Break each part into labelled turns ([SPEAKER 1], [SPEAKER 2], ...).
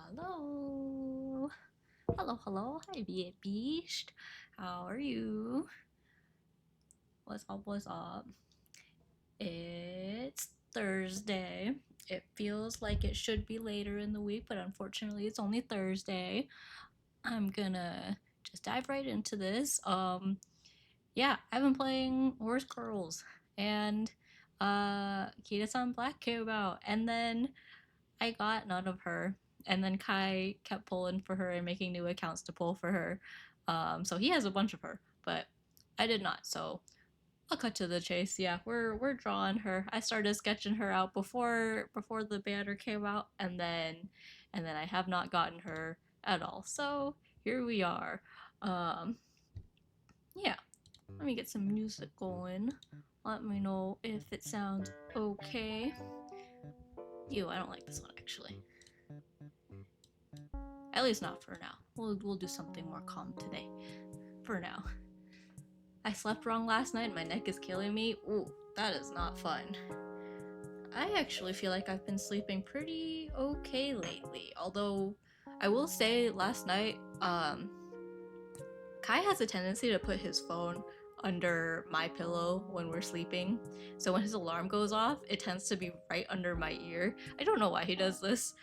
[SPEAKER 1] Hello. Hello. Hi, Beast. How are you? What's up? It's Thursday. It feels like it should be later in the week, but unfortunately, it's only Thursday. I'm gonna just dive right into this. Yeah, I've been playing Horse Girls, and Kitasan Black came out, and then I got none of her. And then Kai kept pulling for her and making new accounts to pull for her. So he has a bunch of her, but I did not. So I'll cut to the chase. Yeah, we're drawing her. I started sketching her out before the banner came out, and then I have not gotten her at all. So here we are. Um, yeah, let me get some music going. Let me know if it sounds okay. Ew, I don't like this one actually. At least not for now. We'll do something more calm today. For now. I slept wrong last night and my neck is killing me. Ooh, that is not fun. I actually feel like I've been sleeping pretty okay lately. Although I will say last night, Kai has a tendency to put his phone under my pillow when we're sleeping. So when his alarm goes off, it tends to be right under my ear. I don't know why he does this.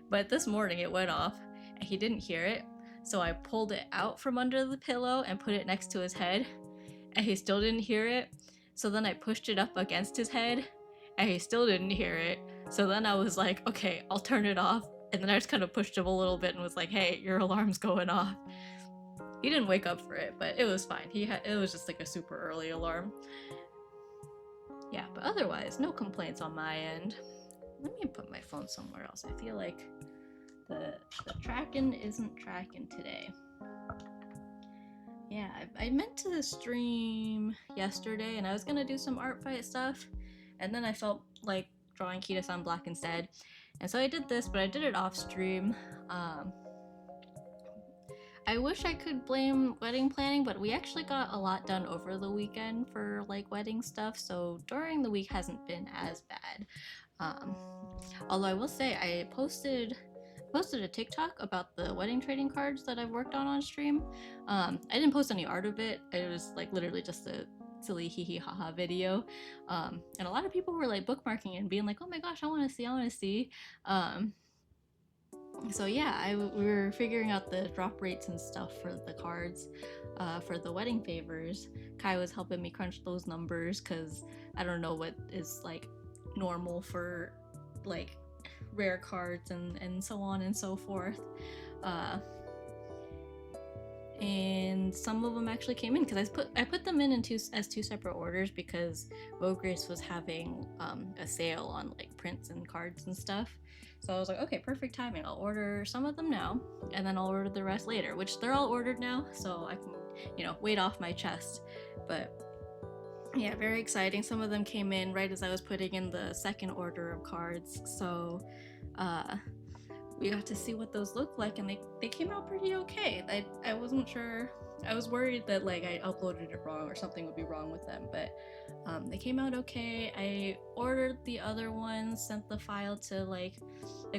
[SPEAKER 1] But this morning it went off and he didn't hear it. So I pulled it out from under the pillow and put it next to his head, and he still didn't hear it. So then I pushed it up against his head, and he still didn't hear it. So then I was like, okay, I'll turn it off. And then I just kind of pushed him a little bit and was like, hey, your alarm's going off. He didn't wake up for it, but it was fine. It was just like a super early alarm. Yeah, but otherwise, no complaints on my end. Let me put my phone somewhere else. I feel like the tracking isn't tracking today. Yeah, I meant to stream yesterday and I was gonna do some art fight stuff, and then I felt like drawing Kitasan Black instead. And so I did this, but I did it off stream. I wish I could blame wedding planning, but we actually got a lot done over the weekend for like wedding stuff, so during the week hasn't been as bad. Um, Although I will say I posted a TikTok about the wedding trading cards that I've worked on stream. I didn't post any art of it. It was like literally just a silly hee hee haha video. And a lot of people were like bookmarking and being like, "Oh my gosh, I want to see." So yeah, we were figuring out the drop rates and stuff for the cards, for the wedding favors. Kai was helping me crunch those numbers because I don't know what is like normal for like rare cards and so on and so forth. and some of them actually came in because I put them in two separate orders because Vogue Grace was having a sale on like prints and cards and stuff. So I was like, okay, perfect timing. I'll order some of them now, and then I'll order the rest later. Which they're all ordered now, so I can, weight off my chest. But yeah, very exciting. Some of them came in right as I was putting in the second order of cards. So we got to see what those look like, and they came out pretty okay. I wasn't sure. I was worried that like I uploaded it wrong or something would be wrong with them, but they came out okay. I ordered the other ones, sent the file to like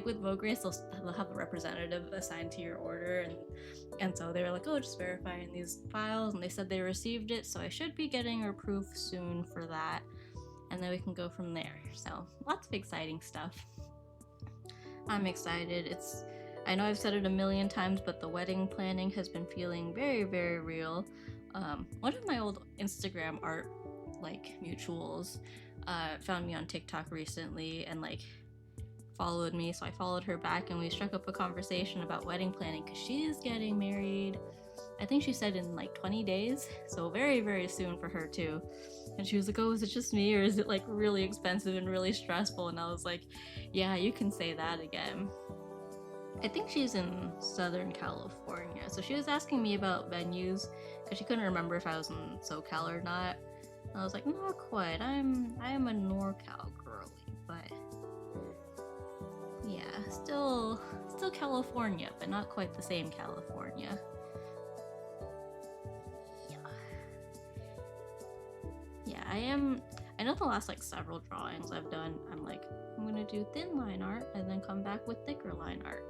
[SPEAKER 1] with Vogue Grace, they'll have a representative assigned to your order, and so they were like, oh, just verifying these files, and they said they received it, so I should be getting a proof soon for that, and then we can go from there. So lots of exciting stuff. I'm excited. I know I've said it a million times, but the wedding planning has been feeling very, very real. One of my old Instagram art like mutuals found me on TikTok recently and like followed me, so I followed her back and we struck up a conversation about wedding planning because she is getting married. I think she said in like 20 days, so very, very soon for her too. And she was like, oh, is it just me or is it like really expensive and really stressful? And I was like, yeah, you can say that again. I think she's in Southern California, so she was asking me about venues because she couldn't remember if I was in SoCal or not. And I was like, not quite. I am a NorCal girly, but yeah, still California, but not quite the same California. Yeah, I know the last like several drawings I've done, I'm like, I'm gonna do thin line art and then come back with thicker line art.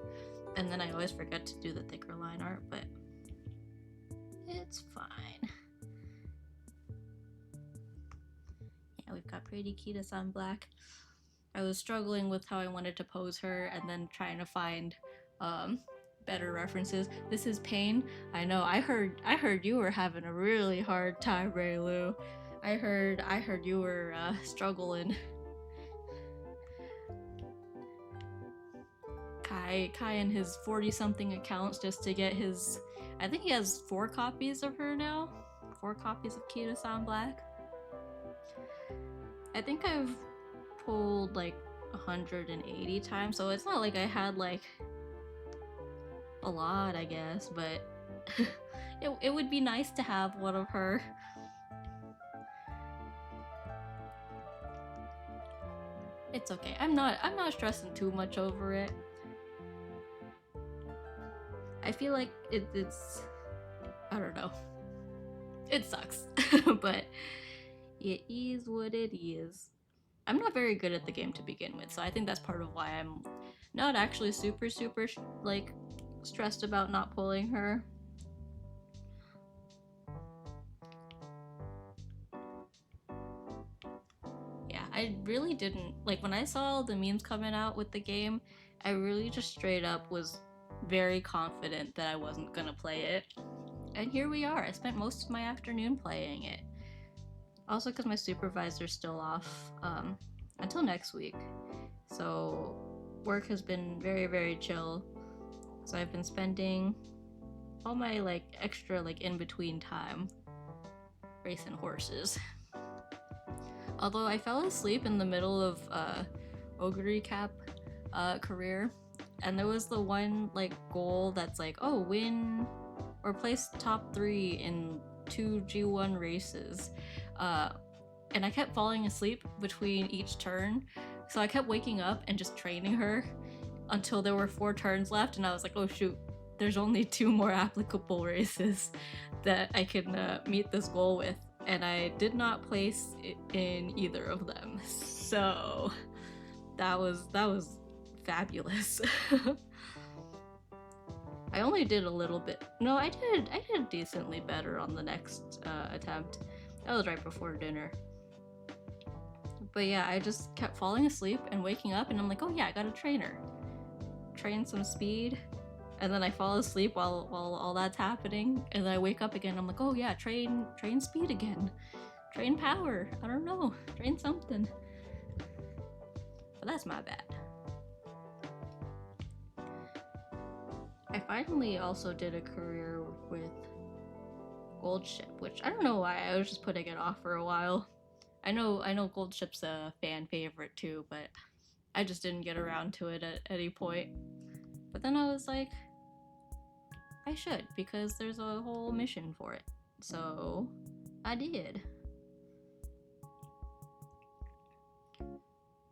[SPEAKER 1] And then I always forget to do the thicker line art, but it's fine. Yeah, we've got pretty Kitasan black. I was struggling with how I wanted to pose her and then trying to find better references. This is pain. I know. I heard you were having a really hard time, Raylu. I heard you were struggling. Kai and his 40-something accounts just to get his. I think he has 4 copies of her now. 4 copies of Kitasan Black. I think I've pulled like 180 times, so it's not like I had like a lot, I guess, but it would be nice to have one of her. It's okay. I'm not stressing too much over it. I feel like it's I don't know. It sucks, but it is what it is. I'm not very good at the game to begin with, so I think that's part of why I'm not actually super like stressed about not pulling her. Yeah, I really didn't like when I saw the memes coming out with the game. I really just straight up was very confident that I wasn't gonna play it, and here we are. I spent most of my afternoon playing it. Also, because my supervisor's still off until next week, so work has been very, very chill. So I've been spending all my like extra like in between time racing horses. Although I fell asleep in the middle of Ogre Recap career, and there was the one like goal that's like, oh, win or place top 3 in 2 G1 races, and I kept falling asleep between each turn, so I kept waking up and just training her until there were 4 turns left, and I was like, oh shoot, there's only 2 more applicable races that I can meet this goal with, and I did not place in either of them, so that was fabulous. I only did a little bit. No, I did decently better on the next attempt. That was right before dinner. But yeah, I just kept falling asleep and waking up, and I'm like, oh yeah, I got a trainer. Train some speed, and then I fall asleep while all that's happening, and then I wake up again. I'm like, oh yeah, train speed again, train power. I don't know, train something. But that's my bad. I finally also did a career with Gold Ship, which I don't know why, I was just putting it off for a while. I know Gold Ship's a fan favorite too, but I just didn't get around to it at any point. But then I was like, I should, because there's a whole mission for it. So I did.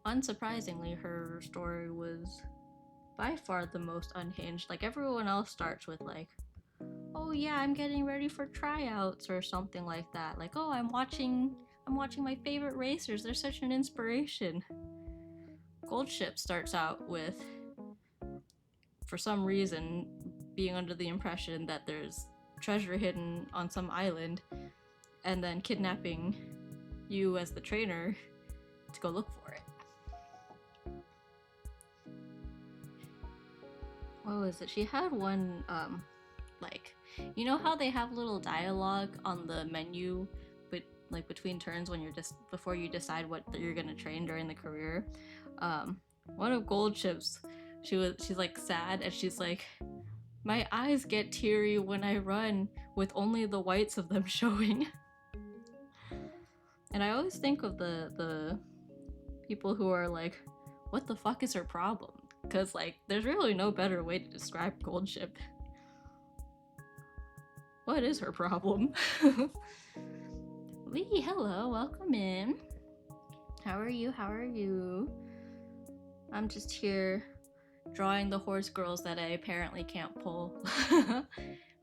[SPEAKER 1] Unsurprisingly, her story was by far the most unhinged. Like, everyone else starts with like, oh yeah, I'm getting ready for tryouts or something like that. Like, oh, I'm watching my favorite racers. They're such an inspiration. Gold Ship starts out with, for some reason, being under the impression that there's treasure hidden on some island, and then kidnapping you as the trainer to go look for it. What was it? She had one, like, you know how they have little dialogue on the menu, but like between turns when you're just before you decide what you're gonna train during the career. One of Gold Ship's, she's like sad, and she's like, my eyes get teary when I run with only the whites of them showing. And I always think of the people who are like, what the fuck is her problem? Because like, there's really no better way to describe Gold Ship. What is her problem? Lee, hello, welcome in. How are you? How are you? I'm just here drawing the horse girls that I apparently can't pull.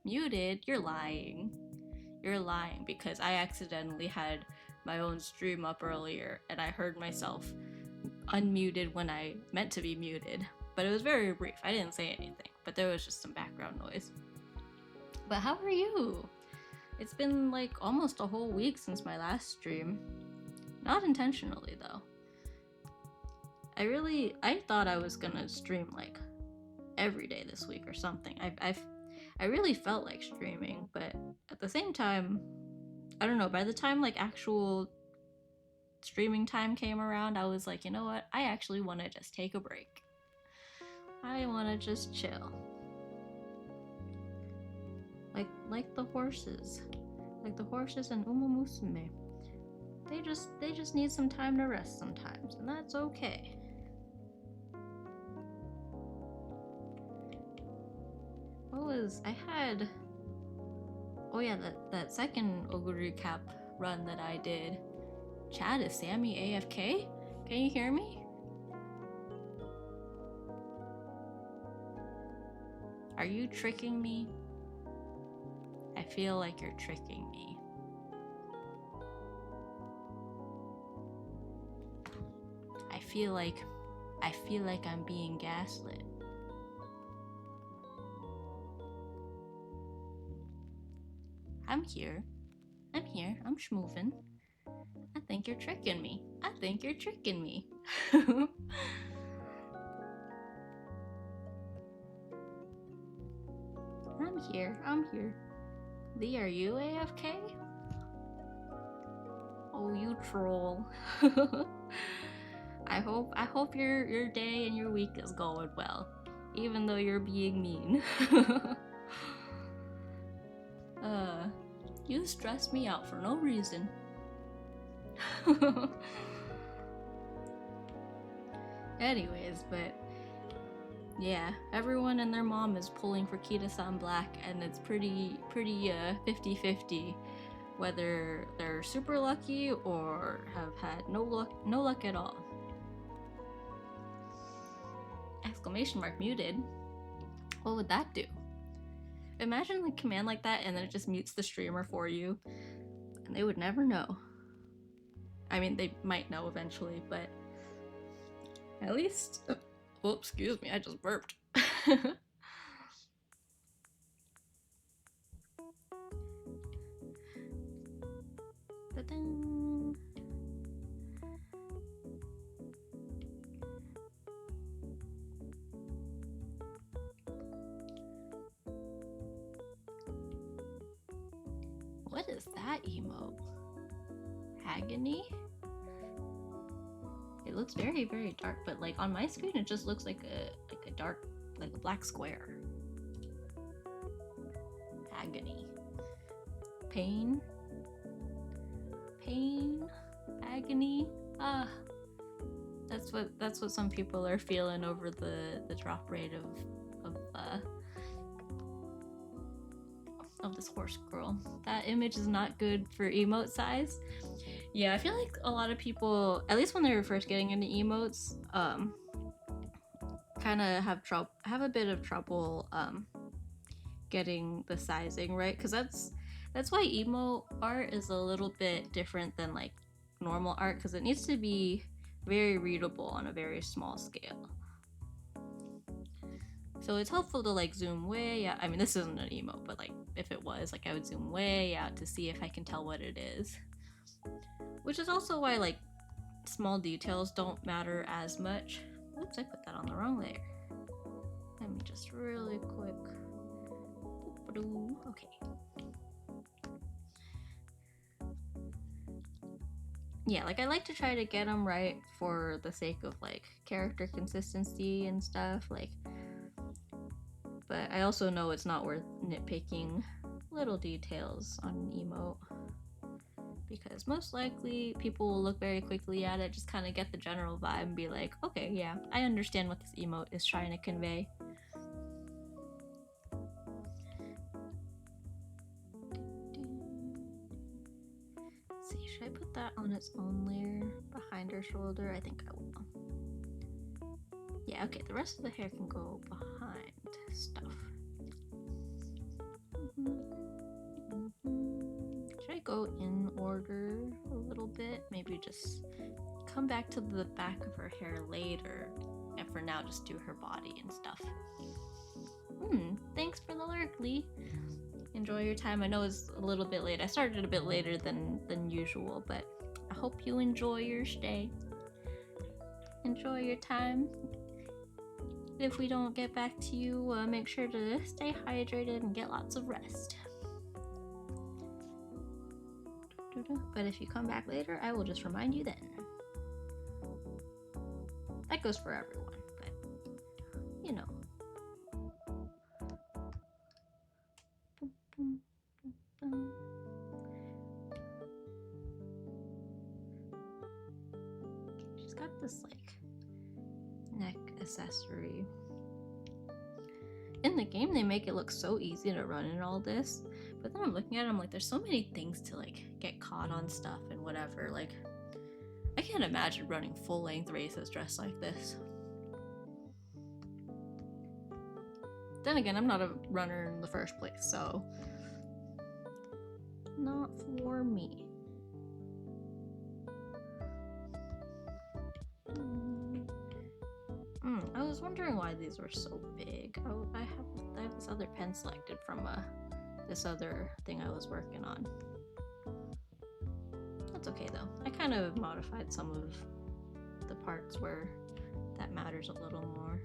[SPEAKER 1] Muted? You're lying. You're lying, because I accidentally had my own stream up earlier and I heard myself unmuted when I meant to be muted. But it was very brief. I didn't say anything, but there was just some background noise. But how are you? It's been like almost a whole week since my last stream. Not intentionally though. I thought I was gonna stream like every day this week or something. I really felt like streaming, but at the same time, I don't know, by the time like actual streaming time came around, I was like, you know what? I actually want to just take a break. I want to just chill. Like the horses. Like the horses in Uma Musume. They just need some time to rest sometimes, and that's okay. Oh yeah, that second Oguri Cap run that I did. Chad, is Sammy AFK? Can you hear me? Are you tricking me? I feel like you're tricking me. I feel like I'm being gaslit. I'm here, I'm schmoovin'. I think you're tricking me. I'm here. Lee, are you AFK? Oh, you troll. I hope your day and your week is going well, even though you're being mean. You stress me out for no reason. Anyways, but yeah, everyone and their mom is pulling for Kitasan Black, and it's pretty 50-50 whether they're super lucky or have had no luck at all. Exclamation mark muted. What would that do? Imagine a command like that and then it just mutes the streamer for you, and they would never know. I mean, they might know eventually, but at least... Oh, excuse me, I just burped. What is that emote? Agony? It looks very, very dark, but like on my screen it just looks like a dark, like a black square. Agony. pain, agony. Ah, that's what some people are feeling over the drop rate of this horse girl. That image is not good for emote size. Yeah, I feel like a lot of people, at least when they were first getting into emotes, kind of have a bit of trouble getting the sizing right, because that's why emo art is a little bit different than like normal art, because it needs to be very readable on a very small scale. So it's helpful to like zoom way out. I mean, this isn't an emote, but like if it was, like I would zoom way out to see if I can tell what it is. Which is also why like small details don't matter as much. Oops, I put that on the wrong layer. Let me just really quick. Okay. Yeah, like I like to try to get them right for the sake of like character consistency and stuff, like, but I also know it's not worth nitpicking little details on an emote, because most likely people will look very quickly at it, just kind of get the general vibe and be like, okay, yeah, I understand what this emote is trying to convey. Let's see, should I put that on its own layer behind her shoulder? I think I will. Yeah, okay, the rest of the hair can go behind stuff. Should I go in order a little bit? Maybe just come back to the back of her hair later, and for now just do her body and stuff. Thanks for the lurk, Lee. Enjoy your time. I know it's a little bit late. I started a bit later than usual, but I hope you enjoy your stay. Enjoy your time. If we don't get back to you, make sure to stay hydrated and get lots of rest. But if you come back later, I will just remind you then. That goes for everyone, but you know. She's got this like neck accessory. In the game, they make it look so easy to run in all this, but then I'm looking at it, I'm like, there's so many things to like get caught on stuff and whatever. Like, I can't imagine running full-length races dressed like this. Then again, I'm not a runner in the first place, so not for me. I was wondering why these were so big. I have this other pen selected from this other thing I was working on. That's okay though. I kind of modified some of the parts where that matters a little more.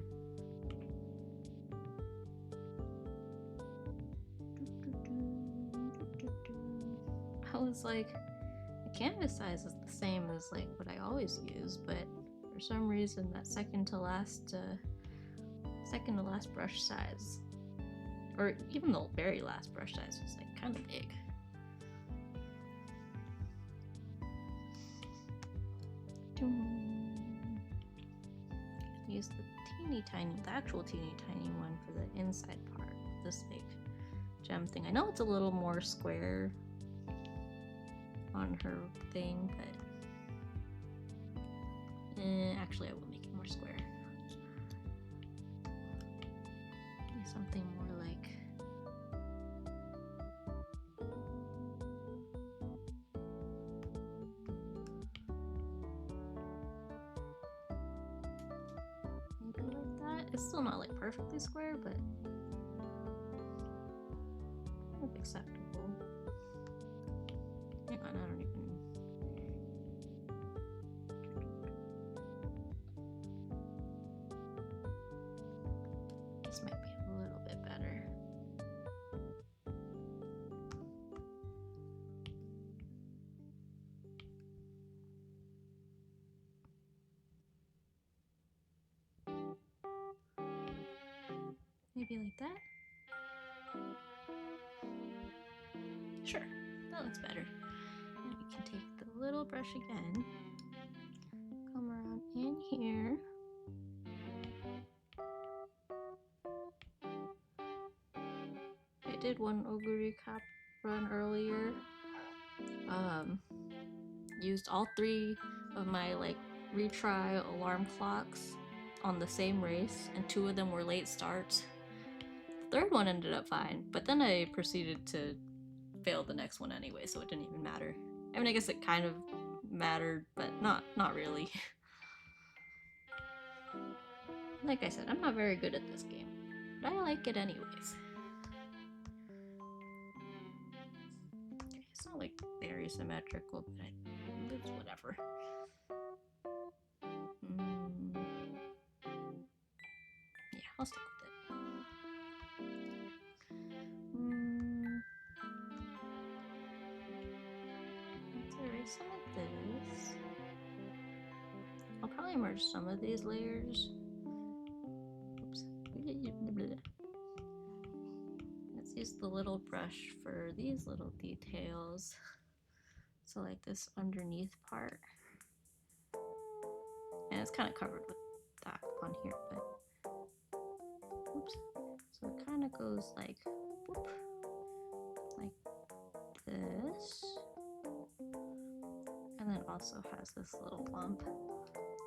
[SPEAKER 1] I was like, the canvas size is the same as like what I always use, but for some reason that second to last brush size, or even the very last brush size, was like kind of big. Use the actual teeny tiny one for the inside part. This like gem thing. I know it's a little more square on her thing, but actually I will make it more square. Something more like maybe like that. It's still not like perfectly square, but acceptable. Hang on, I don't even. This might be a little bit better. Maybe like that? Sure. That looks better. And we can take the little brush again, come around in here. I did one ogre recap run earlier. Used all 3 of my like retry alarm clocks on the same race, and 2 of them were late starts. The 3rd one ended up fine, but then I proceeded to fail the next one anyway, so it didn't even matter. I mean, I guess it kind of mattered, but not really. Like I said, I'm not very good at this game, but I like it anyways. Okay, it's not like very symmetrical, but it's whatever. Yeah, I'll stick with it. Let's erase some of this. I'll probably merge some of these layers. Oops. Let's use the little brush for these little details. So like this underneath part. And it's kind of covered with that on here, but oops. So it kind of goes like, whoop, like this. And then also has this little lump.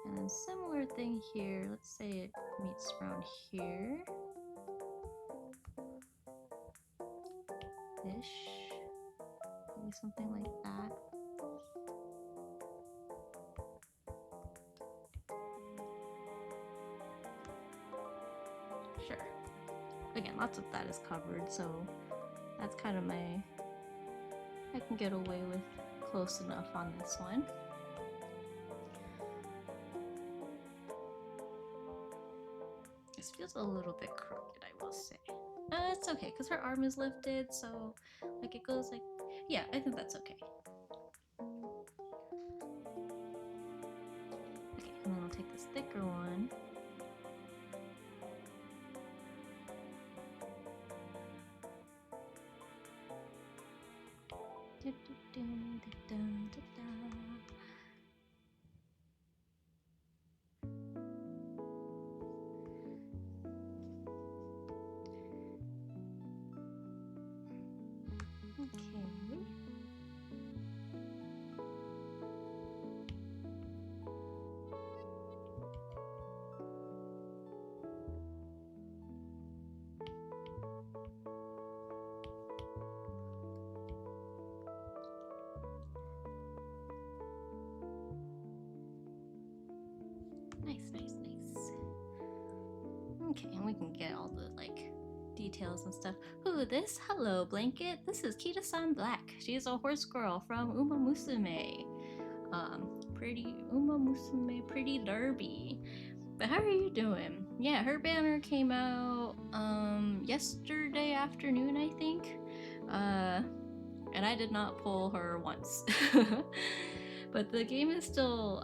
[SPEAKER 1] And then similar thing here, let's say it meets around here. Ish. Maybe something like that. Sure. Again, lots of that is covered, so that's kind of I can get away with close enough on this one. This feels a little bit crooked, I will say. It's okay, because her arm is lifted, so like it goes like, yeah, I think that's okay. Okay, and then I'll take this thicker one. Nice. Okay, and we can get all the like details and stuff. Who this? Hello, Blanket. This is Kitasan Black. She is a horse girl from Uma Musume. Pretty Uma Musume, Pretty Derby. But how are you doing? Yeah, her banner came out yesterday afternoon, I think. And I did not pull her once. But the game is still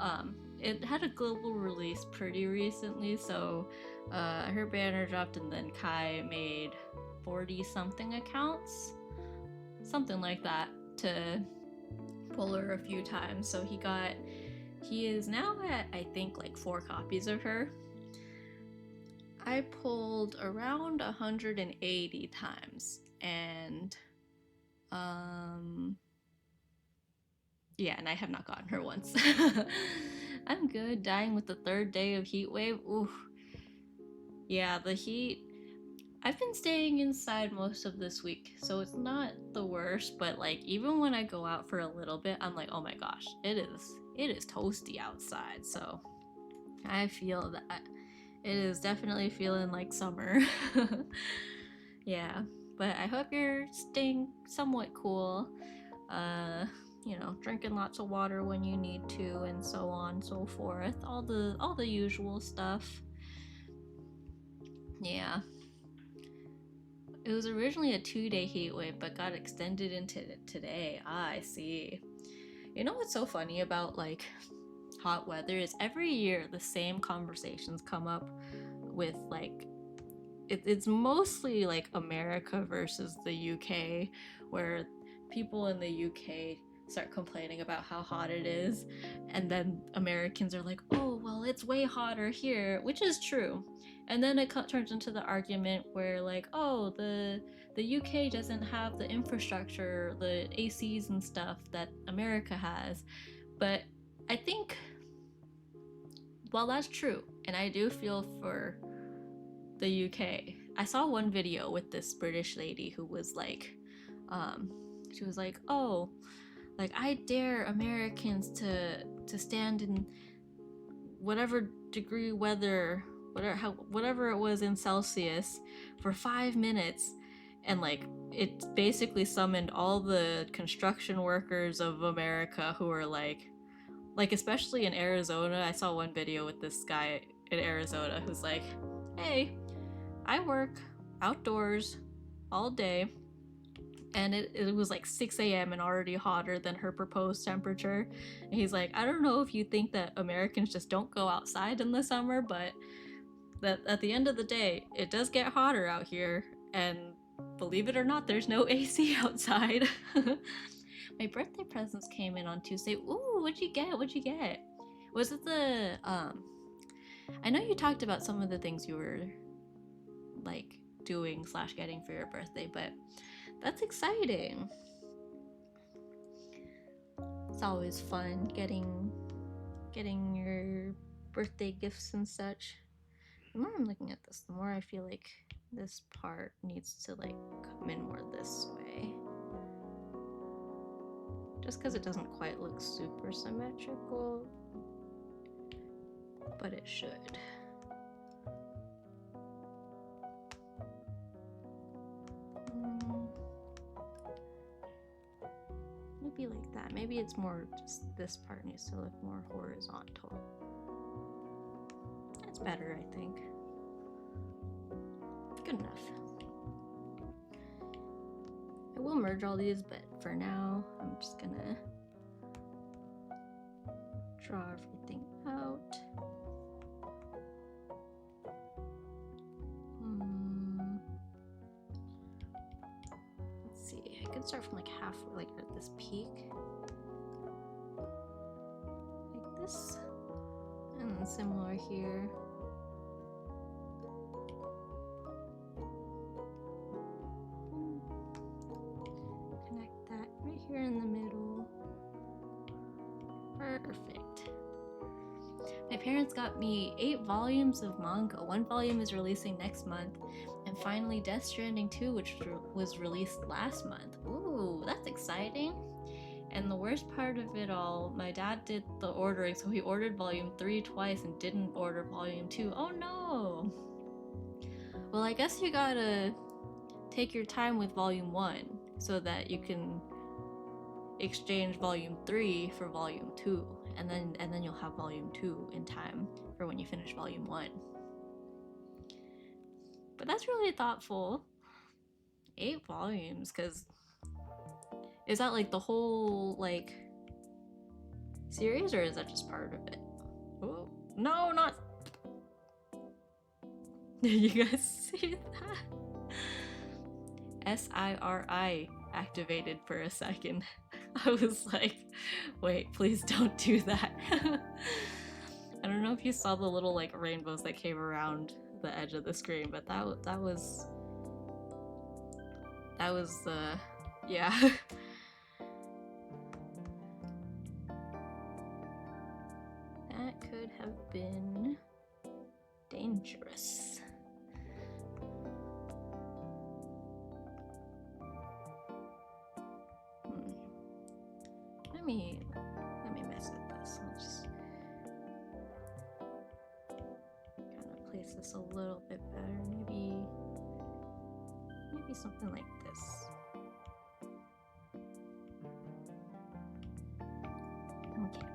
[SPEAKER 1] it had a global release pretty recently, so her banner dropped, and then Kai made 40 something accounts, something like that, to pull her a few times. So he is now at, I think, like 4 copies of her. I pulled around 180 times, and yeah, and I have not gotten her once. I'm good. Dying with the 3rd day of heat wave. Ooh. Yeah, the heat. I've been staying inside most of this week, so it's not the worst, but like even when I go out for a little bit, I'm like, oh my gosh, it is toasty outside. So I feel that it is definitely feeling like summer. Yeah, but I hope you're staying somewhat cool. You know, drinking lots of water when you need to, and so on and so forth. All the usual stuff. Yeah. It was originally a 2-day heat wave, but got extended into today. Ah, I see. You know what's so funny about like hot weather is every year the same conversations come up with like it's mostly like America versus the UK, where people in the UK start complaining about how hot it is, and then Americans are like, oh, well, it's way hotter here, which is true. And then it turns into the argument where, like, oh, the UK doesn't have the infrastructure, the ACs and stuff that America has. But I think, while that's true, and I do feel for the UK, I saw one video with this British lady who was like, she was like, oh, like, I dare Americans to stand in whatever degree weather, whatever it was in Celsius, for 5 minutes, and like it basically summoned all the construction workers of America who are like especially in Arizona. I saw one video with this guy in Arizona who's like, hey, I work outdoors all day, and it was like 6 a.m. and already hotter than her proposed temperature. And he's like, I don't know if you think that Americans just don't go outside in the summer, but that at the end of the day, it does get hotter out here, and believe it or not, there's no AC outside. My birthday presents came in on Tuesday. Ooh, what'd you get? What'd you get? Was it the I know you talked about some of the things you were like doing / getting for your birthday, but that's exciting. It's always fun getting your birthday gifts and such. The more I'm looking at this, the more I feel like this part needs to like come in more this way. Just because it doesn't quite look super symmetrical, but it should. Maybe like that. Maybe it's more just this part needs to look more horizontal. That's better, I think. Good enough. I will merge all these, but for now, I'm just gonna draw everything out. Let's see, I could start from like halfway, like at this peak. Like this. And then similar here. Connect that right here in the middle. Perfect. My parents got me 8 volumes of manga. 1 volume is releasing next month. And finally Death Stranding 2, which was released last month. Ooh, that's exciting. And the worst part of it all, my dad did the ordering, so he ordered volume 3 twice and didn't order volume 2. Oh no! Well, I guess you gotta take your time with volume 1 so that you can exchange volume 3 for volume 2, and then you'll have volume 2 in time for when you finish volume 1. But that's really thoughtful. 8 volumes, because is that like the whole like series, or is that just part of it? Oh no, not. Did you guys see that? SIRI activated for a second. I was like, wait, please don't do that. I don't know if you saw the little like rainbows that came around the edge of the screen, but that was yeah. That could have been dangerous. Let me mess with this. I'll just kind of place this a little bit better. Maybe something like this. Okay.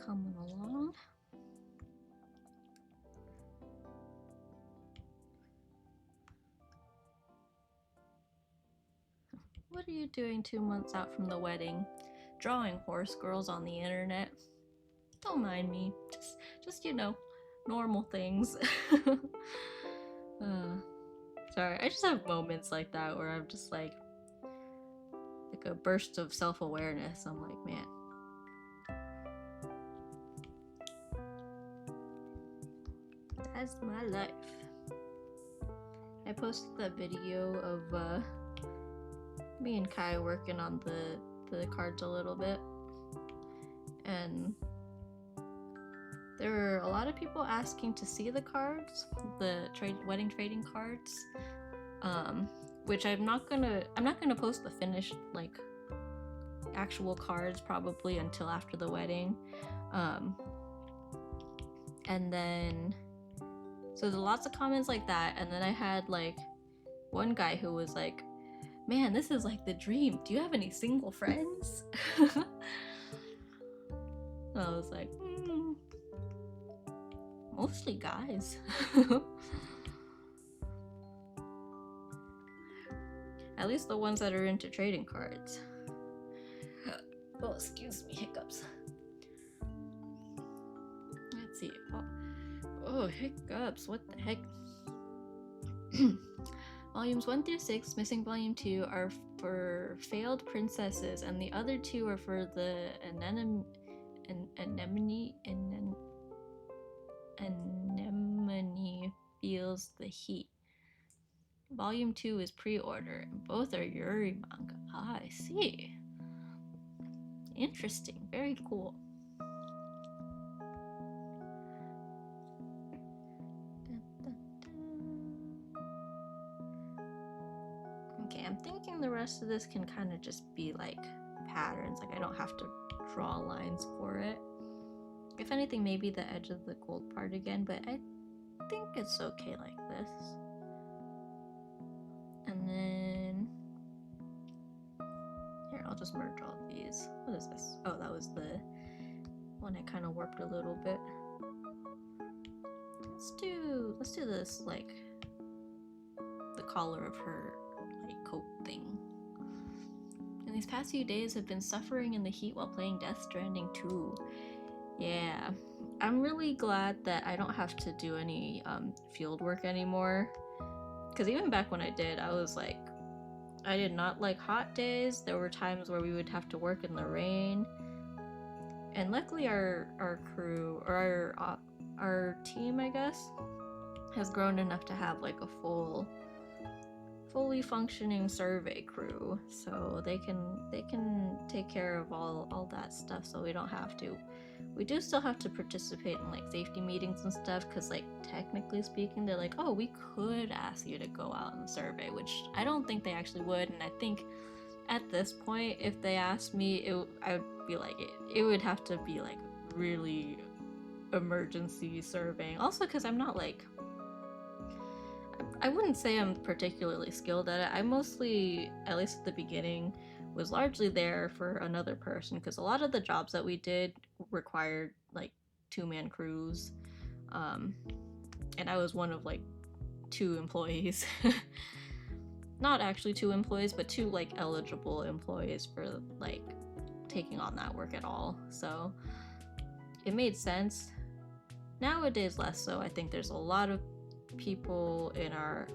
[SPEAKER 1] coming along. What are you doing 2 months out from the wedding? Drawing horse girls on the internet. Don't mind me. Just you know, normal things. Sorry, I just have moments like that where I'm just like a burst of self-awareness. I'm like, man. That's my life. I posted that video of me and Kai working on the cards a little bit, and there were a lot of people asking to see the cards, the wedding trading cards, which I'm not gonna post the finished like actual cards probably until after the wedding, and then so there's lots of comments like that, and then I had like one guy who was like, man, this is like the dream, do you have any single friends? I was like, mostly guys. At least the ones that are into trading cards. Oh, excuse me, hiccups. Let's see. Oh, hiccups, what the heck? Volumes 1 through 6, missing volume 2, are for failed princesses, and the other 2 are for the anemone feels the heat. Volume 2 is pre-order, and both are Yuri manga. Ah, I see. Interesting, very cool. Okay, I'm thinking the rest of this can kind of just be like patterns, like I don't have to draw lines for it. If anything, maybe the edge of the gold part again, but I think it's okay like this. And then here, I'll just merge all these. What is this? Oh, that was the one I kind of warped a little bit. Let's do this like the collar of her like coat thing. And these past few days have been suffering in the heat while playing Death Stranding 2. Yeah, I'm really glad that I don't have to do any field work anymore. Because even back when I did, I was like, I did not like hot days. There were times where we would have to work in the rain. And luckily our crew, or our team, I guess, has grown enough to have like a fully functioning survey crew, so they can take care of all that stuff, so we don't have to. We do still have to participate in like safety meetings and stuff, because like technically speaking, they're like, oh, we could ask you to go out and survey, which I don't think they actually would. And I think at this point, if they asked me, I would be like, it would have to be like really emergency surveying. Also, because I'm not like, I wouldn't say I'm particularly skilled at it. I mostly, at least at the beginning, was largely there for another person, because a lot of the jobs that we did required like 2-man crews, and I was one of like 2 employees. Not actually 2 employees, but 2 like eligible employees for like taking on that work at all, so it made sense. Nowadays less so. I think there's a lot of people in or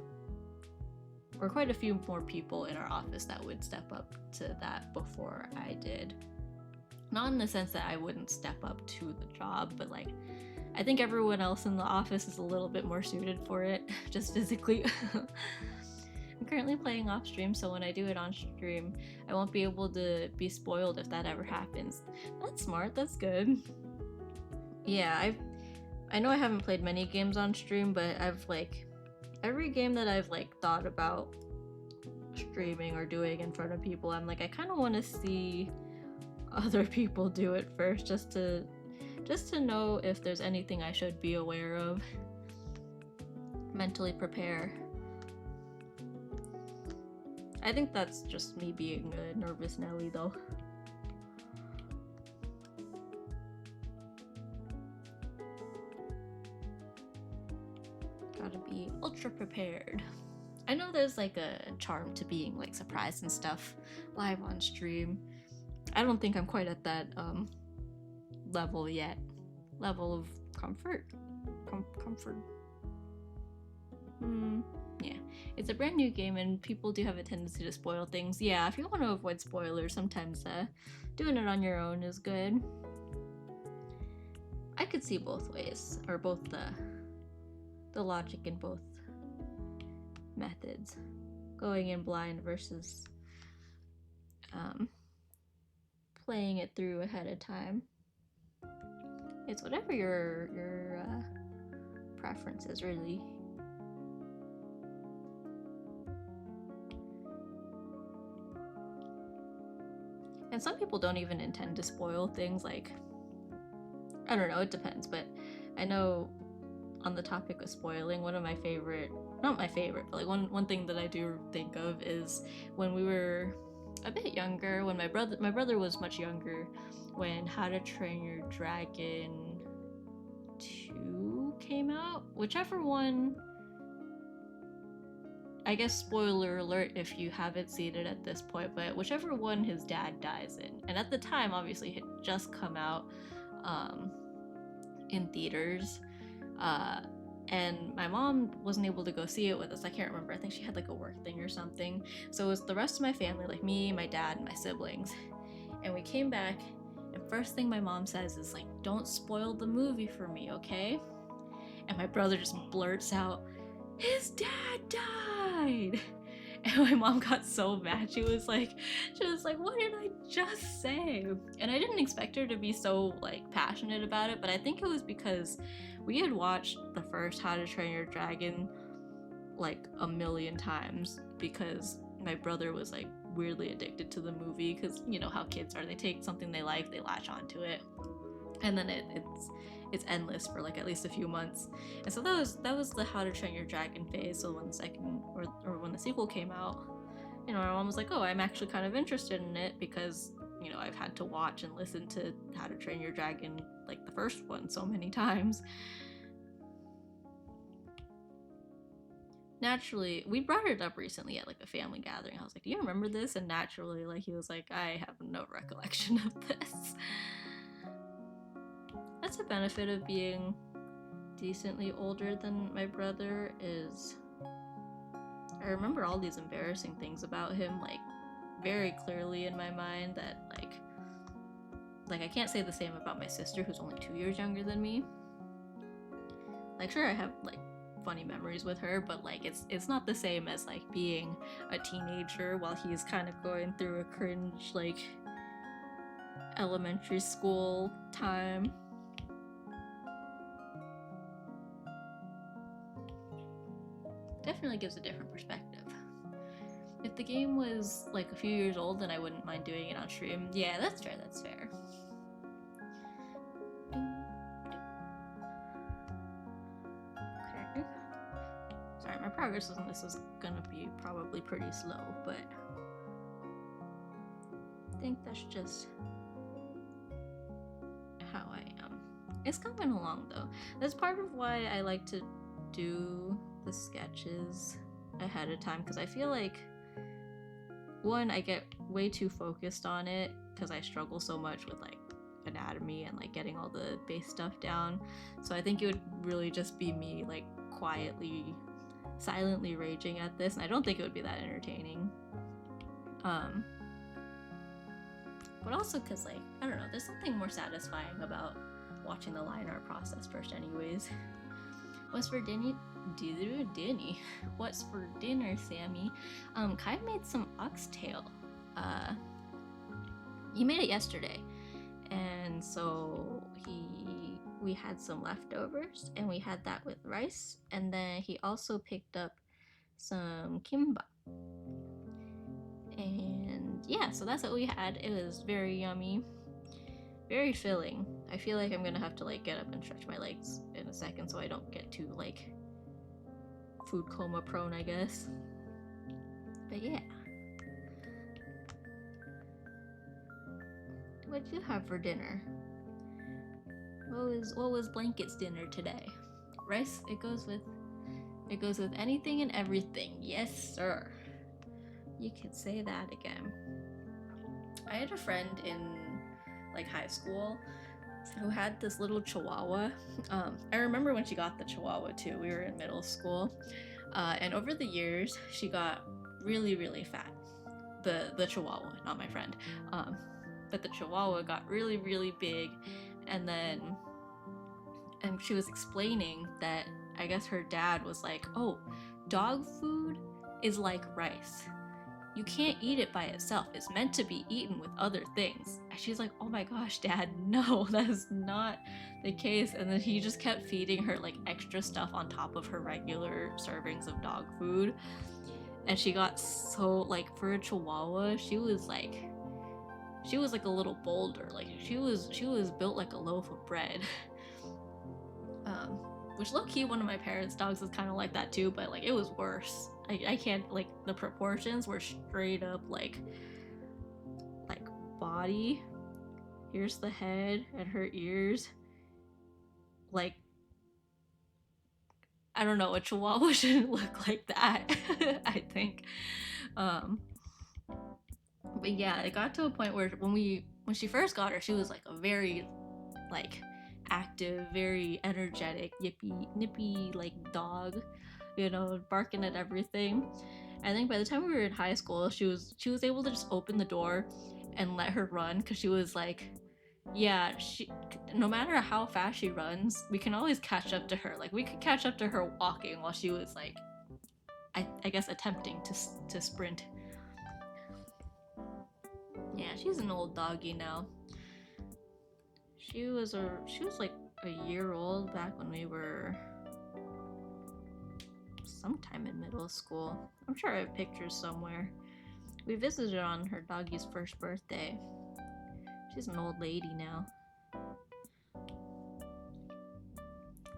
[SPEAKER 1] quite a few more people in our office that would step up to that before I did. Not in the sense that I wouldn't step up to the job, but like I think everyone else in the office is a little bit more suited for it, just physically. I'm currently playing off stream, so when I do it on stream, I won't be able to be spoiled if that ever happens. That's smart, that's good. Yeah, I know I haven't played many games on stream, but I've like, every game that I've like thought about streaming or doing in front of people, I'm like, I kind of want to see other people do it first, just to know if there's anything I should be aware of. Mentally prepare. I think that's just me being a nervous Nelly though. Gotta be ultra prepared. I know there's like a charm to being like surprised and stuff live on stream. I don't think I'm quite at that level yet. Level of comfort. Comfort. Yeah, it's a brand new game and people do have a tendency to spoil things. Yeah, if you want to avoid spoilers, sometimes doing it on your own is good. I could see both ways, or both the logic in both methods. Going in blind versus playing it through ahead of time. It's whatever your preference is, really. And some people don't even intend to spoil things, like, I don't know, it depends, but I know on the topic of spoiling, one of my favorite, not my favorite, but like one thing that I do think of is when we were a bit younger, when my brother was much younger, when How to Train Your Dragon 2 came out, whichever one, I guess spoiler alert if you haven't seen it at this point, but whichever one his dad dies in, and at the time obviously it had just come out in theaters, and my mom wasn't able to go see it with us. I can't remember, I think she had like a work thing or something, so it was the rest of my family, like me, my dad, and my siblings, and we came back, and first thing my mom says is like, don't spoil the movie for me, okay? And my brother just blurts out, his dad died! And my mom got so mad. She was like, what did I just say? And I didn't expect her to be so like passionate about it, but I think it was because we had watched the first How to Train Your Dragon like a million times, because my brother was like weirdly addicted to the movie, because you know how kids are, they take something they like, they latch onto it, and then it's endless for like at least a few months. And so that was the How to Train Your Dragon phase. So when the second or when the sequel came out, you know, my mom was like, oh, I'm actually kind of interested in it, because you know, I've had to watch and listen to How to Train Your Dragon, like the first one, so many times. Naturally, we brought it up recently at like a family gathering. I was like, do you remember this? And naturally, like, he was like, I have no recollection of this. That's a benefit of being decently older than my brother, is I remember all these embarrassing things about him, like, very clearly in my mind, that like I can't say the same about my sister, who's only 2 years younger than me. Like, sure, I have like funny memories with her, but like it's not the same as like being a teenager while he's kind of going through a cringe like elementary school time. Definitely gives a different perspective. If the game was like a few years old, then I wouldn't mind doing it on stream. Yeah, that's fair, that's fair. Okay. Sorry, my progress on this is gonna be probably pretty slow, but I think that's just how I am. It's coming along though. That's part of why I like to do the sketches ahead of time, because I feel like, one, I get way too focused on it because I struggle so much with like anatomy and like getting all the base stuff down. So I think it would really just be me like quietly, silently raging at this, and I don't think it would be that entertaining. But also because, like, I don't know, there's something more satisfying about watching the line art process first anyways. What's for dinner? What's for dinner, Sammy? Kai made some oxtail. He made it yesterday, and so we had some leftovers, and we had that with rice, and then he also picked up some kimbap. And yeah, so that's what we had. It was very yummy, very filling. I feel like I'm gonna have to like get up and stretch my legs in a second so I don't get too like food coma prone, I guess. But yeah. What'd you have for dinner? What was Blanket's dinner today? Rice, it goes with It goes with anything and everything. Yes, sir. You could say that again. I had a friend in like high school who had this little chihuahua. I remember when she got the chihuahua too. We were in middle school, and over the years she got really, really fat. The chihuahua, not my friend, but the chihuahua got really, really big, and she was explaining that I guess her dad was like, "Oh, dog food is like rice. You can't eat it by itself. It's meant to be eaten with other things." And she's like, "Oh my gosh, Dad, no, that is not the case." And then he just kept feeding her like extra stuff on top of her regular servings of dog food. And she got so, like, for a chihuahua, she was like a little boulder. Like she was built like a loaf of bread. Which low key, one of my parents' dogs is kind of like that too, but like it was worse. I can't, like, the proportions were straight up like body. Here's the head and her ears. Like, I don't know, a chihuahua shouldn't look like that. I think. But yeah, it got to a point where when she first got her, she was like a very like active, very energetic, nippy like dog, barking at everything. I think by the time we were in high school, she was able to just open the door and let her run, because she was like, yeah, no matter how fast she runs, we can always catch up to her. Like we could catch up to her walking while she was like, I guess attempting to sprint. Yeah, she's an old doggy now. She was like a year old back when we were sometime in middle school. I'm sure I have pictures somewhere. We visited on her doggy's first birthday. She's an old lady now.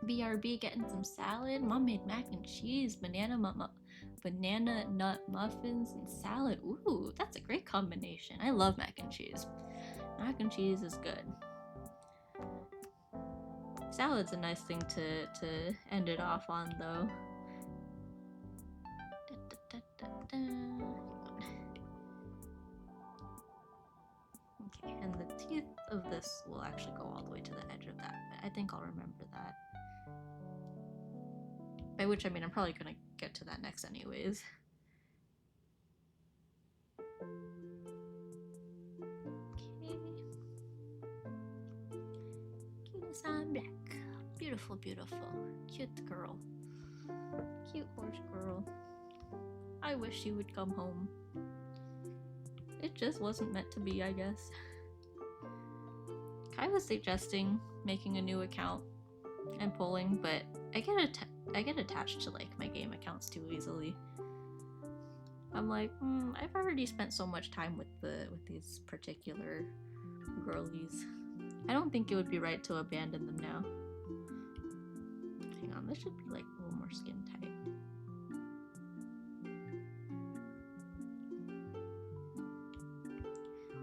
[SPEAKER 1] BRB getting some salad. Mom made mac and cheese, banana nut muffins, and salad. Ooh, that's a great combination. I love mac and cheese. Mac and cheese is good. Salad's a nice thing to end it off on, though. Okay, and the teeth of this will actually go all the way to the edge of that, but I think I'll remember that. By which I mean I'm probably gonna get to that next anyways. Okay. Kitasan black. Beautiful, beautiful. Cute girl. Cute horse girl. I wish she would come home. It just wasn't meant to be, I guess. Kai was suggesting making a new account and polling, but I get attached to like my game accounts too easily. I'm like, I've already spent so much time with these particular girlies. I don't think it would be right to abandon them now. Hang on, this should be like a little more skin tight.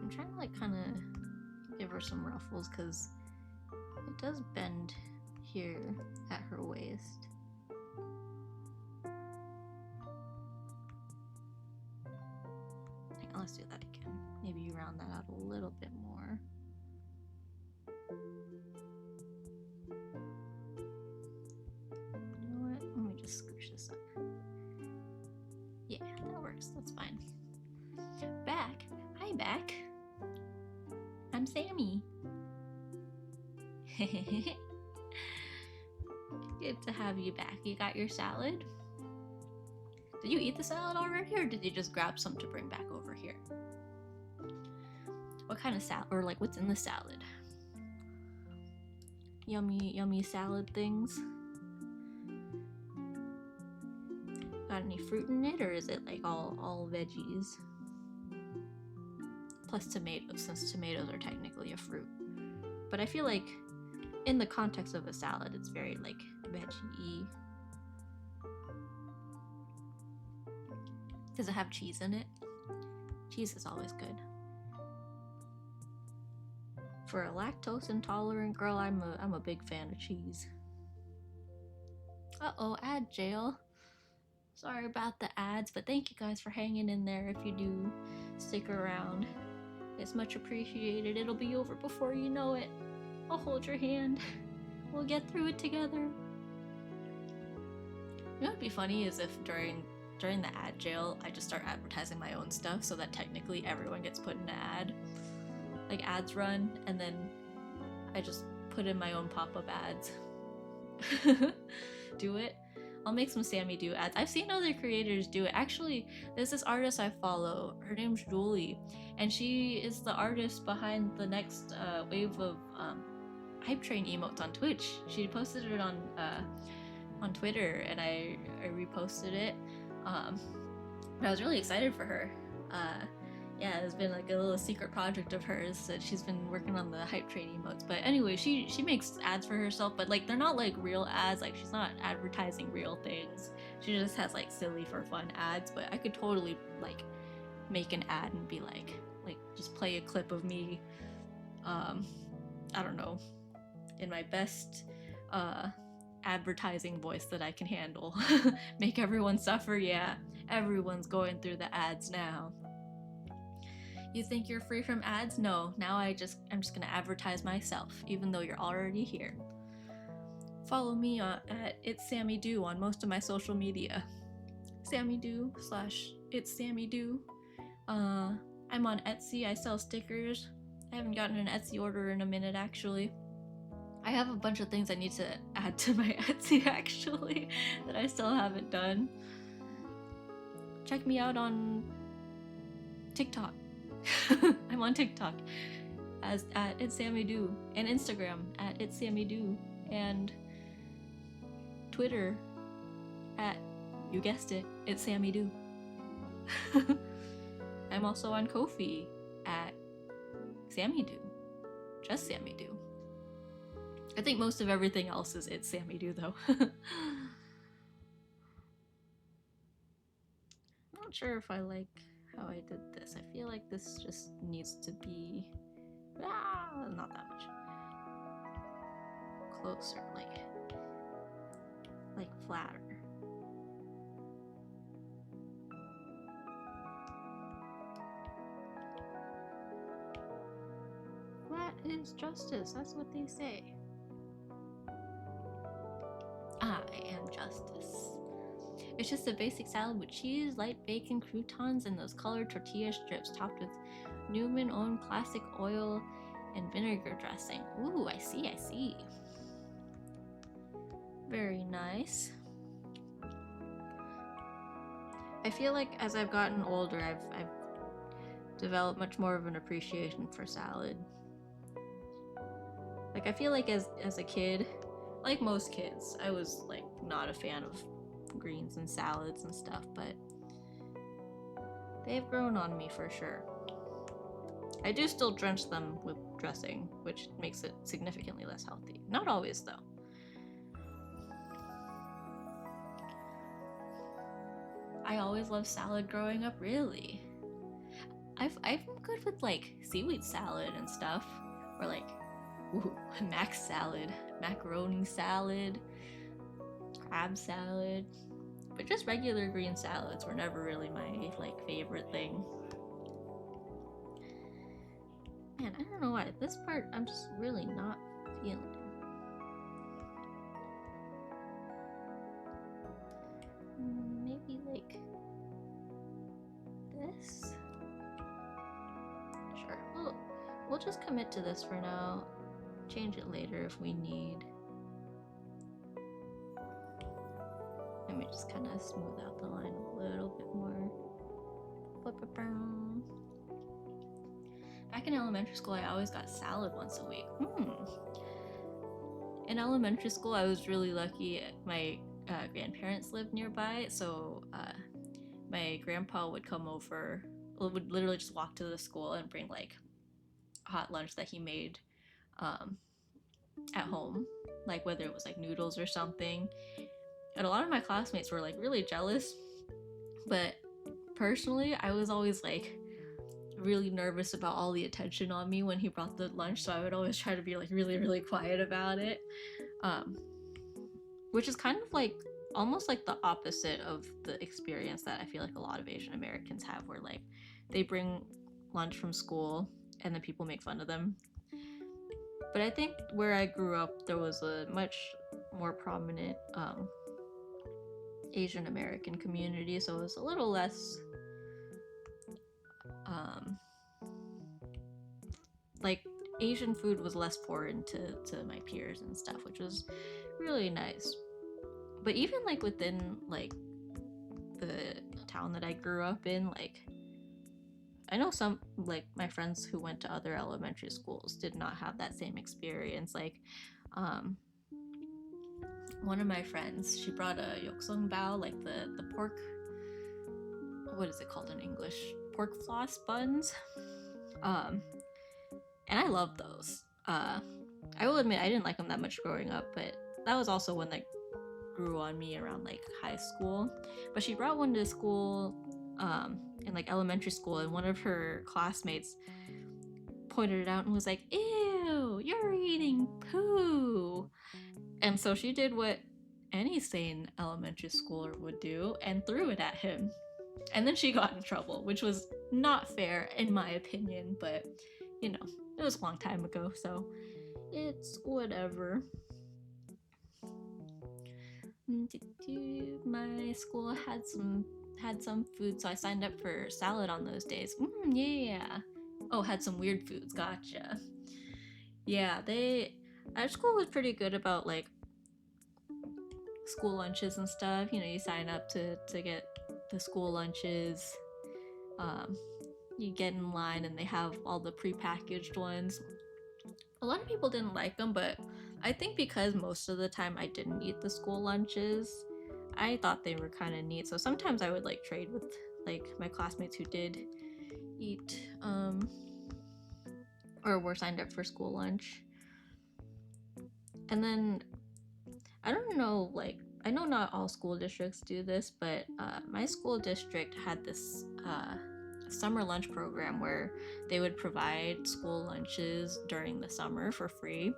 [SPEAKER 1] I'm trying to like kind of give her some ruffles because it does bend here at her waist. Hang on, let's do that again. Maybe round that out a little bit more. You know what? Let me just scooch this up. Yeah, that works. That's fine. Back. Hi, back. I'm Sammy. Good to have you back. You got your salad? Did you eat the salad already, or did you just grab some to bring back over here? What kind of salad, or like what's in the salad? Yummy, yummy salad things. Got any fruit in it, or is it like all veggies? Plus tomatoes, since tomatoes are technically a fruit. But I feel like in the context of a salad, it's very like veggie-y. Does it have cheese in it? Cheese is always good. For a lactose intolerant girl, I'm a big fan of cheese. Uh-oh, ad jail. Sorry about the ads, but thank you guys for hanging in there if you do stick around. It's much appreciated. It'll be over before you know it. I'll hold your hand. We'll get through it together. You know what'd be funny is if during the ad jail, I just start advertising my own stuff so that technically everyone gets put in an ad. Like ads run, and then I just put in my own pop-up ads. Do it. I'll make some Sammy Do ads. I've seen other creators do it. Actually, there's this artist I follow. Her name's Julie, and she is the artist behind the next wave of hype train emotes on Twitch. She posted it on Twitter, and I reposted it. I was really excited for her. Yeah, it's been like a little secret project of hers that she's been working on the hype train emotes. But anyway, she makes ads for herself, but like they're not like real ads. Like she's not advertising real things. She just has like silly for fun ads. But I could totally like make an ad and be like just play a clip of me. I don't know, in my best advertising voice that I can handle. Make everyone suffer. Yeah, everyone's going through the ads now. You think you're free from ads? No, now I'm just gonna advertise myself, even though you're already here. Follow me at It's Sammy Do on most of my social media. Sammy Do / It's Sammy Do. I'm on Etsy. I sell stickers. I haven't gotten an Etsy order in a minute, actually. I have a bunch of things I need to add to my Etsy, actually, that I still haven't done. Check me out on TikTok. I'm on TikTok at It's Sammy Do, and Instagram at It's Sammy Do, and Twitter at, you guessed it, It's Sammy Do. I'm also on Ko-fi at Sammy Do, just Sammy Do. I think most of everything else is It's Sammy Do though. I'm not sure if I like how I did this. I feel like this just needs to be not that much closer, like flatter. Flat is justice, that's what they say. I am justice. It's just a basic salad with cheese, light bacon, croutons, and those colored tortilla strips topped with Newman own classic oil and vinegar dressing. Ooh, I see. Very nice. I feel like as I've gotten older, I've developed much more of an appreciation for salad. Like I feel like as a kid, like most kids, I was like not a fan of greens and salads and stuff, but they've grown on me for sure. I do still drench them with dressing, which makes it significantly less healthy. Not always though. I always loved salad growing up, really. I'm good with like seaweed salad and stuff, or like mac salad, macaroni salad, crab salad, but just regular green salads were never really my like favorite thing. Man, I don't know why this part I'm just really not feeling. Maybe like this. Sure, we'll just commit to this for now. Change it later if we need. Let me just kind of smooth out the line a little bit more. Back in elementary school, I always got salad once a week. In elementary school, I was really lucky. My grandparents lived nearby, so my grandpa would come over, would literally just walk to the school and bring like hot lunch that he made at home, like whether it was like noodles or something. And a lot of my classmates were like really jealous, but personally I was always like really nervous about all the attention on me when he brought the lunch, so I would always try to be like really quiet about it, which is kind of like almost like the opposite of the experience that I feel like a lot of Asian Americans have, where like they bring lunch from school and then people make fun of them. But I think where I grew up, there was a much more prominent Asian American community, so it was a little less um, like Asian food was less foreign to my peers and stuff, which was really nice. But even like within like the town that I grew up in, like I know some like my friends who went to other elementary schools did not have that same experience. Like um one of my friends, she brought a yoksong bao, like the pork, what is it called in English? Pork floss buns. Um and I love those. I will admit I didn't like them that much growing up, but that was also when that grew on me around like high school. But she brought one to school in like elementary school, and one of her classmates pointed it out and was like, "Ew, you're eating poo." And so she did what any sane elementary schooler would do and threw it at him. And then she got in trouble, which was not fair in my opinion, but you know, it was a long time ago, so it's whatever. My school had some food, so I signed up for salad on those days. Yeah. Oh, had some weird foods. Gotcha. Yeah, our school was pretty good about like school lunches and stuff. You know, you sign up to get the school lunches. Um, you get in line and they have all the prepackaged ones. A lot of people didn't like them, but I think because most of the time I didn't eat the school lunches, I thought they were kind of neat. So sometimes I would like trade with like my classmates who did eat or were signed up for school lunch. And then I don't know, like I know not all school districts do this, but my school district had this summer lunch program where they would provide school lunches during the summer for free.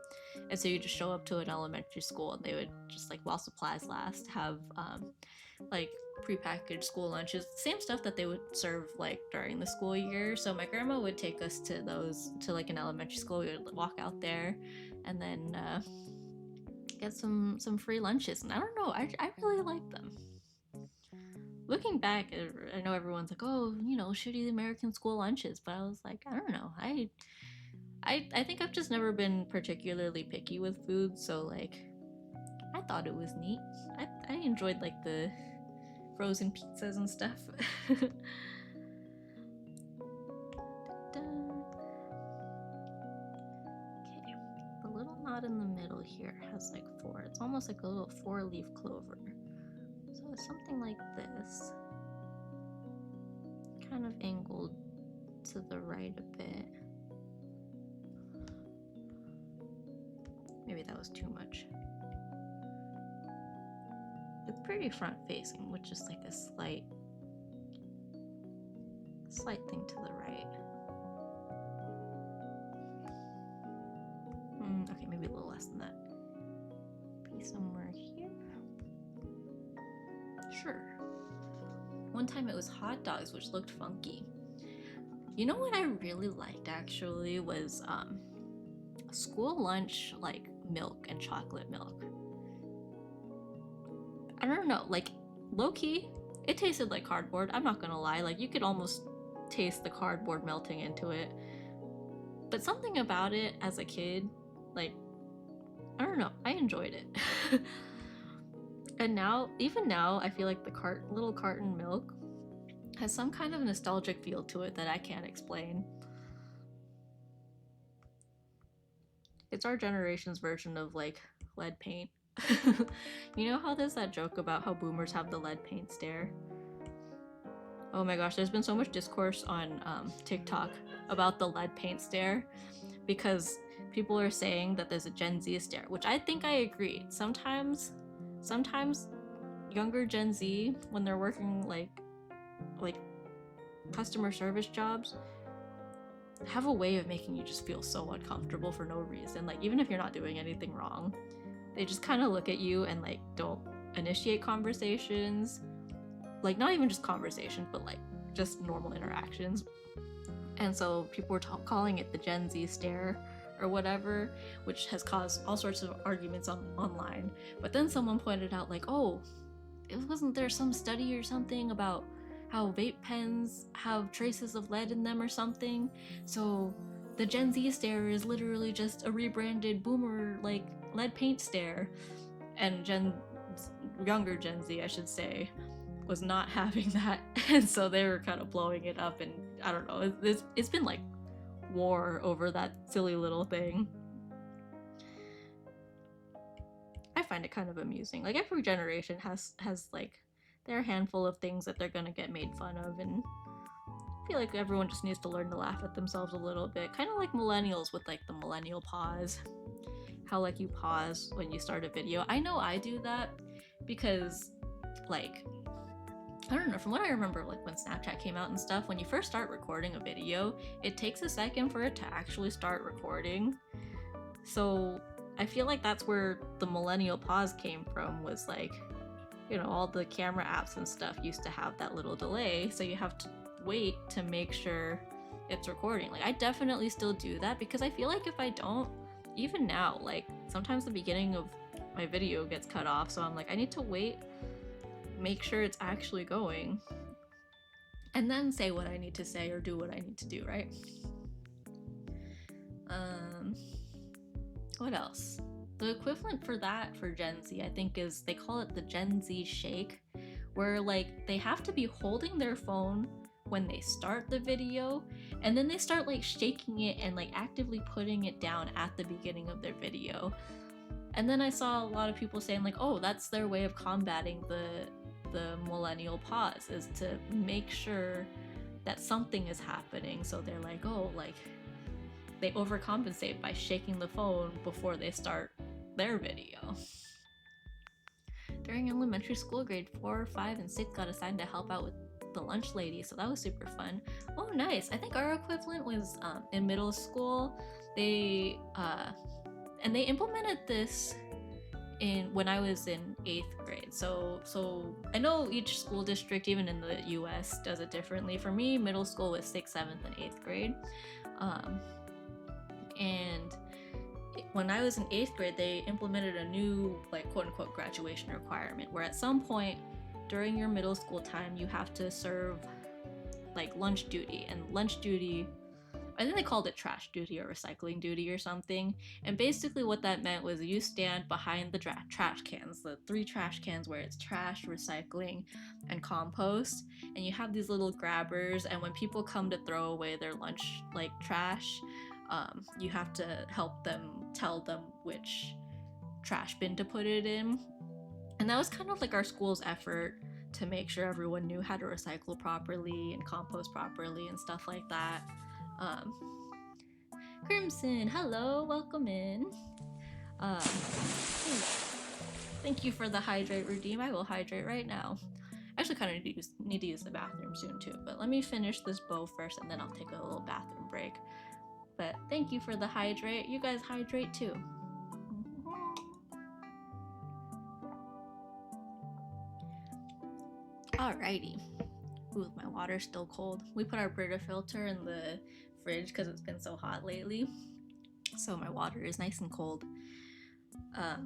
[SPEAKER 1] And so you just show up to an elementary school and they would just like while supplies last have like prepackaged school lunches, same stuff that they would serve like during the school year. So my grandma would take us to those, to like an elementary school. We would walk out there and then get some free lunches, and I don't know, I really like them. Looking back, I know everyone's like, oh, you know, shitty American school lunches, but I was like, I don't know, I think I've just never been particularly picky with food, so like I thought it was neat. I enjoyed like the frozen pizzas and stuff. Okay, the little knot in the middle here has like four. It's almost like a little 4-leaf clover. So it's something like this, kind of angled to the right a bit. Maybe that was too much. It's pretty front facing, which is like a slight thing to the right. Okay, maybe a little less than that. Be somewhere here. Sure. One time it was hot dogs, which looked funky. You know what I really liked actually was school lunch, like milk and chocolate milk. I don't know, like low-key, it tasted like cardboard. I'm not gonna lie, like you could almost taste the cardboard melting into it. But something about it as a kid, like, I don't know, I enjoyed it. And now, even now, I feel like the little carton milk has some kind of nostalgic feel to it that I can't explain. It's our generation's version of like lead paint. You know how there's that joke about how boomers have the lead paint stare? Oh my gosh, there's been so much discourse on TikTok about the lead paint stare because people are saying that there's a Gen Z stare, which I think I agree. Sometimes younger Gen Z, when they're working like customer service jobs, have a way of making you just feel so uncomfortable for no reason. Like even if you're not doing anything wrong, they just kind of look at you and like don't initiate conversations, like not even just conversations, but like just normal interactions. And so people were calling it the Gen Z stare or whatever, which has caused all sorts of arguments online. But then someone pointed out, like, oh, wasn't there some study or something about how vape pens have traces of lead in them or something? So the Gen Z stare is literally just a rebranded boomer, like, lead paint stare. And younger Gen Z, I should say, was not having that, and so they were kind of blowing it up, and I don't know, it's been like war over that silly little thing. I find it kind of amusing. Like, every generation has like their handful of things that they're gonna get made fun of, and I feel like everyone just needs to learn to laugh at themselves a little bit, kind of like millennials with like the millennial pause, how like you pause when you start a video. I know I do that because, like, I don't know, from what I remember, like when Snapchat came out and stuff, when you first start recording a video, it takes a second for it to actually start recording. So I feel like that's where the millennial pause came from, was like, you know, all the camera apps and stuff used to have that little delay, so you have to wait to make sure it's recording. Like, I definitely still do that, because I feel like if I don't, even now, like, sometimes the beginning of my video gets cut off, so I'm like, I need to wait, make sure it's actually going, and then say what I need to say or do what I need to do, right? What else? The equivalent for that for Gen Z, I think, is they call it the Gen Z shake, where like they have to be holding their phone when they start the video, and then they start like shaking it and like actively putting it down at the beginning of their video. And then I saw a lot of people saying like, oh, that's their way of combating the millennial pause, is to make sure that something is happening. So they're like, oh, like, they overcompensate by shaking the phone before they start their video. During elementary school, grade 4, 5, and 6 got assigned to help out with the lunch lady, so that was super fun. Oh, nice. I think our equivalent was in middle school. They implemented this when I was in 8th grade. So I know each school district, even in the US, does it differently. For me, middle school was 6th, 7th, and 8th grade. And when I was in 8th grade, they implemented a new, like, quote-unquote graduation requirement, where at some point during your middle school time, you have to serve like lunch duty. And lunch duty, I think they called it trash duty or recycling duty or something. And basically what that meant was you stand behind the trash cans, the 3 trash cans where it's trash, recycling, and compost. And you have these little grabbers, and when people come to throw away their lunch, like, trash, you have to help them, tell them which trash bin to put it in. And that was kind of like our school's effort to make sure everyone knew how to recycle properly and compost properly and stuff like that. Crimson, hello, welcome in. Thank you for the hydrate redeem. I will hydrate right now. I actually kind of need to use the bathroom soon too, but let me finish this bow first and then I'll take a little bathroom break. But thank you for the hydrate. You guys hydrate too. Alrighty. Ooh, my water's still cold. We put our Brita filter in the fridge because it's been so hot lately, so my water is nice and cold. But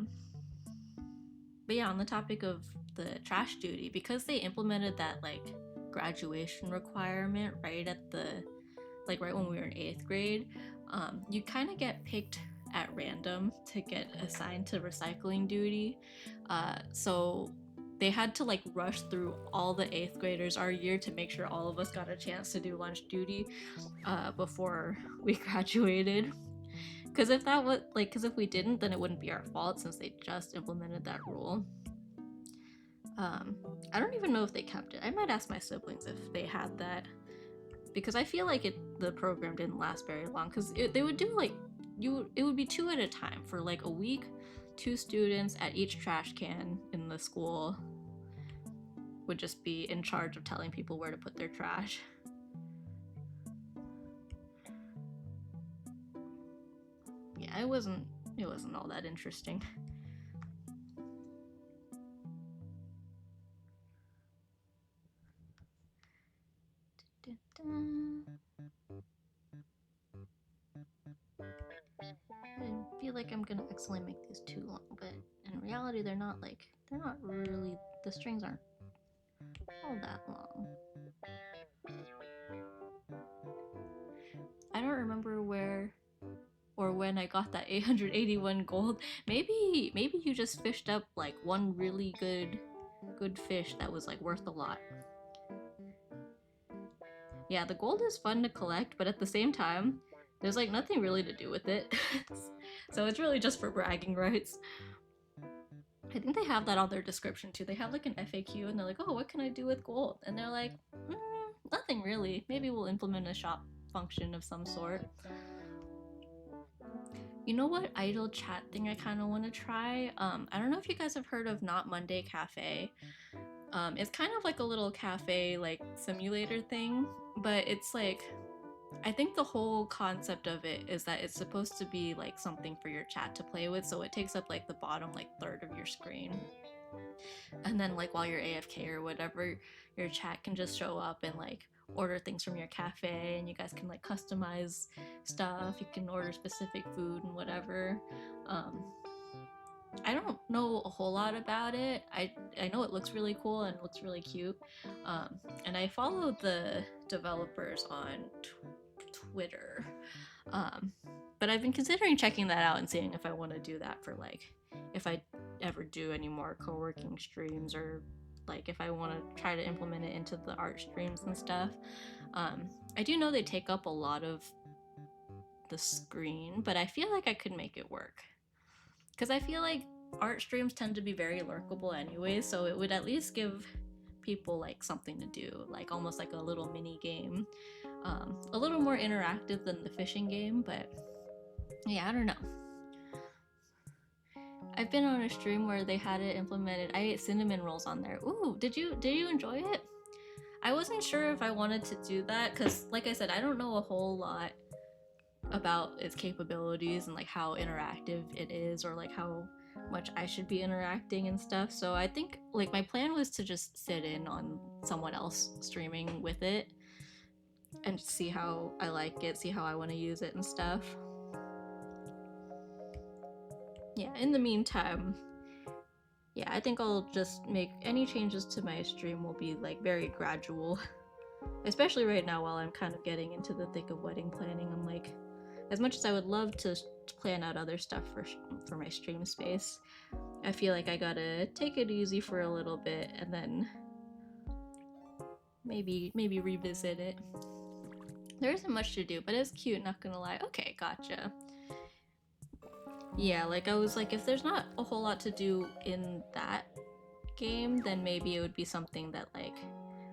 [SPEAKER 1] yeah, on the topic of the trash duty, because they implemented that like graduation requirement right when we were in 8th grade, you kind of get picked at random to get assigned to recycling duty. So they had to like rush through all the 8th graders our year to make sure all of us got a chance to do lunch duty before we graduated. Because if we didn't, then it wouldn't be our fault, since they just implemented that rule. I don't even know if they kept it. I might ask my siblings if they had that, because I feel like the program didn't last very long. Because they would do like it would be 2 at a time for like a week. 2 students at each trash can in the school would just be in charge of telling people where to put their trash. Yeah, it wasn't all that interesting. feel like I'm gonna accidentally make these too long, but in reality they're not really, the strings aren't all that long. I don't remember where or when I got that 881 gold. Maybe you just fished up like one really good fish that was like worth a lot. Yeah, the gold is fun to collect, but at the same time, there's like nothing really to do with it. So it's really just for bragging rights. I think they have that on their description too. They have like an FAQ and they're like, oh, what can I do with gold? And they're like, nothing really. Maybe we'll implement a shop function of some sort. You know what idle chat thing I kind of want to try? I don't know if you guys have heard of Not Monday Cafe. It's kind of like a little cafe like simulator thing, but it's like, I think the whole concept of it is that it's supposed to be like something for your chat to play with, so it takes up like the bottom like third of your screen. And then like while you're AFK or whatever, your chat can just show up and like order things from your cafe, and you guys can like customize stuff. You can order specific food and whatever. I don't know a whole lot about it. I know it looks really cool and looks really cute. And I follow the developers on Twitter. But I've been considering checking that out and seeing if I want to do that for like, if I ever do any more co-working streams, or like if I want to try to implement it into the art streams and stuff. I do know they take up a lot of the screen, but I feel like I could make it work. Because I feel like art streams tend to be very lurkable anyway, so it would at least give people like something to do, like almost like a little mini game. A little more interactive than the fishing game, but yeah, I don't know. I've been on a stream where they had it implemented. I ate cinnamon rolls on there. Ooh, did you enjoy it? I wasn't sure if I wanted to do that because, like I said, I don't know a whole lot about its capabilities and like how interactive it is, or like how much I should be interacting and stuff. So I think like my plan was to just sit in on someone else streaming with it and see how I like it, see how I want to use it and stuff. Yeah, in the meantime, yeah, I think I'll just make any changes to my stream will be like very gradual. Especially right now while I'm kind of getting into the thick of wedding planning. I'm like, as much as I would love to plan out other stuff for my stream space, I feel like I gotta take it easy for a little bit and then maybe revisit it. There isn't much to do, but it's cute, not gonna lie. Okay, gotcha. Yeah, like I was like, if there's not a whole lot to do in that game, then maybe it would be something that like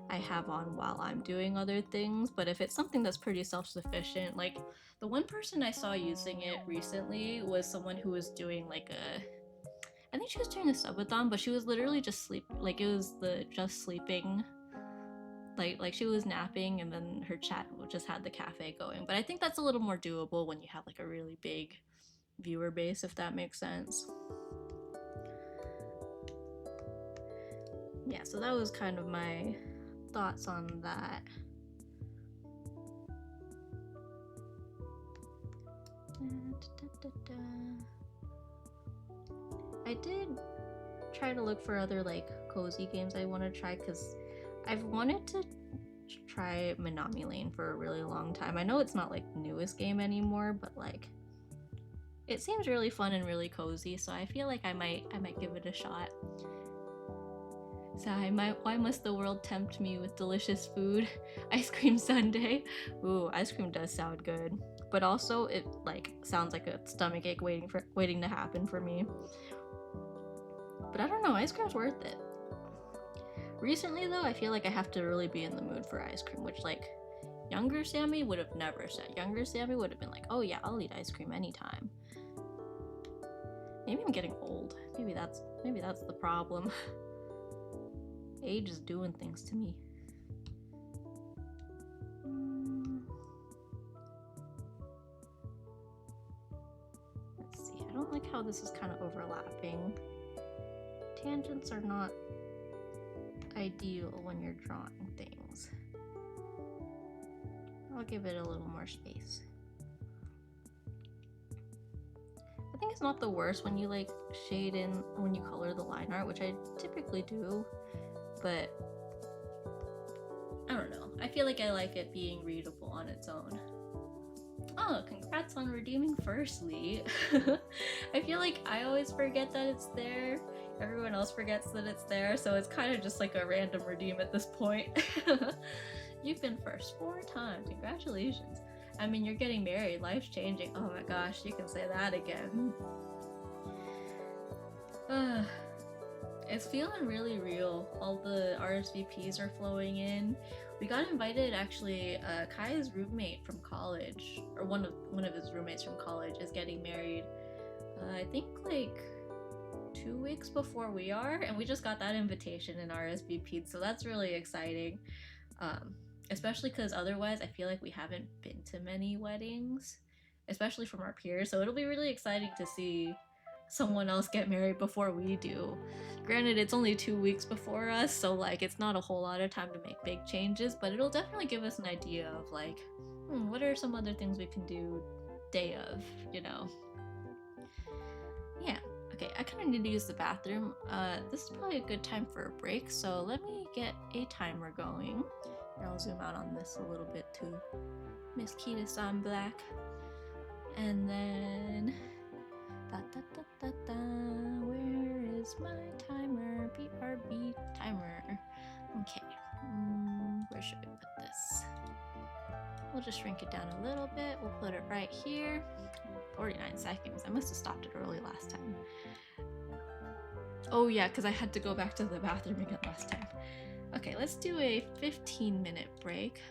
[SPEAKER 1] I have on while I'm doing other things. But if it's something that's pretty self-sufficient, like the one person I saw using it recently was someone who was doing like I think she was doing a subathon, but she was literally just like it was the just sleeping, like she was napping and then her chat just had the cafe going. But I think that's a little more doable when you have like a really big viewer base, if that makes sense. Yeah, so that was kind of my thoughts on that. I did try to look for other like cozy games I want to try, because I've wanted to try Minami Lane for a really long time. I know it's not like the newest game anymore, but like it seems really fun and really cozy, so I feel like I might give it a shot. So why must the world tempt me with delicious food? Ice cream sundae. Ooh, ice cream does sound good, but also it like sounds like a stomachache waiting to happen for me. But I don't know, ice cream's worth it. Recently though, I feel like I have to really be in the mood for ice cream, which like younger Sammy would have never said. Younger Sammy would have been like, oh yeah, I'll eat ice cream anytime. Maybe I'm getting old. Maybe that's the problem. Age is doing things to me. Let's see, I don't like how this is kind of overlapping. Tangents are not ideal when you're drawing things. I'll give it a little more space. I think is not the worst when you like shade in, when you color the line art, which I typically do, but I don't know. I feel like I like it being readable on its own. Oh, congrats on redeeming Firstly. I feel like I always forget that it's there. Everyone else forgets that it's there, so it's kind of just like a random redeem at this point. You've been first 4 times. Congratulations. I mean, you're getting married. Life's changing. Oh my gosh, you can say that again. It's feeling really real. All the RSVPs are flowing in. We got invited, actually. Kai's roommate from college, or one of his roommates from college, is getting married. I think like 2 weeks before we are, and we just got that invitation in RSVP'd, so that's really exciting. Especially because otherwise I feel like we haven't been to many weddings, especially from our peers, so it'll be really exciting to see someone else get married before we do. Granted, it's only 2 weeks before us, so like it's not a whole lot of time to make big changes, but it'll definitely give us an idea of like, what are some other things we can do day of, you know? Yeah. Okay, I kind of need to use the bathroom. This is probably a good time for a break, so let me get a timer going. Here, I'll zoom out on this a little bit too. Miss Kitasan Black. And then... Where is my timer? BRB timer. Okay. Where should we put this? We'll just shrink it down a little bit. We'll put it right here. 49 seconds. I must have stopped it early last time. Oh yeah, because I had to go back to the bathroom again last time. Okay, let's do a 15-minute break.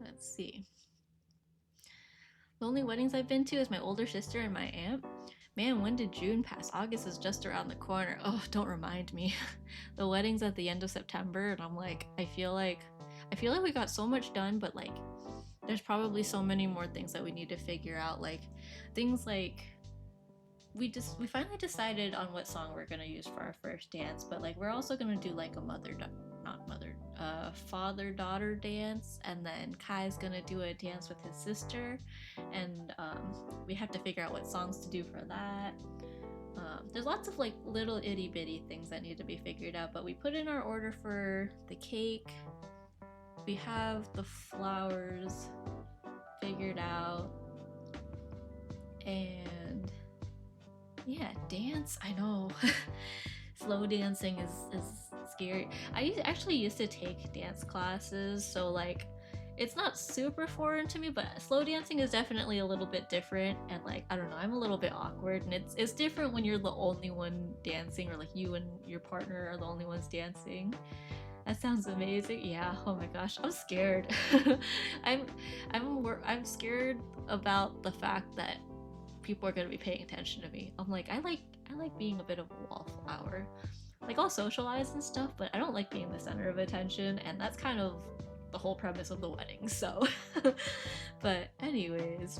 [SPEAKER 1] Let's see. The only weddings I've been to is my older sister and my aunt. Man, when did June pass? August is just around the corner. Oh, don't remind me. The wedding's at the end of September, and I'm like, I feel like we got so much done, but like, there's probably so many more things that we need to figure out. Like, things like, we finally decided on what song we're gonna use for our first dance, but like, we're also gonna do like a father-daughter dance, and then Kai's gonna do a dance with his sister, and we have to figure out what songs to do for that. There's lots of like little itty-bitty things that need to be figured out, but we put in our order for the cake. We have the flowers figured out, and yeah, dance, I know. Slow dancing is scary. I actually used to take dance classes, so like it's not super foreign to me, but slow dancing is definitely a little bit different, and like I don't know, I'm a little bit awkward, and it's different when you're the only one dancing, or like you and your partner are the only ones dancing. That sounds amazing. Yeah. Oh my gosh, I'm scared. I'm scared about the fact that people are gonna be paying attention to me. I'm like, I like being a bit of a wallflower. Like, I'll socialize and stuff, but I don't like being the center of attention, and that's kind of the whole premise of the wedding, so. But anyways,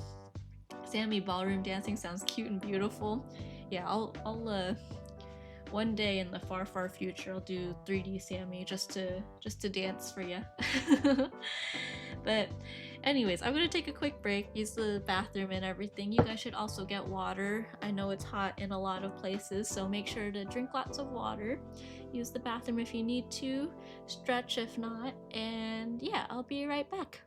[SPEAKER 1] Sammy ballroom dancing sounds cute and beautiful. Yeah, I'll one day in the far future, I'll do 3D Sammy just to dance for you. But anyways, I'm gonna take a quick break, use the bathroom and everything. You guys should also get water. I know it's hot in a lot of places, so make sure to drink lots of water. Use the bathroom if you need to, stretch if not, and yeah, I'll be right back.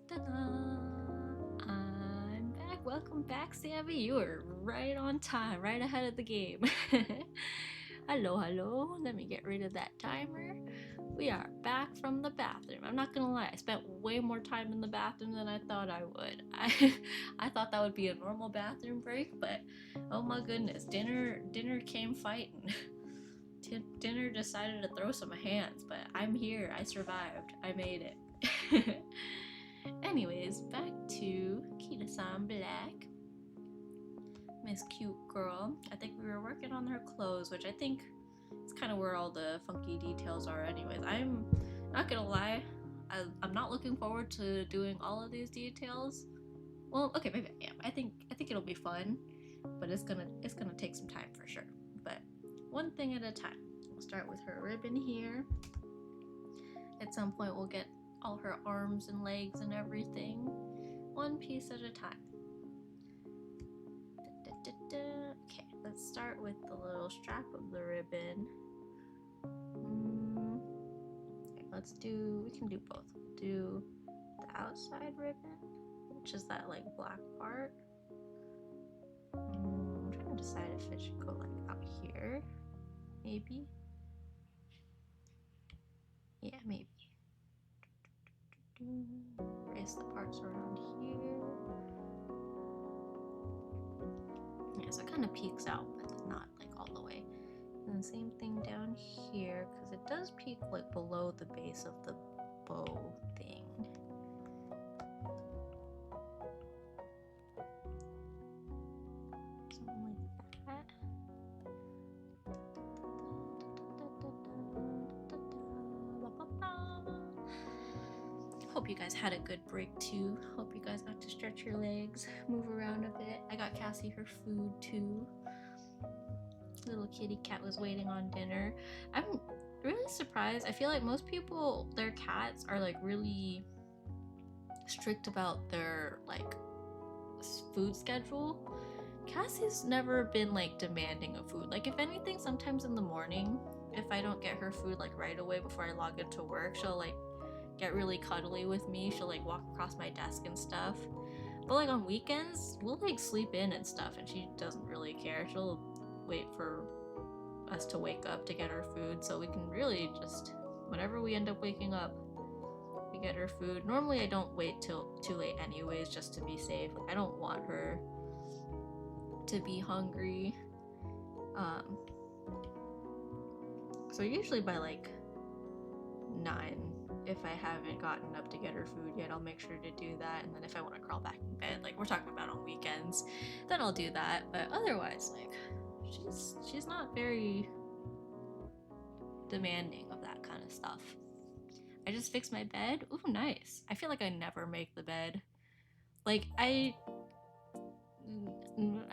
[SPEAKER 1] Ta-da! I'm back. Welcome back, Sammy. You were right on time, right ahead of the game. Hello, hello. Let me get rid of that timer. we are back from the bathroom. I'm not gonna lie, I spent way more time in the bathroom than I thought I would. I thought that would be a normal bathroom break, but oh my goodness, dinner came fighting. Dinner decided to throw some hands, but I'm here. I survived. I made it. Anyways, back to Kitasan Black. Miss Cute Girl. I think we were working on her clothes, which I think is kind of where all the funky details are anyways. I'm not gonna lie, I'm not looking forward to doing all of these details. Well, okay, maybe I am. I think it'll be fun, but it's gonna take some time for sure. But one thing at a time. We'll start with her ribbon here. At some point we'll get all her arms and legs and everything, one piece at a time. Okay, let's start with the little strap of the ribbon. Okay, we can do both. We'll do the outside ribbon, which is that like black part. I'm trying to decide if it should go like out here, maybe. Yeah, maybe. Erase the parts around here. Yeah, so it kind of peeks out, but not like all the way. And the same thing down here, because it does peek like below the base of the bow thing. Something like that. Hope you guys had a good break too. Hope you guys got to stretch your legs, move around a bit. I got Cassie her food too. Little kitty cat was waiting on dinner. I'm really surprised. I feel like most people, their cats are like really strict about their like food schedule. Cassie's never been like demanding of food. Like if anything, sometimes in the morning, if I don't get her food like right away before I log into work, she'll like get really cuddly with me. She'll like walk across my desk and stuff. But like on weekends, we'll like sleep in and stuff, and she doesn't really care. She'll wait for us to wake up to get her food, so we can really just, whenever we end up waking up, we get her food. Normally I don't wait till too late anyways, just to be safe. Like I don't want her to be hungry. So usually by like 9, if I haven't gotten up to get her food yet, I'll make sure to do that. And then if I want to crawl back in bed, like we're talking about on weekends, then I'll do that. But otherwise, like she's not very demanding of that kind of stuff. I just fixed my bed. Ooh, nice. I feel like I never make the bed. Like I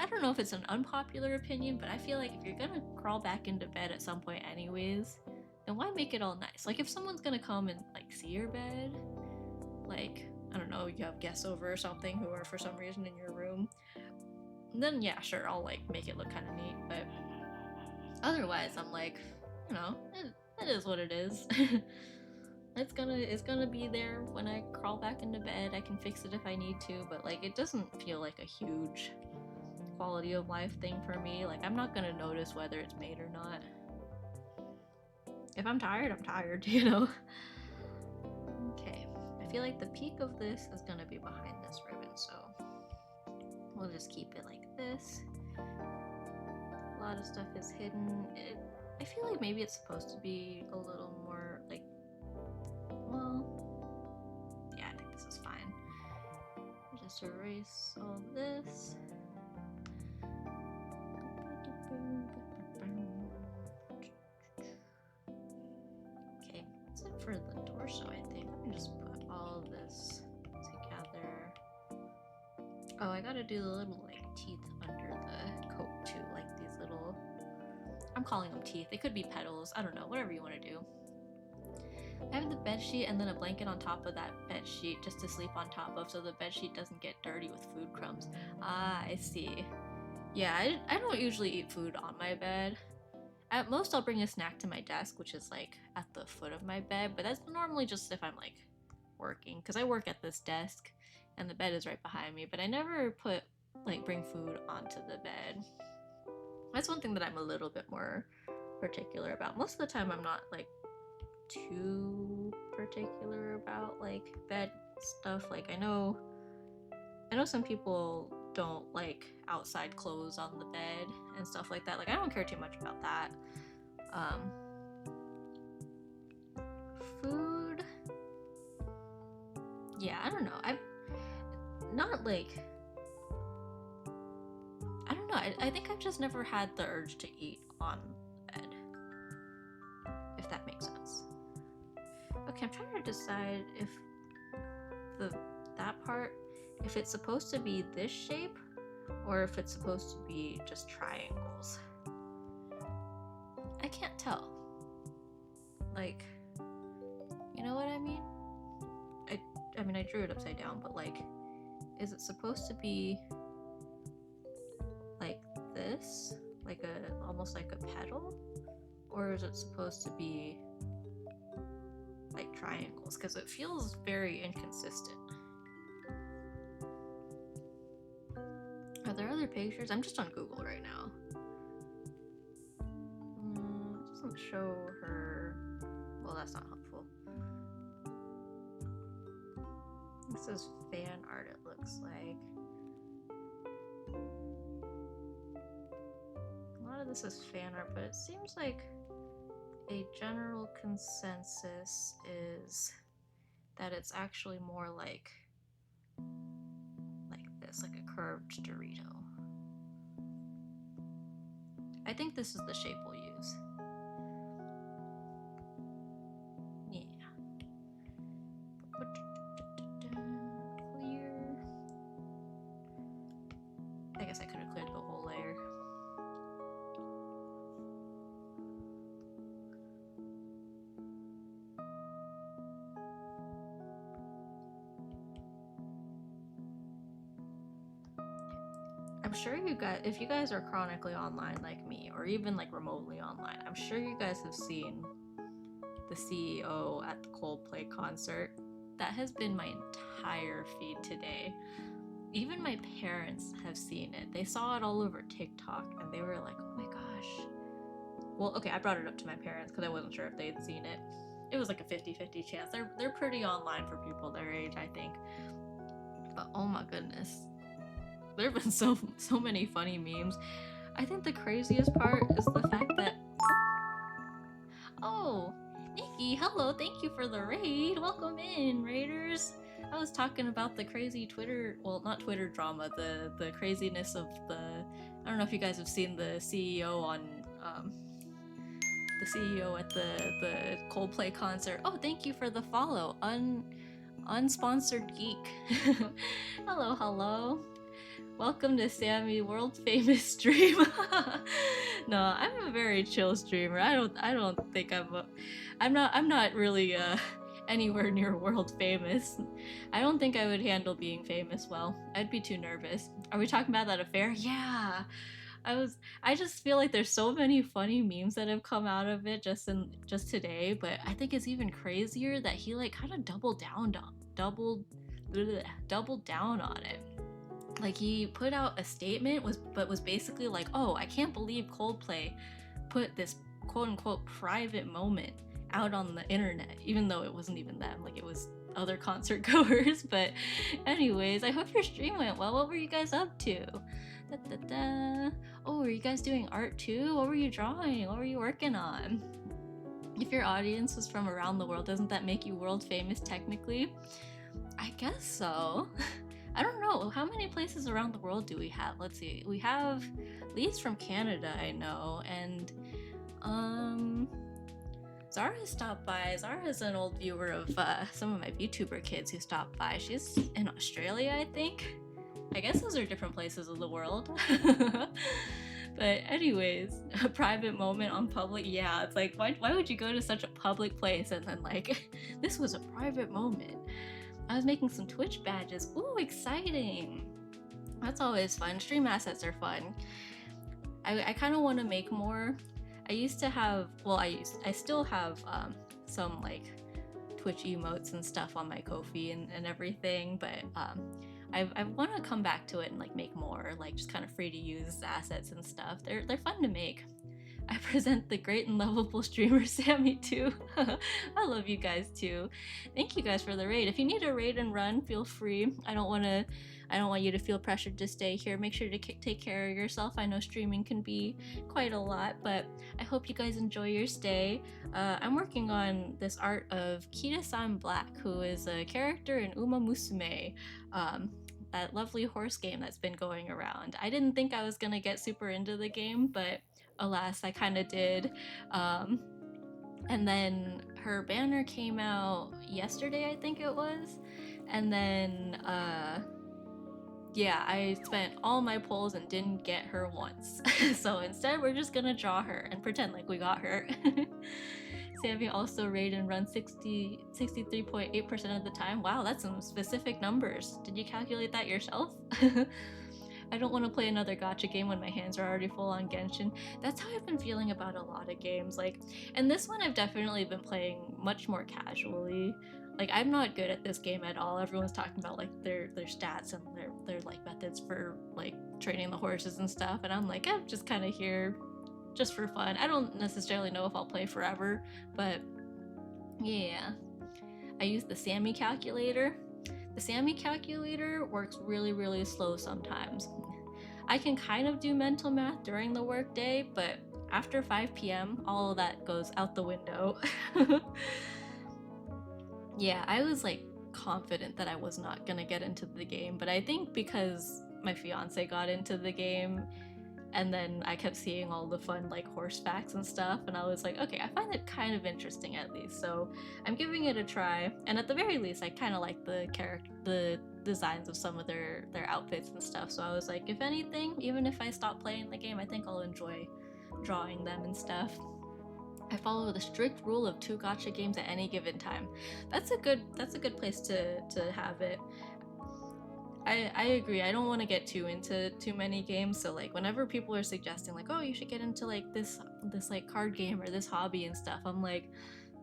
[SPEAKER 1] don't know if it's an unpopular opinion, but I feel like if you're gonna crawl back into bed at some point anyways, then why make it all nice? Like if someone's gonna come and like see your bed, like I don't know, you have guests over or something who are for some reason in your room, then yeah, sure, I'll like make it look kind of neat. But otherwise, I'm like, you know, it is what it is. It's gonna be there when I crawl back into bed. I can fix it if I need to, but like it doesn't feel like a huge quality of life thing for me. Like I'm not gonna notice whether it's made or not. If I'm tired, I'm tired, you know? Okay, I feel like the peak of this is gonna be behind this ribbon, so we'll just keep it like this. A lot of stuff is hidden. I feel like maybe it's supposed to be a little more like, well, yeah, I think this is fine. Just erase all this. Okay, that's it for the torso, I think. Let me just put all this together. Oh, I gotta do the little like teeth under the coat too, like these little, I'm calling them teeth. They could be petals. I don't know, whatever you want to do. I have the bed sheet and then a blanket on top of that bed sheet just to sleep on top of, so the bed sheet doesn't get dirty with food crumbs. Ah, I see. Yeah, I don't usually eat food on my bed. At most, I'll bring a snack to my desk, which is like at the foot of my bed, but that's normally just if I'm like working, because I work at this desk and the bed is right behind me, but I never bring food onto the bed. That's one thing that I'm a little bit more particular about. Most of the time I'm not like too particular about like bed stuff. Like I know some people don't like outside clothes on the bed and stuff like that. Like I don't care too much about that. Food, yeah, I don't know. I'm not like, I don't know. I think I've just never had the urge to eat on bed, if that makes sense. Okay, I'm trying to decide if that part, if it's supposed to be this shape or if it's supposed to be just triangles. I can't tell. Like, you know what I mean? I mean, I drew it upside down, but like, is it supposed to be like this? Like almost like a petal? Or is it supposed to be like triangles? Because it feels very inconsistent. Are there other pictures? I'm just on Google right now. It doesn't show her. Well, that's not helpful. This is fan art, it looks like. A lot of this is fan art, but it seems like a general consensus is that it's actually more like this, like a curved Dorito. I think this is the shape we'll use. Yeah. Clear. I guess I could have cleared the whole layer. I'm sure you guys, if you guys are chronically online like me, or even like remotely online, I'm sure you guys have seen the CEO at the Coldplay concert. That has been my entire feed today. Even my parents have seen it. They saw it all over TikTok and they were like, oh my gosh. Well, okay, I brought it up to my parents because I wasn't sure if they'd seen it. It was like a 50-50 chance. They're pretty online for people their age, I think. But oh my goodness. There have been so many funny memes. I think the craziest part is the fact that... Oh, Nikki, hello, thank you for the raid. Welcome in, raiders. I was talking about the crazy Twitter, well, not Twitter drama, the craziness of the... I don't know if you guys have seen the CEO on... the CEO at the Coldplay concert. Oh, thank you for the follow. Unsponsored geek. Hello, hello. Welcome to Sammy, world famous stream. No, I'm a very chill streamer. I don't think I'm not really anywhere near world famous. I don't think I would handle being famous well. I'd be too nervous. Are we talking about that affair? Yeah. I just feel like there's so many funny memes that have come out of it just today, but I think it's even crazier that he like kind of doubled down on it. Like he put out a statement but was basically like, oh, I can't believe Coldplay put this quote-unquote private moment out on the internet, even though it wasn't even them, like it was other concert goers. But anyways, I hope your stream went well. What were you guys up to? Oh, were you guys doing art too? What were you drawing? What were you working on? If your audience was from around the world, doesn't that make you world famous technically? I guess so. I don't know, how many places around the world do we have? Let's see, we have at least from Canada, I know, and Zara stopped by. Zara's an old viewer of some of my VTuber kids who stopped by. She's in Australia, I think. I guess those are different places of the world. But anyways, a private moment on public, yeah, it's like, why would you go to such a public place and then like, this was a private moment. I was making some Twitch badges. Ooh, exciting. That's always fun. Stream assets are fun. I kind of want to make more. I used to have, well, I still have some like Twitch emotes and stuff on my Ko-fi and everything, but I want to come back to it and like make more, like just kind of free to use assets and stuff. They're fun to make. I present the great and lovable streamer Sammy too. I love you guys too. Thank you guys for the raid. If you need a raid and run, feel free. I don't want you to feel pressured to stay here. Make sure to take care of yourself. I know streaming can be quite a lot, but I hope you guys enjoy your stay. I'm working on this art of Kitasan Black, who is a character in Uma Musume, that lovely horse game that's been going around. I didn't think I was gonna get super into the game, but alas, I kind of did. And then her banner came out yesterday, I think it was, and then yeah, I spent all my polls and didn't get her once. So instead, we're just gonna draw her and pretend like we got her. Sammy also raid and run 63.8% of the time. Wow, that's some specific numbers. Did you calculate that yourself? I don't want to play another gacha game when my hands are already full on Genshin. That's how I've been feeling about a lot of games. Like, and this one I've definitely been playing much more casually. Like, I'm not good at this game at all. Everyone's talking about like their stats and their like methods for like training the horses and stuff, and I'm like, I'm just kind of here just for fun. I don't necessarily know if I'll play forever, but yeah. I use the Sammy calculator. The Sammy calculator works really, really slow sometimes. I can kind of do mental math during the workday, but after 5 p.m., all of that goes out the window. Yeah, I was like confident that I was not gonna get into the game, but I think because my fiance got into the game, and then I kept seeing all the fun like horse facts and stuff, and I was like, okay, I find it kind of interesting at least, so I'm giving it a try. And at the very least, I kind of like the designs of some of their outfits and stuff, so I was like, if anything, even if I stop playing the game, I think I'll enjoy drawing them and stuff. I follow the strict rule of 2 gacha games at any given time. That's a good place to have it. I agree. I don't want to get too into too many games, so like whenever people are suggesting like, oh, you should get into like this like card game or this hobby and stuff, I'm like,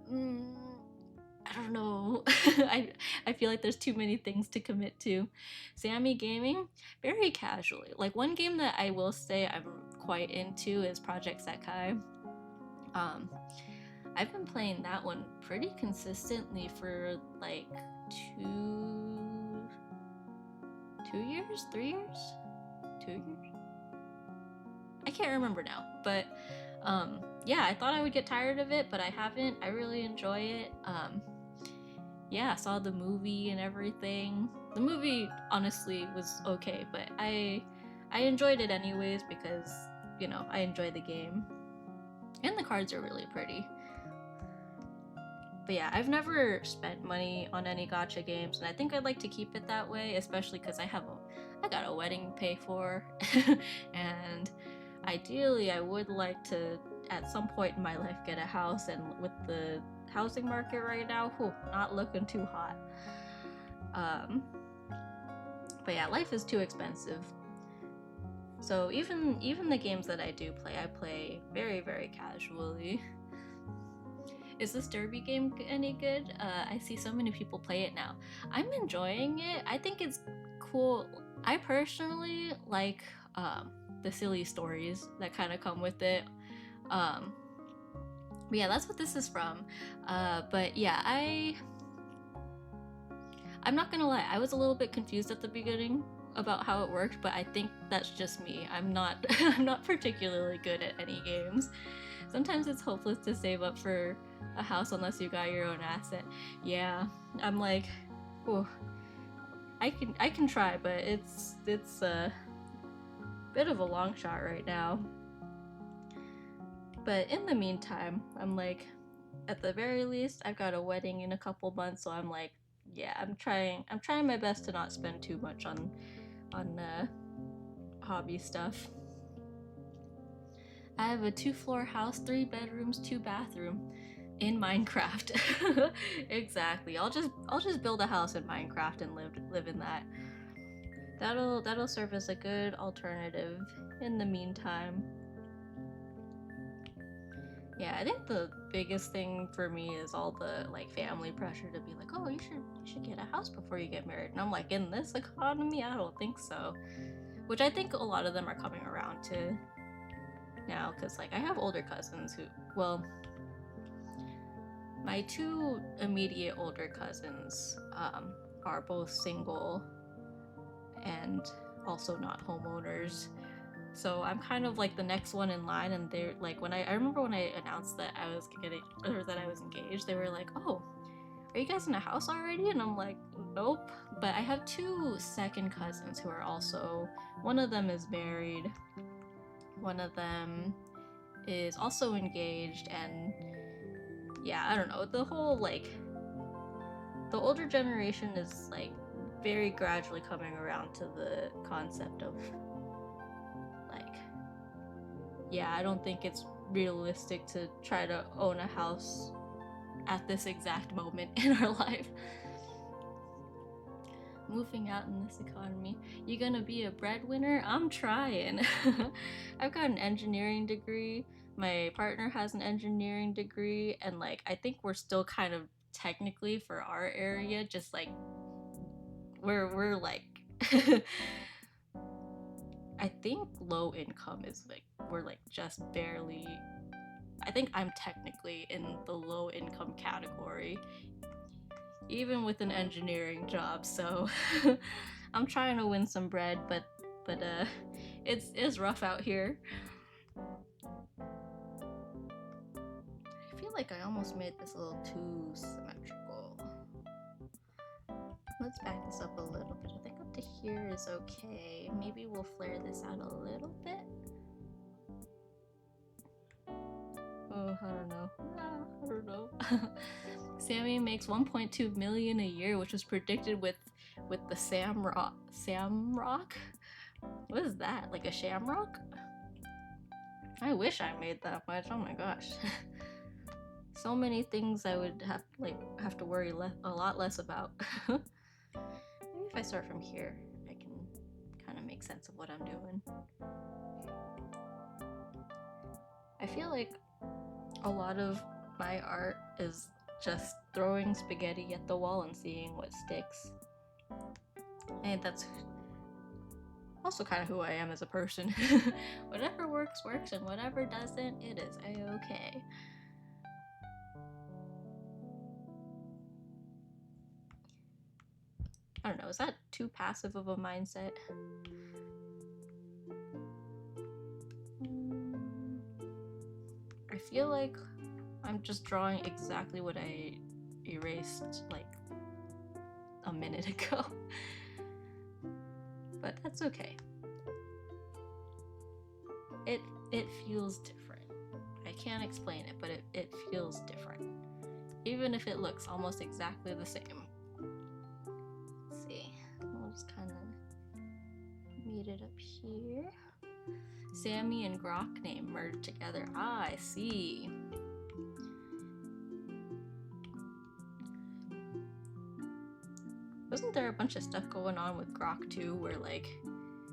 [SPEAKER 1] I don't know. I feel like there's too many things to commit to. Sammy gaming, very casually. Like one game that I will say I'm quite into is Project Sekai. I've been playing that one pretty consistently for like 2 years, 3 years, 2 years. I can't remember now, but yeah, I thought I would get tired of it, but I haven't. I really enjoy it. Yeah, I saw the movie and everything. The movie honestly was okay, but I enjoyed it anyways because, you know, I enjoy the game. And the cards are really pretty. But yeah, I've never spent money on any gacha games, and I think I'd like to keep it that way, especially because I got a wedding to pay for, and ideally I would like to, at some point in my life, get a house, and with the housing market right now, not looking too hot. But yeah, life is too expensive. So even the games that I do play, I play very, very casually. Is this derby game any good? I see so many people play it now. I'm enjoying it. I think it's cool. I personally like the silly stories that kind of come with it. But yeah, that's what this is from. But yeah, I'm not gonna lie, I was a little bit confused at the beginning about how it worked, but I think that's just me. I'm not I'm not particularly good at any games. Sometimes it's hopeless to save up for a house unless you got your own asset. Yeah, I'm like, oh, I can try, but it's a bit of a long shot right now. But in the meantime, I'm like, at the very least, I've got a wedding in a couple months, so I'm like, yeah, I'm trying my best to not spend too much on hobby stuff. I have a 2-floor house, 3 bedrooms, 2 bathrooms in Minecraft. Exactly. I'll just build a house in Minecraft and live in that. That'll serve as a good alternative in the meantime. Yeah, I think the biggest thing for me is all the like family pressure to be like, oh, you should get a house before you get married. And I'm like, in this economy, I don't think so. Which I think a lot of them are coming around to. now, because like I have older cousins who, well, my two immediate older cousins are both single and also not homeowners. So I'm kind of like the next one in line, and they're like, when I remember when I announced that I was getting, or that I was engaged, they were like, "Oh, are you guys in a house already?" And I'm like, "Nope." But I have two second cousins who are also, one of them is married, one of them is also engaged, and yeah, I don't know. The whole like the older generation is like very gradually coming around to the concept of like, yeah, I don't think it's realistic to try to own a house at this exact moment in our life. Moving out in this economy, you gonna be a breadwinner? I'm trying. I've got an engineering degree. My partner has an engineering degree, and like I think we're still kind of technically for our area, just like we're like I think low income is like we're like just barely, I think I'm technically in the low income category even with an engineering job, so I'm trying to win some bread, but it's rough out here. I feel like I almost made this a little too symmetrical. Let's back this up a little bit. I think up to here is okay. Maybe we'll flare this out a little bit. Oh, I don't know. I don't know. Sammy makes 1.2 million a year, which was predicted with the Samrock. What is that? Like a shamrock? I wish I made that much. Oh my gosh. So many things I would have to worry a lot less about. Maybe if I start from here, I can kind of make sense of what I'm doing. I feel like a lot of my art is just throwing spaghetti at the wall and seeing what sticks. And that's also kind of who I am as a person. Whatever works, works, and whatever doesn't, it is a-okay. I don't know, is that too passive of a mindset? I feel like I'm just drawing exactly what I erased like a minute ago. But that's okay. It feels different. I can't explain it, but it feels different. Even if it looks almost exactly the same. Let's see. We'll just kind of meet it up here. Sammy and Grok name merged together. Ah, I see. Wasn't there a bunch of stuff going on with Grok too, where like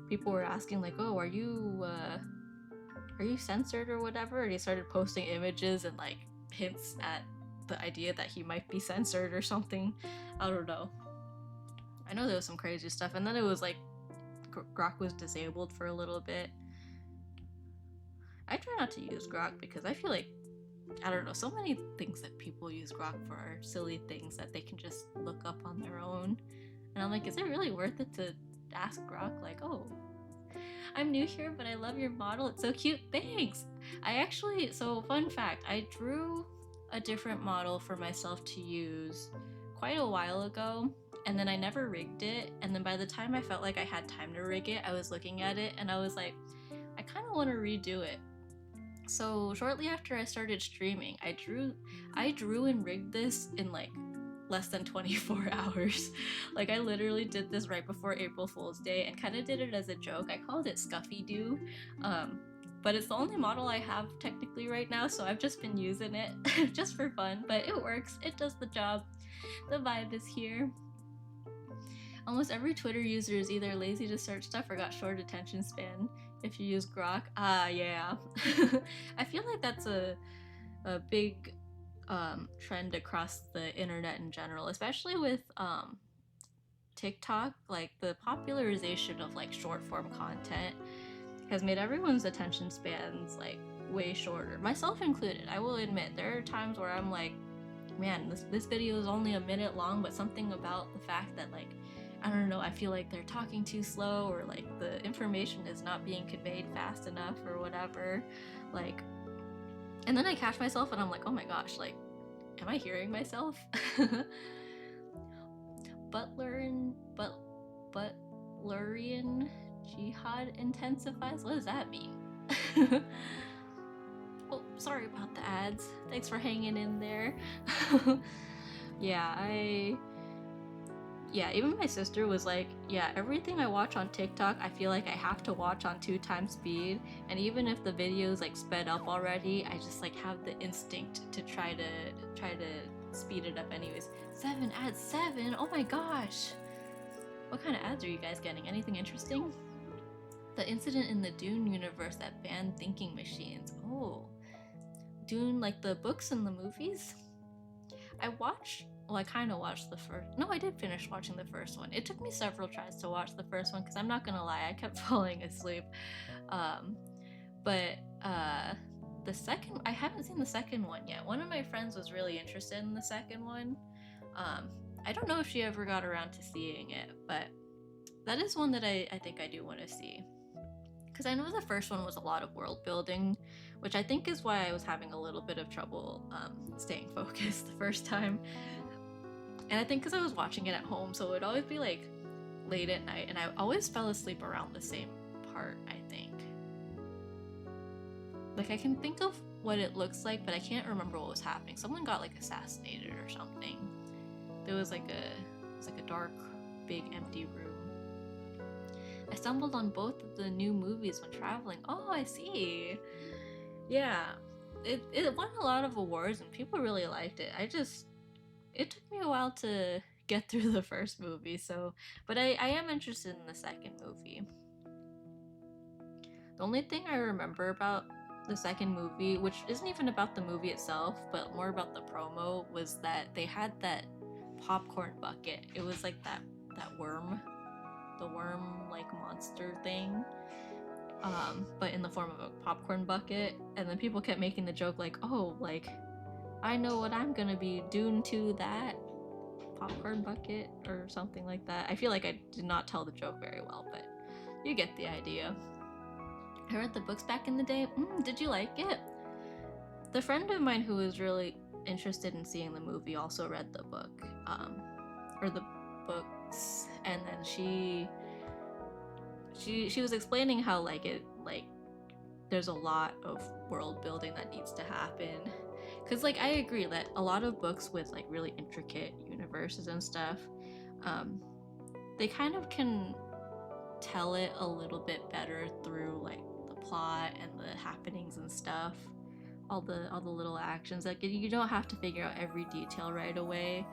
[SPEAKER 1] people were asking like, "Oh, are you censored or whatever?" And he started posting images and like hints at the idea that he might be censored or something. I don't know. I know there was some crazy stuff, and then it was like Grok was disabled for a little bit. I try not to use Grok because I feel like, I don't know, so many things that people use Grok for are silly things that they can just look up on their own. And I'm like, is it really worth it to ask Grok, like, "Oh, I'm new here, but I love your model. It's so cute. Thanks." I actually, so fun fact, I drew a different model for myself to use quite a while ago, and then I never rigged it. And then by the time I felt like I had time to rig it, I was looking at it and I was like, I kind of want to redo it. So shortly after I started streaming, I drew and rigged this in like less than 24 hours. Like I literally did this right before April Fool's Day and kind of did it as a joke. I called it Scuffy Doo, but it's the only model I have technically right now, so I've just been using it just for fun, but it works. It does the job. The vibe is here. Almost every Twitter user is either lazy to search stuff or got short attention span if you use Grok. Yeah. I feel like that's a big trend across the internet in general, especially with TikTok, like the popularization of like short form content has made everyone's attention spans like way shorter, myself included. I will admit there are times where I'm like, man, this video is only a minute long, but something about the fact that like, I don't know, I feel like they're talking too slow, or like the information is not being conveyed fast enough or whatever. Like, and then I catch myself and I'm like, oh my gosh, like, am I hearing myself? Butlerian jihad intensifies? What does that mean? Oh, sorry about the ads. Thanks for hanging in there. Yeah, even my sister was like, yeah, everything I watch on TikTok, I feel like I have to watch on 2x speed, and even if the video's like sped up already, I just like have the instinct to try to speed it up anyways. 7 ads, 7! Oh my gosh! What kind of ads are you guys getting? Anything interesting? The incident in the Dune universe that banned thinking machines. Oh. Dune, like the books and the movies? I kind of watched the first. No, I did finish watching the first one. It took me several tries to watch the first one because I'm not gonna lie, I kept falling asleep. But the second, I haven't seen the second one yet. One of my friends was really interested in the second one. I don't know if she ever got around to seeing it, but that is one that I think I do want to see. Because I know the first one was a lot of world building, which I think is why I was having a little bit of trouble staying focused the first time. And I think because I was watching it at home, so it would always be like late at night, and I always fell asleep around the same part, I think. Like, I can think of what it looks like, but I can't remember what was happening. Someone got like assassinated or something. There was like a dark, big, empty room. I stumbled on both of the new movies when traveling. Oh, I see. Yeah, it won a lot of awards and people really liked it. It took me a while to get through the first movie, but I am interested in the second movie. The only thing I remember about the second movie, which isn't even about the movie itself, but more about the promo, was that they had that popcorn bucket. It was like that worm, the worm like monster thing, but in the form of a popcorn bucket. And then people kept making the joke like, oh, like, I know what I'm gonna be doing to that popcorn bucket or something like that. I feel like I did not tell the joke very well, but you get the idea. I read the books back in the day. Did you like it? The friend of mine who was really interested in seeing the movie also read the book, or the books, and then she was explaining how like there's a lot of world building that needs to happen. Because like I agree that a lot of books with like really intricate universes and stuff, they kind of can tell it a little bit better through like the plot and the happenings and stuff, all the little actions. Like you don't have to figure out every detail right away,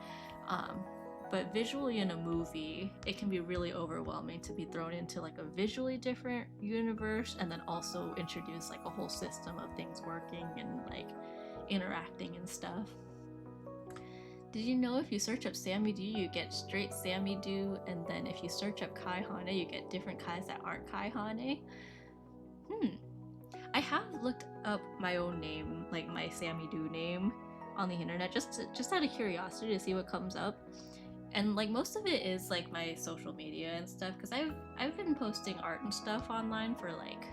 [SPEAKER 1] but visually in a movie it can be really overwhelming to be thrown into like a visually different universe and then also introduce like a whole system of things working and like interacting and stuff. Did you know if you search up Sammy Do, you get straight Sammy Do, and then if you search up Kai Hane, you get different Kais that aren't Kai Hane? I have looked up my own name, like my Sammy Do name, on the internet just out of curiosity to see what comes up. And like most of it is like my social media and stuff, because I've been posting art and stuff online for like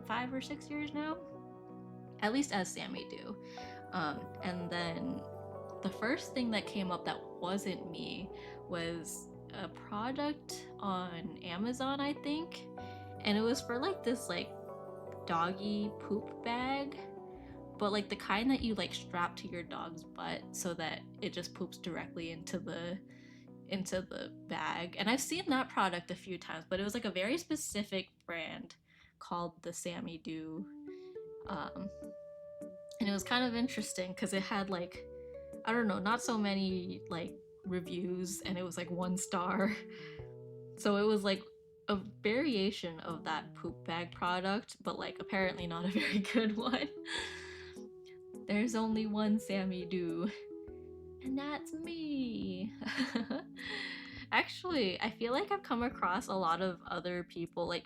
[SPEAKER 1] 5 or 6 years now, at least as Sammy Do. And then the first thing that came up that wasn't me was a product on Amazon, I think, and it was for like this like doggy poop bag, but like the kind that you like strap to your dog's butt so that it just poops directly into the bag. And I've seen that product a few times, but it was like a very specific brand called the Sammy Do, and it was kind of interesting because it had like, I don't know, not so many like reviews, and it was like 1 star. So it was like a variation of that poop bag product, but like apparently not a very good one. There's only one Sammy Do, and that's me. Actually, I feel like I've come across a lot of other people, like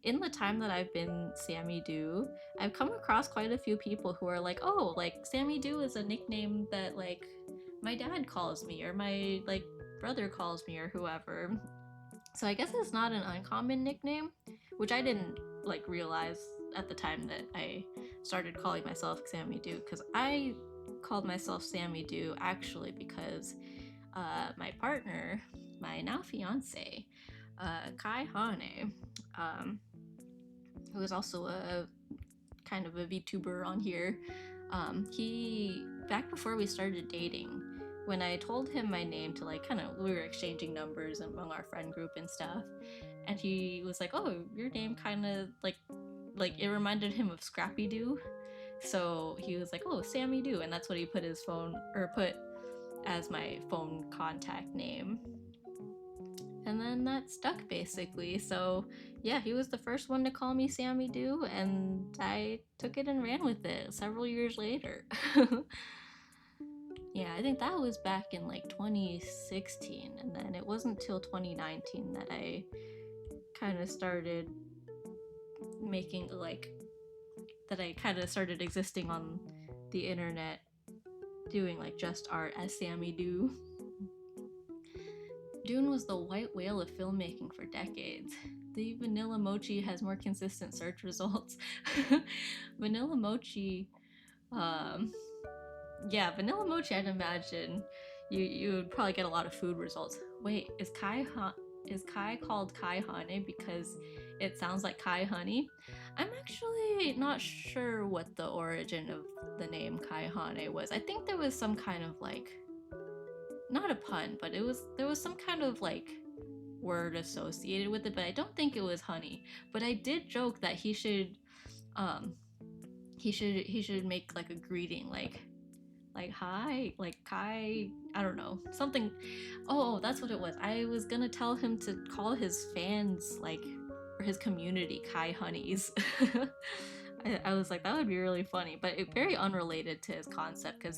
[SPEAKER 1] in the time that I've been Sammy Do, I've come across quite a few people who are like, oh, like Sammy Do is a nickname that like my dad calls me or my like brother calls me or whoever. So I guess it's not an uncommon nickname, which I didn't like realize at the time that I started calling myself Sammy Do, because I called myself Sammy Do actually because my partner, my now fiance, Kai Hane, um, who is also a kind of a VTuber on here, he, back before we started dating, when I told him my name to like kind of, we were exchanging numbers among our friend group and stuff, and he was like, oh, your name kind of like it reminded him of Scrappy Doo. So he was like, oh, Sammy Doo, and that's what he put his phone, or put as my phone contact name. And then that stuck basically. So yeah, he was the first one to call me Sammy Doo, and I took it and ran with it several years later. Yeah, I think that was back in like 2016, and then it wasn't till 2019 that I kind of started making like that I kind of started existing on the internet doing like just art as Sammy Doo. Dune was the white whale of filmmaking for decades. The Vanilla Mochi has more consistent search results. Vanilla Mochi, yeah, Vanilla Mochi, I'd imagine you would probably get a lot of food results. Wait, is Kai called Kai Hane because it sounds like Kai Honey? I'm actually not sure what the origin of the name Kai Hane was. I think there was some kind of like, not a pun, but there was some kind of like word associated with it, but I don't think it was honey. But I did joke that um he should make like a greeting like hi, like Kai, I don't know, something. Oh, that's what it was. I was gonna tell him to call his fans like, or his community, Kai Honeys. I was like, that would be really funny, but it very unrelated to his concept because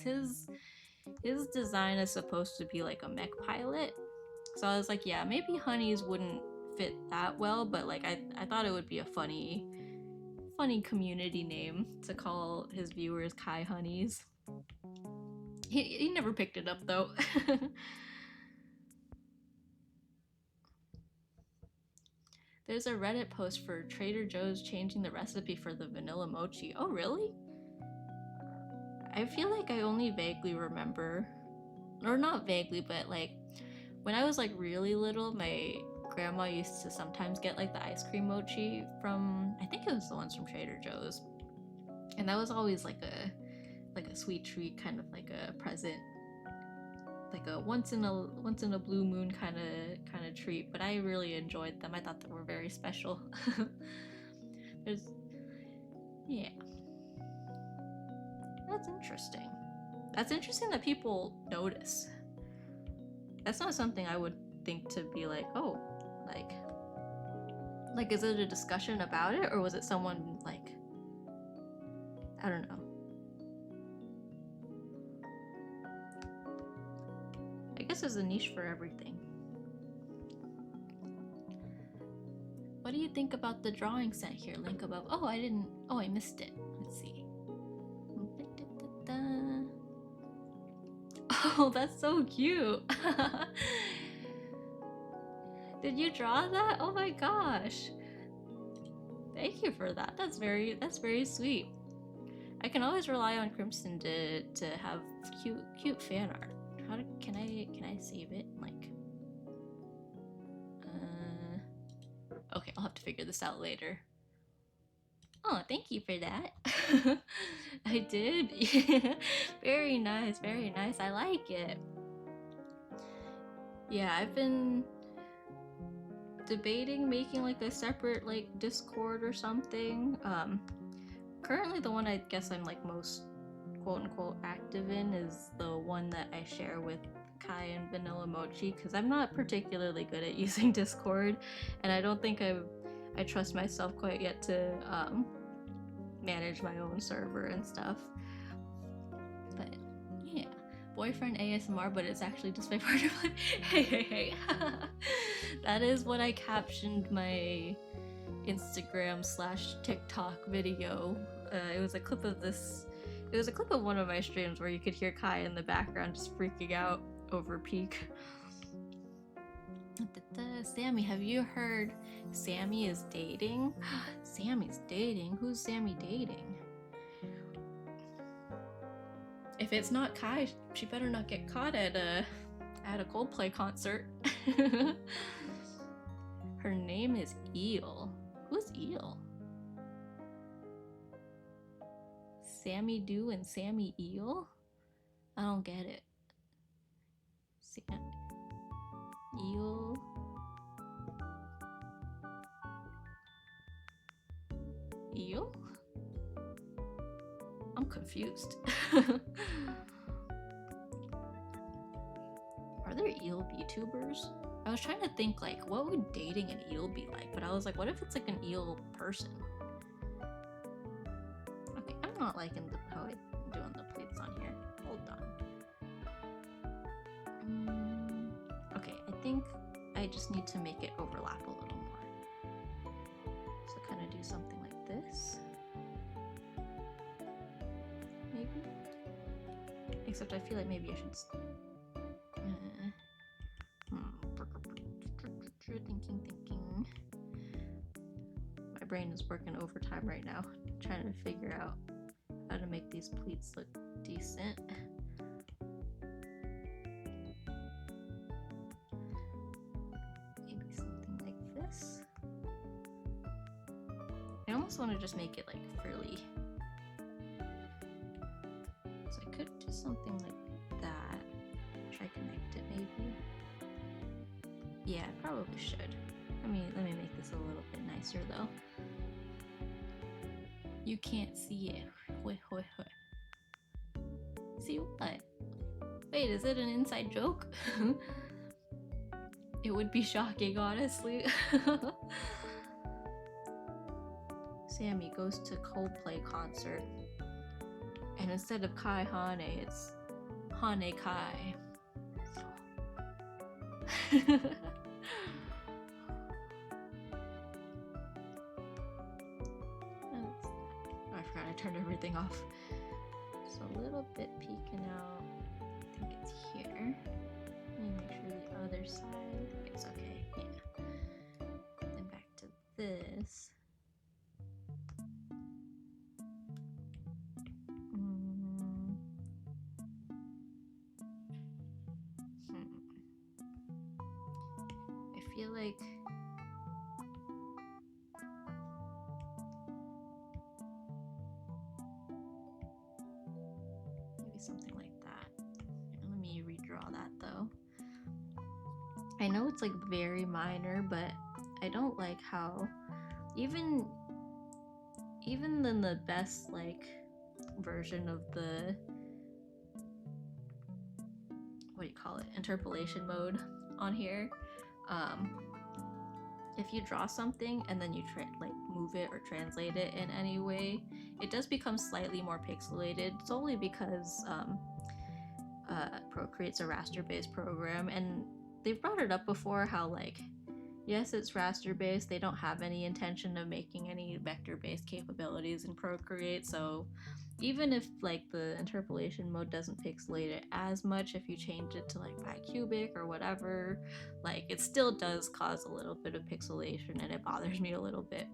[SPEAKER 1] his design is supposed to be like a mech pilot. So I was like, yeah, maybe honeys wouldn't fit that well, but like I thought it would be a funny community name to call his viewers Kai Honeys. He never picked it up though. There's a Reddit post for Trader Joe's changing the recipe for the vanilla mochi. Oh really? I feel like I only vaguely remember, or not vaguely, but like when I was like really little, my grandma used to sometimes get like the ice cream mochi from, I think it was the ones from Trader Joe's, and that was always like a sweet treat, kind of like a present, like a once in a blue moon kind of treat. But I really enjoyed them. I thought they were very special. There's, yeah, that's interesting. That's interesting that people notice. That's not something I would think to be like, oh, like is it a discussion about it, or was it someone like, I don't know. I guess there's a niche for everything. What do you think about the drawing sent here? Link above. Oh, I missed it. Let's see. Oh, that's so cute. Did you draw that? Oh my gosh. Thank you for that. That's very sweet. I can always rely on Crimson to have cute fan art. Can I save it? Like, okay, I'll have to figure this out later. Oh, thank you for that. I did. Yeah. Very nice, very nice. I like it. Yeah, I've been debating making like a separate like Discord or something. Currently the one I guess I'm like most quote unquote active in is the one that I share with Kai and Vanilla Mochi, because I'm not particularly good at using Discord, and I don't think I trust myself quite yet to manage my own server and stuff. But yeah, boyfriend ASMR, but it's actually just my partner. Hey. That is what I captioned my Instagram / TikTok video. It was a clip of this. It was a clip of one of my streams where you could hear Kai in the background just freaking out over Peak. Sammy, have you heard Sammy is dating? Sammy's dating? Who's Sammy dating? If it's not Kai, she better not get caught at a Coldplay concert. Her name is Eel. Who's Eel? Sammy Do and Sammy Eel? I don't get it. Eel. Eel? I'm confused. Are there eel VTubers? I was trying to think, like, what would dating an eel be like? But I was like, what if it's like an eel person? Okay, I'm not liking how I'm doing the pleats on here. Hold on. Okay, I think I just need to make it overlap a little more. So kind of do something like this. Maybe? Except I feel like maybe I should... Thinking. My brain is working overtime right now, trying to figure out how to make these pleats look decent. Maybe something like this. I almost want to just make it like frilly. So I could do something like that. Try connect it maybe. Yeah, I probably should. Let me make this a little bit nicer though. You can't see it. See what? Wait, is it an inside joke? It would be shocking, honestly. Sammy goes to Coldplay concert. And instead of Kai Hane, it's Hane Kai. I forgot I turned everything off. Just a little bit peeking out. I think it's here. Let me make sure the other side is okay. Yeah. Then back to this. I feel like maybe something like that. Let me redraw that though. I know it's like very minor, but I don't like how even in the best like version of the what do you call it, interpolation mode on here, if you draw something and then you like move it or translate it in any way, it does become slightly more pixelated, solely because Procreate's a raster-based program, and they've brought it up before how like, yes, it's raster-based, they don't have any intention of making any vector-based capabilities in Procreate, so even if like the interpolation mode doesn't pixelate it as much, if you change it to like bicubic or whatever, like it still does cause a little bit of pixelation and it bothers me a little bit.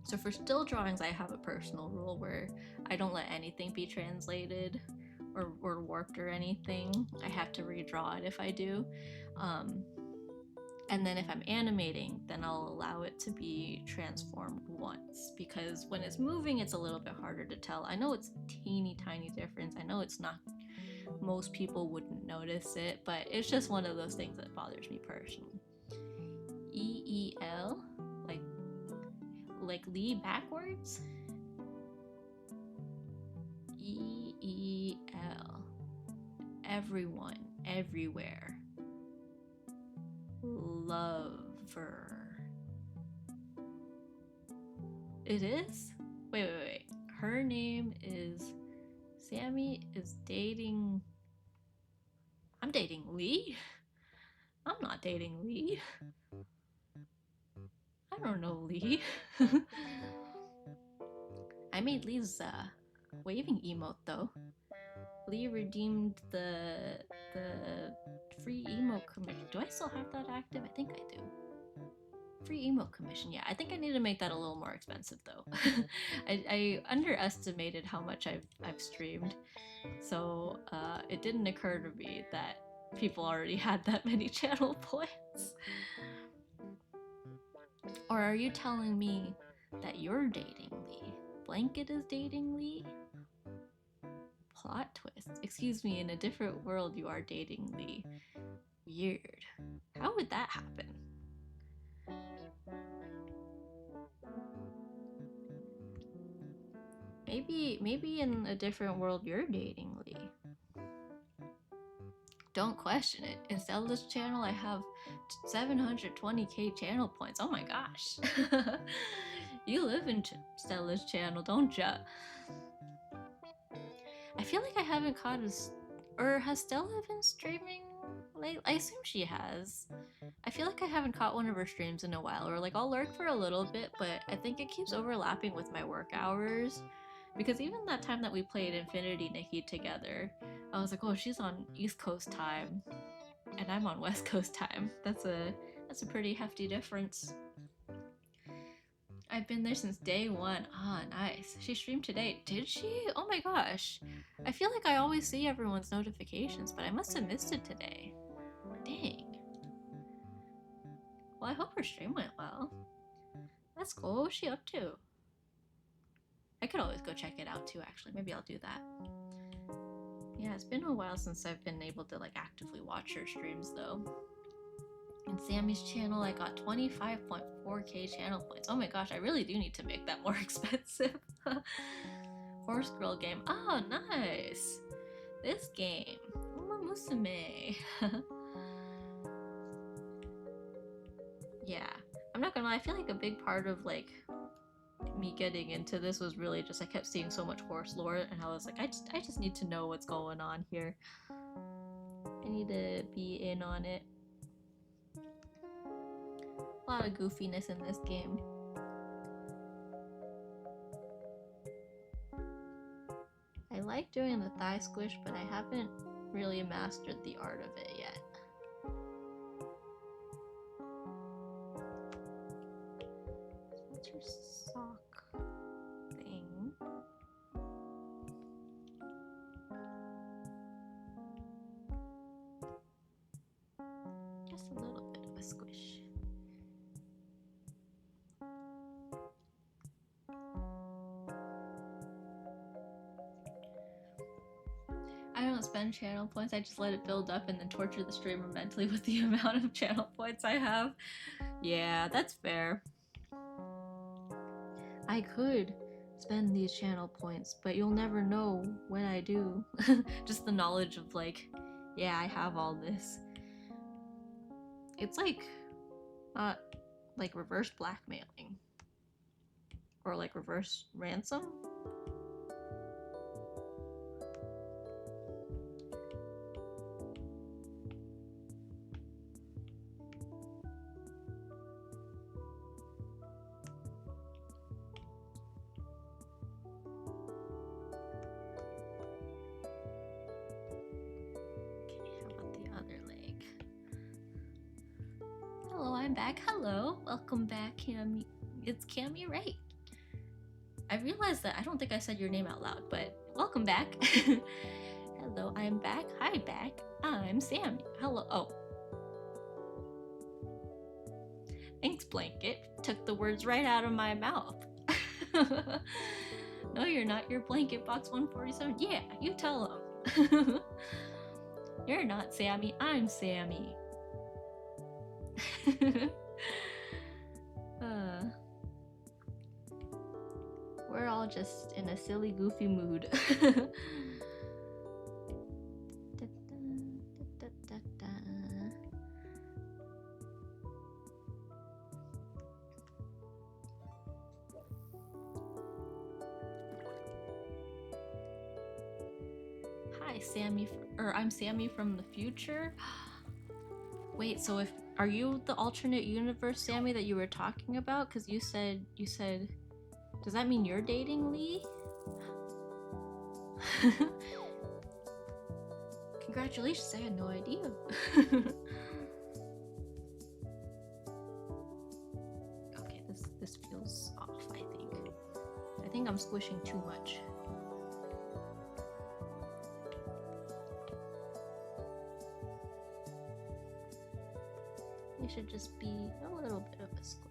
[SPEAKER 1] So for still drawings, I have a personal rule where I don't let anything be translated or warped or anything. I have to redraw it if I do. And then if I'm animating, then I'll allow it to be transformed once, because when it's moving, it's a little bit harder to tell. I know it's teeny tiny difference. I know it's not, most people wouldn't notice it, but it's just one of those things that bothers me personally. EEL, like Lee backwards. EEL, everyone, everywhere. Lover. It is? Wait. Her name is... Sammy is dating I'm dating Lee? I'm not dating Lee. I don't know Lee. I made Lee's waving emote though. Lee redeemed the free emote commission. Do I still have that active? I think I do. Free emote commission. Yeah, I think I need to make that a little more expensive though. I underestimated how much I've streamed, so it didn't occur to me that people already had that many channel points. Or are you telling me that you're dating Lee? Blanket is dating Lee? Plot twist. Excuse me, in a different world you are dating Lee. Weird. How would that happen? Maybe in a different world you're dating Lee. Don't question it. In Stella's channel I have 720k channel points. Oh my gosh. You live in Stella's channel, don't ya? I feel like I haven't caught or has Stella been streaming late? I assume she has. I feel like I haven't caught one of her streams in a while, or like I'll lurk for a little bit, but I think it keeps overlapping with my work hours. Because even that time that we played Infinity Nikki together, I was like, oh, she's on East Coast time, and I'm on West Coast time. That's a pretty hefty difference. I've been there since day one. Ah, nice. She streamed today. Did she? Oh my gosh. I feel like I always see everyone's notifications, but I must have missed it today. Dang. Well, I hope her stream went well. That's cool. What was she up to? I could always go check it out too, actually. Maybe I'll do that. Yeah, it's been a while since I've been able to like actively watch her streams though. In Sammy's channel, I got 25.4k channel points. Oh my gosh, I really do need to make that more expensive. Horse Girl game. Oh, nice. This game. Uma Musume. Yeah. I'm not gonna lie, I feel like a big part of like me getting into this was really just I kept seeing so much horse lore and I was like, I just need to know what's going on here. I need to be in on it. A lot of goofiness in this game. I like doing the thigh squish, but I haven't really mastered the art of it yet. What's her sock thing? Just a little bit of a squish. I don't spend channel points, I just let it build up and then torture the streamer mentally with the amount of channel points I have. Yeah, that's fair. I could spend these channel points, but you'll never know when I do. Just the knowledge of like, yeah, I have all this. It's like, not like reverse blackmailing. Or like reverse ransom? I'm back. Hello. Welcome back, Cammy. It's Cammy Wright. I realized that I don't think I said your name out loud, but welcome back. Hello, I'm back. Hi, back. I'm Sammy. Hello. Oh. Thanks, Blanket. Took the words right out of my mouth. No, you're not. You're Blanket Box 147. Yeah, you tell him. You're not Sammy. I'm Sammy. We're all just in a silly, goofy mood. Hi, Sammy, or I'm Sammy from the future. Wait, so if are you the alternate universe Sammy that you were talking about? Because you said does that mean you're dating Lee? Congratulations, I had no idea. Okay, this feels off, I think. I think I'm squishing too much. It should just be a little bit of a squish.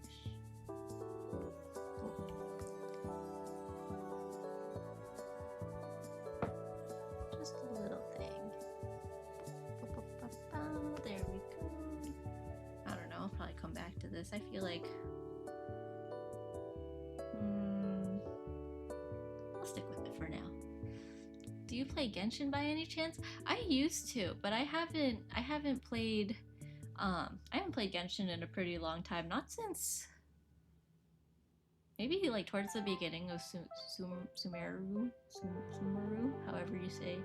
[SPEAKER 1] Just a little thing. There we go. I don't know, I'll probably come back to this. I feel like I'll stick with it for now. Do you play Genshin by any chance? I used to, but I haven't played Genshin in a pretty long time. Not since maybe like towards the beginning of Sumeru, however you say.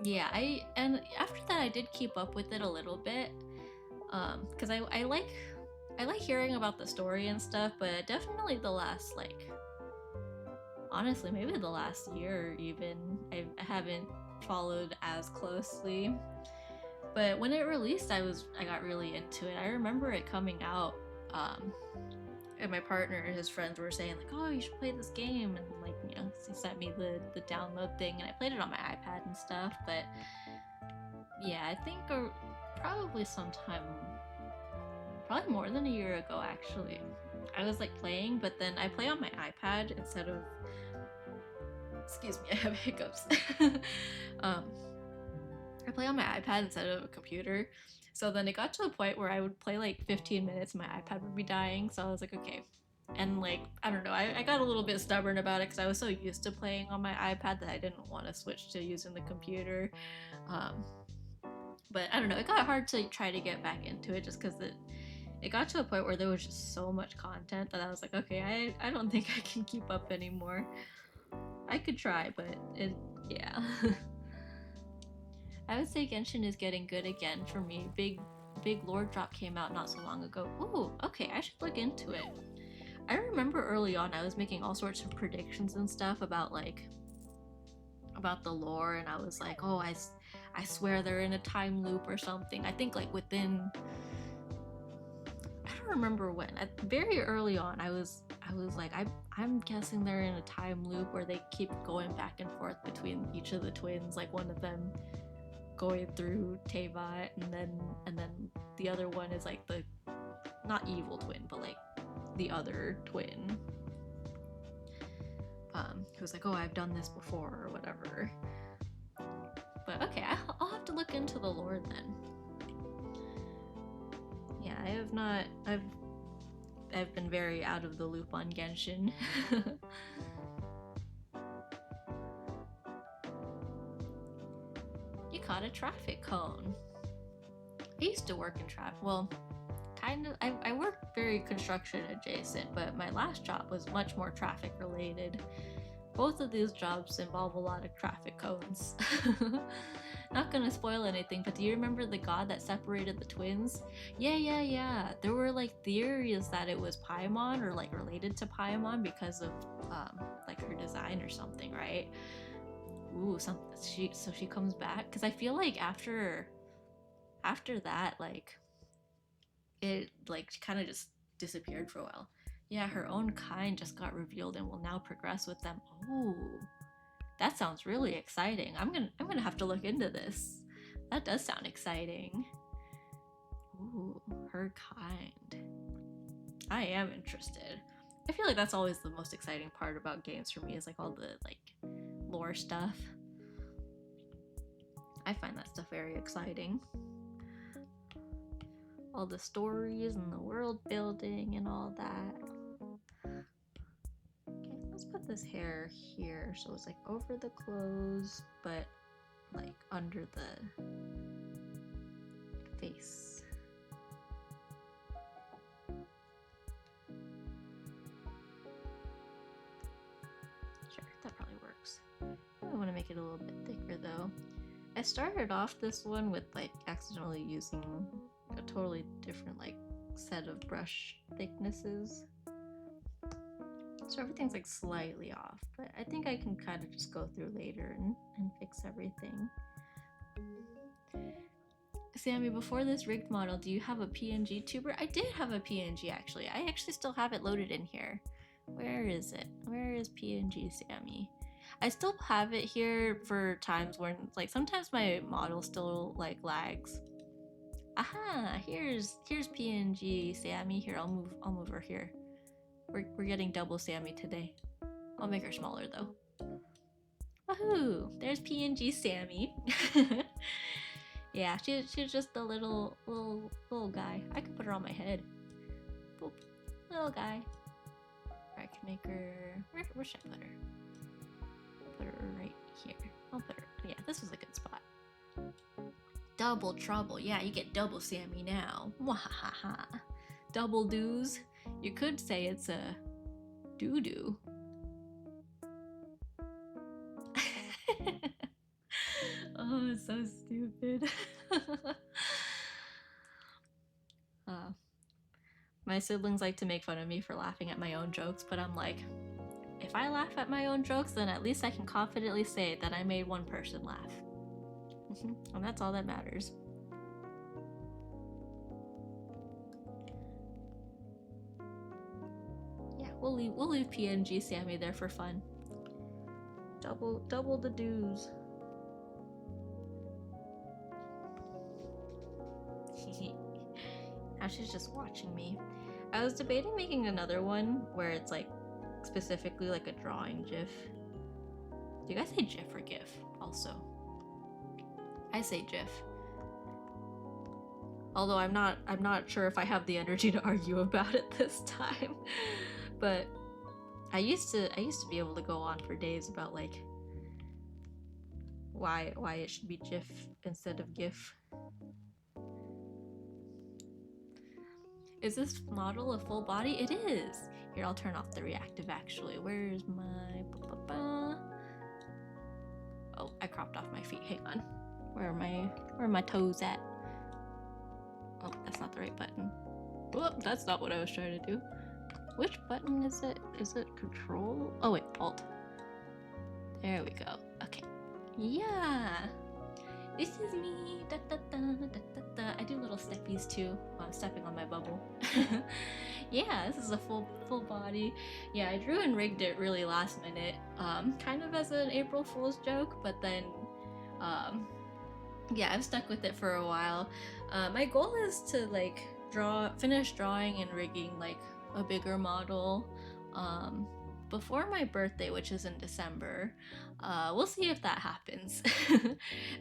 [SPEAKER 1] Yeah, and after that I did keep up with it a little bit, because I like hearing about the story and stuff, but definitely the last honestly maybe the last year even I haven't followed as closely. But when it released, I got really into it. I remember it coming out, and my partner and his friends were saying like, "Oh, you should play this game," and like, you know, he sent me the download thing, and I played it on my iPad and stuff. But yeah, I think probably more than a year ago actually, I was like playing, but then I play on my iPad instead of. Excuse me, I have hiccups. I play on my iPad instead of a computer. So then it got to a point where I would play like 15 minutes and my iPad would be dying. So I was like, okay. And like, I don't know, I got a little bit stubborn about it because I was so used to playing on my iPad that I didn't want to switch to using the computer. But I don't know, it got hard to try to get back into it just because it got to a point where there was just so much content that I was like, okay, I don't think I can keep up anymore. I could try, but yeah. I would say Genshin is getting good again for me. Big lore drop came out not so long ago. Ooh, okay, I should look into it. I remember early on I was making all sorts of predictions and stuff about the lore, and I was like, oh, I swear they're in a time loop or something. I think like within, I don't remember when. Very early on, I was like, I'm guessing they're in a time loop where they keep going back and forth between each of the twins, like one of them going through Teyvat, and then the other one is like the not evil twin, but like the other twin, who's like, oh, I've done this before or whatever. But okay, I'll have to look into the lore then. Yeah, I've been very out of the loop on Genshin. You caught a traffic cone. I used to work in traffic. Well, kind of. I worked very construction adjacent, but my last job was much more traffic related. Both of these jobs involve a lot of traffic cones. Not gonna spoil anything, but do you remember the god that separated the twins? Yeah. There were like theories that it was Paimon or like related to Paimon because of like her design or something, right? Ooh, so she comes back, because I feel like after that, like it like kind of just disappeared for a while. Yeah, her own kind just got revealed and will now progress with them. Oh, that sounds really exciting. I'm gonna have to look into this. That does sound exciting. Ooh, her kind. I am interested. I feel like that's always the most exciting part about games for me, is like all the like lore stuff. I find that stuff very exciting. All the stories and the world building and all that. Okay, let's put this hair here so it's like over the clothes but like under the face. Sure, that probably works. I want want to make it a little bit thicker though. I started off this one with like accidentally using a totally different like set of brush thicknesses. So everything's like slightly off, but I think I can kind of just go through later and fix everything. Sammy, before this rigged model, do you have a PNG tuber? I did have a PNG actually. I actually still have it loaded in here. Where is it? Where is PNG Sammy? I still have it here for times when like sometimes my model still like lags. Aha, here's PNG Sammy. Here, I'll move her here. We're getting double Sammy today. I'll make her smaller though. Woohoo! There's PNG Sammy. Yeah, she's just a little guy. I could put her on my head. Boop. Little guy. Or I can make her. Where should I put her? Put her right here. I'll put her. Yeah, this was a good spot. Double trouble. Yeah, you get double Sammy now. Wahaha. Double doos. You could say it's a doo-doo. Oh, it's so stupid. My siblings like to make fun of me for laughing at my own jokes, but I'm like, if I laugh at my own jokes, then at least I can confidently say that I made one person laugh. And that's all that matters. Yeah, we'll leave PNG Sammy there for fun. Double the dues. Now she's just watching me. I was debating making another one where it's like specifically like a drawing GIF. Do you guys say GIF or GIF also? I say GIF. Although I'm not sure if I have the energy to argue about it this time. But I used to be able to go on for days about like why it should be GIF instead of GIF. Is this model a full body? It is! Here, I'll turn off the reactive actually. Where's my... Oh, I cropped off my feet. Hang on. Where are my toes at? Oh, that's not the right button. Whoop, that's not what I was trying to do. Which button is it? Is it control? Oh wait, alt. There we go. Okay. Yeah! This is me! Da, da, da, da, da, da. I do little steppies too while I'm stepping on my bubble. Yeah, this is a full body. Yeah, I drew and rigged it really last minute. Kind of as an April Fool's joke, but then yeah, I've stuck with it for a while. My goal is to like finish drawing and rigging like a bigger model before my birthday, which is in December. We'll see if that happens.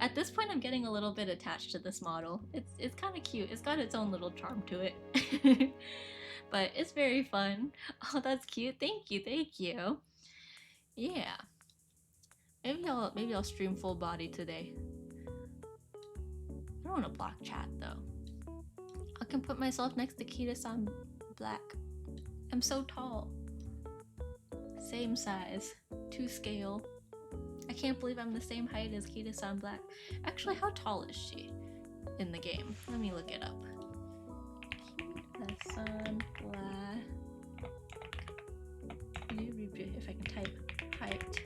[SPEAKER 1] At this point, I'm getting a little bit attached to this model. It's kind of cute. It's got its own little charm to it. But it's very fun. Oh, that's cute. Thank you. Yeah. Maybe I'll stream full body today. I don't want to block chat though. I can put myself next to Kitasan Black. I'm so tall. Same size. 2 scale. I can't believe I'm the same height as Kitasan Black. Actually, how tall is she in the game? Let me look it up. Kitasan Black. If I can type height.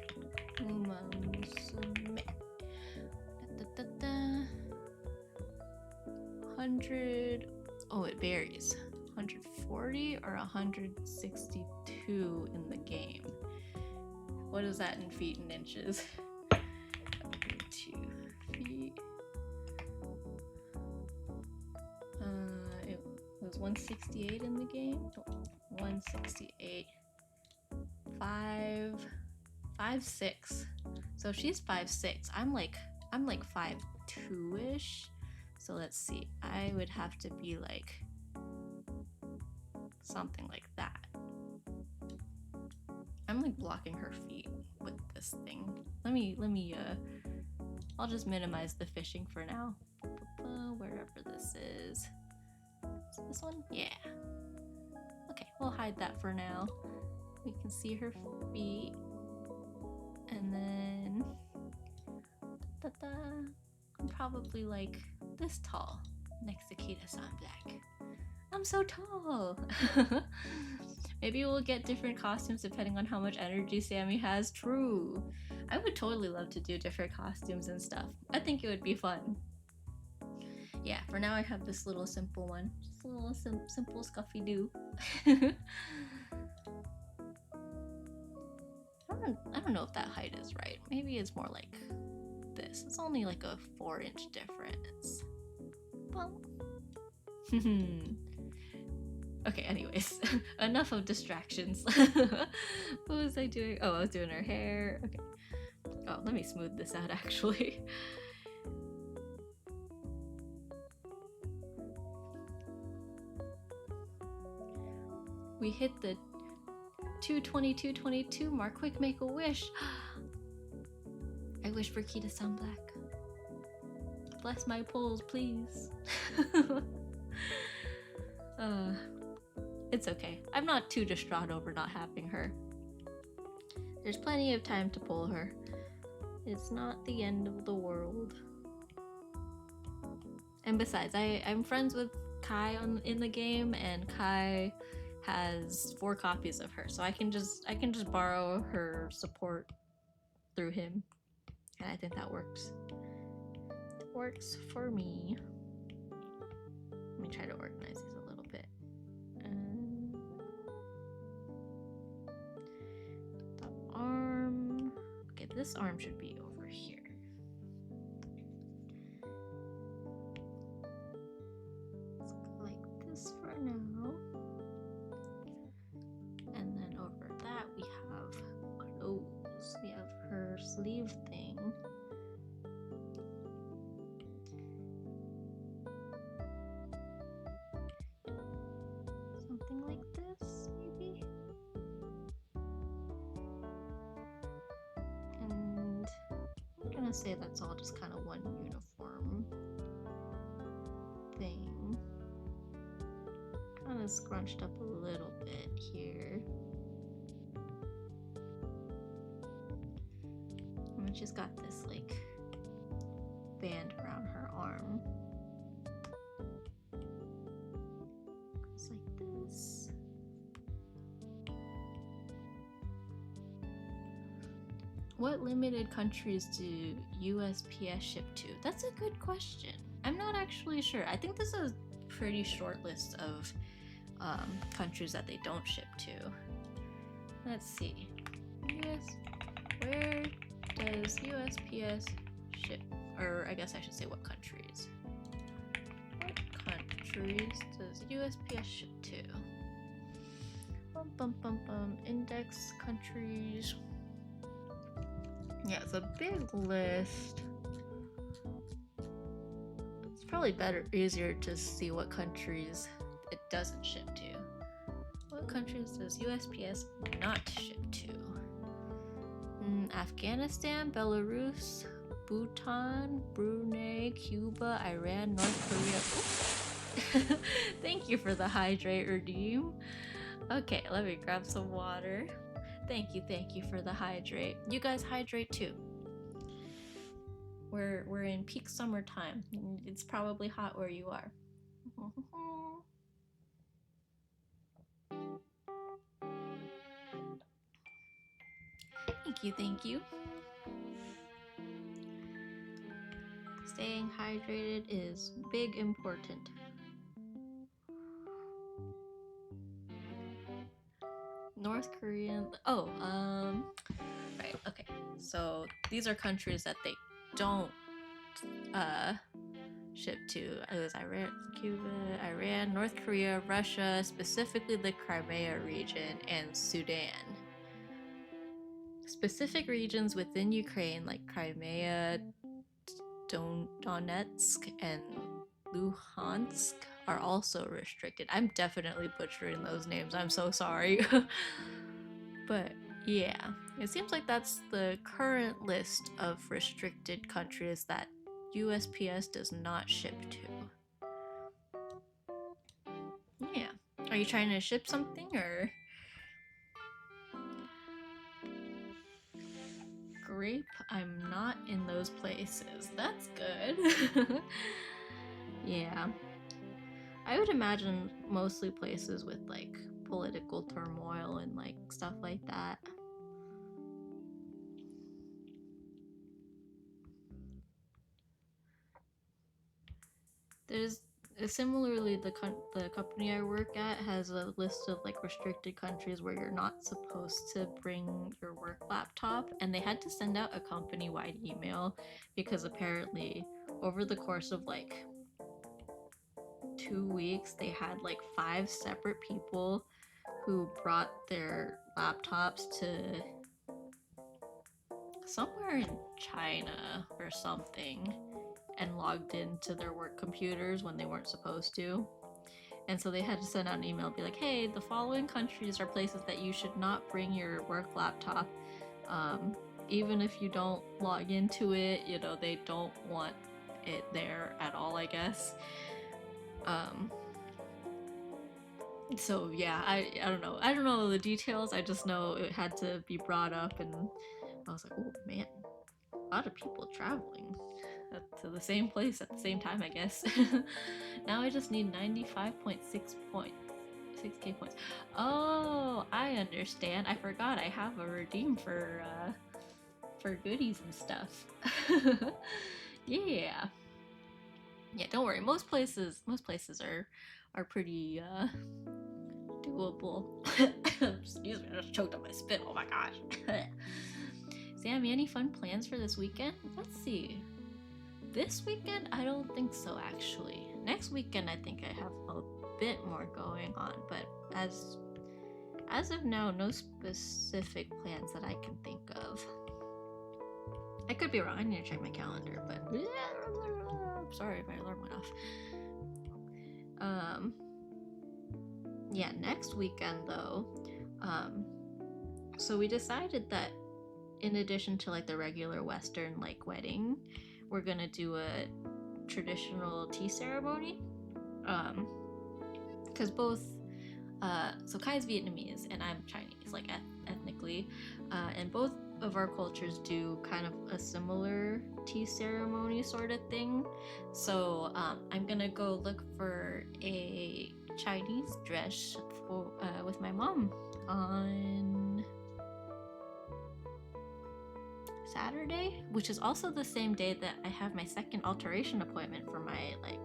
[SPEAKER 1] 100. Oh, it varies. 140 or 162 in the game. What is that in feet and inches? 2 feet. It was 168 in the game. 168. 5'6". So she's 5'6". I'm like 5'2"-ish. So let's see. I would have to be like something like that. I'm like blocking her feet with this thing. Let me I'll just minimize the fishing for now. Wherever this is. Is this one? Yeah. Okay, we'll hide that for now. We can see her feet. And then I'm probably like this tall next to Kitasan Black. I'm so tall! Maybe we'll get different costumes depending on how much energy Sammy has. True. I would totally love to do different costumes and stuff. I think it would be fun. Yeah, for now I have this little simple one. Just a little simple Scuffy Doo. I don't know if that height is right. Maybe it's more like this. It's only like a 4-inch difference. Well. Okay, anyways. Enough of distractions. What was I doing? Oh, I was doing her hair. Okay. Oh, let me smooth this out actually. We hit the 222 mark. Quick, make a wish. I wish for Kitasan Black. Bless my polls, please. It's okay. I'm not too distraught over not having her. There's plenty of time to pull her. It's not the end of the world. And besides, I'm friends with Kai in the game, and Kai has 4 copies of her, so I can just borrow her support through him, and I think that works. It works for me. Let me try to organize these a little bit. The arm. Okay, this arm should be over here. Let's go like this for now. And then over that we have clothes. We have her sleeve thing. Something like this, maybe? And I'm gonna say that's all just kind of one uniform thing. Kind of scrunched up a little bit here. And she's got this like band around her arm. Goes like this. What limited countries do USPS ship to? That's a good question. I'm not actually sure. I think this is a pretty short list of countries that they don't ship to. Let's see. Where does USPS ship? Or I guess I should say what countries. What countries does USPS ship to? Index countries. Yeah, it's a big list. It's probably easier to see what countries it doesn't ship to. What countries does USPS not ship to? Afghanistan, Belarus, Bhutan, Brunei, Cuba, Iran, North Korea. Thank you for the hydrate, Redeem. Okay, let me grab some water. Thank you for the hydrate. You guys hydrate too. We're in peak summertime. It's probably hot where you are. Thank you. Staying hydrated is big important. North Korean. Oh, right. Okay. So these are countries that they don't ship to. It was Iran, Cuba, Iran, North Korea, Russia, specifically the Crimea region, and Sudan. Specific regions within Ukraine, like Crimea, Donetsk, and Luhansk, are also restricted. I'm definitely butchering those names. I'm so sorry. But yeah, it seems like that's the current list of restricted countries that USPS does not ship to. Yeah. Are you trying to ship something or? grape. I'm not in those places. That's good. Yeah. I would imagine mostly places with like political turmoil and like stuff like that. There's similarly the company I work at has a list of like restricted countries where you're not supposed to bring your work laptop, and they had to send out a company-wide email because apparently over the course of like 2 weeks they had like 5 separate people who brought their laptops to somewhere in China or something and logged into their work computers when they weren't supposed to. And so they had to send out an email, be like, hey, the following countries are places that you should not bring your work laptop. Even if you don't log into it, you know, they don't want it there at all, I guess. So yeah, I don't know. I don't know the details. I just know it had to be brought up, and I was like, oh man, a lot of people traveling to the same place at the same time, I guess. Now I just need 95.6 points. 6k points. Oh, I understand. I forgot I have a redeem for goodies and stuff. Yeah. Yeah, don't worry. Most places are pretty doable. Excuse me, I just choked on my spit. Oh my gosh. Sammy, any fun plans for this weekend? Let's see. This weekend, I don't think so, actually. Next weekend, I think I have a bit more going on, but as of now, no specific plans that I can think of. I could be wrong. I need to check my calendar, but sorry if my alarm went off. Yeah, next weekend though. So we decided that in addition to like the regular Western like wedding, we're gonna do a traditional tea ceremony. Because both so Kai's Vietnamese and I'm Chinese, like ethnically, and both of our cultures do kind of a similar tea ceremony sort of thing. So I'm gonna go look for a Chinese dress for with my mom on Saturday, which is also the same day that I have my second alteration appointment for my like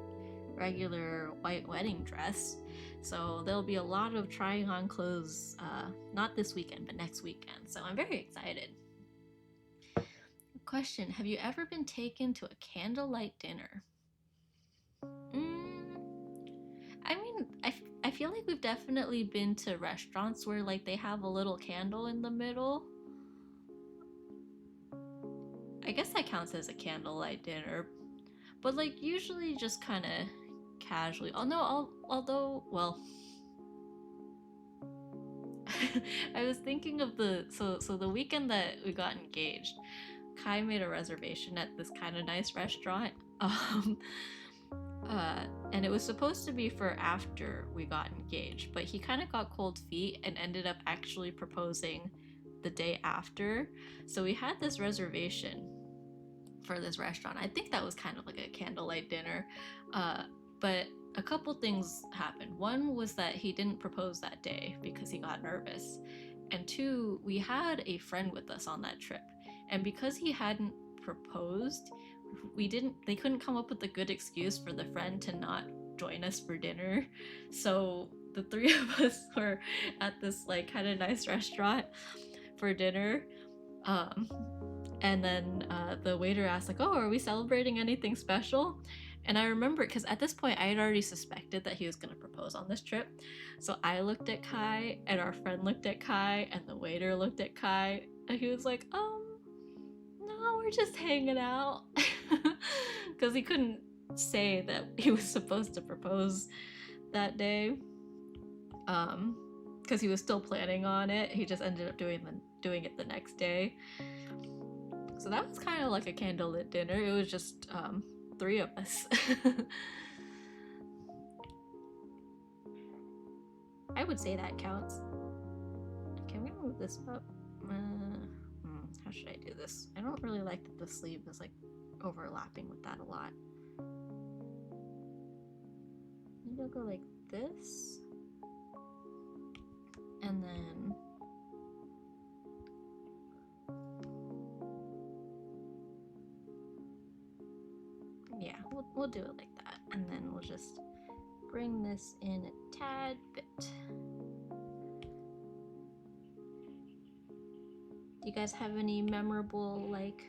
[SPEAKER 1] regular white wedding dress. So there'll be a lot of trying on clothes, not this weekend, but next weekend. So I'm very excited. Question: have you ever been taken to a candlelight dinner? I mean, I feel like we've definitely been to restaurants where like they have a little candle in the middle. I guess that counts as a candlelight dinner, but like usually just kind of casually. Oh no, although well, I was thinking of the so the weekend that we got engaged, Kai made a reservation at this kind of nice restaurant. Um, and it was supposed to be for after we got engaged, but he kind of got cold feet and ended up actually proposing the day after. So we had this reservation for this restaurant. I think that was kind of like a candlelight dinner, but a couple things happened. One was that he didn't propose that day because he got nervous, and two, we had a friend with us on that trip, and because he hadn't proposed, they couldn't come up with a good excuse for the friend to not join us for dinner. So the three of us were at this like kind of nice restaurant for dinner. And then the waiter asked like, oh, are we celebrating anything special? And I remember because at this point I had already suspected that he was going to propose on this trip. So I looked at Kai and our friend looked at Kai and the waiter looked at Kai and he was like, no, we're just hanging out. Because he couldn't say that he was supposed to propose that day. Because he was still planning on it. He just ended up doing it the next day. So that was kind of like a candlelit dinner. It was just 3 of us. I would say that counts. Can we move this up? How should I do this? I don't really like that the sleeve is like overlapping with that a lot. Maybe I'll go like this. And then yeah, we'll do it like that. And then we'll just bring this in a tad bit. Do you guys have any memorable like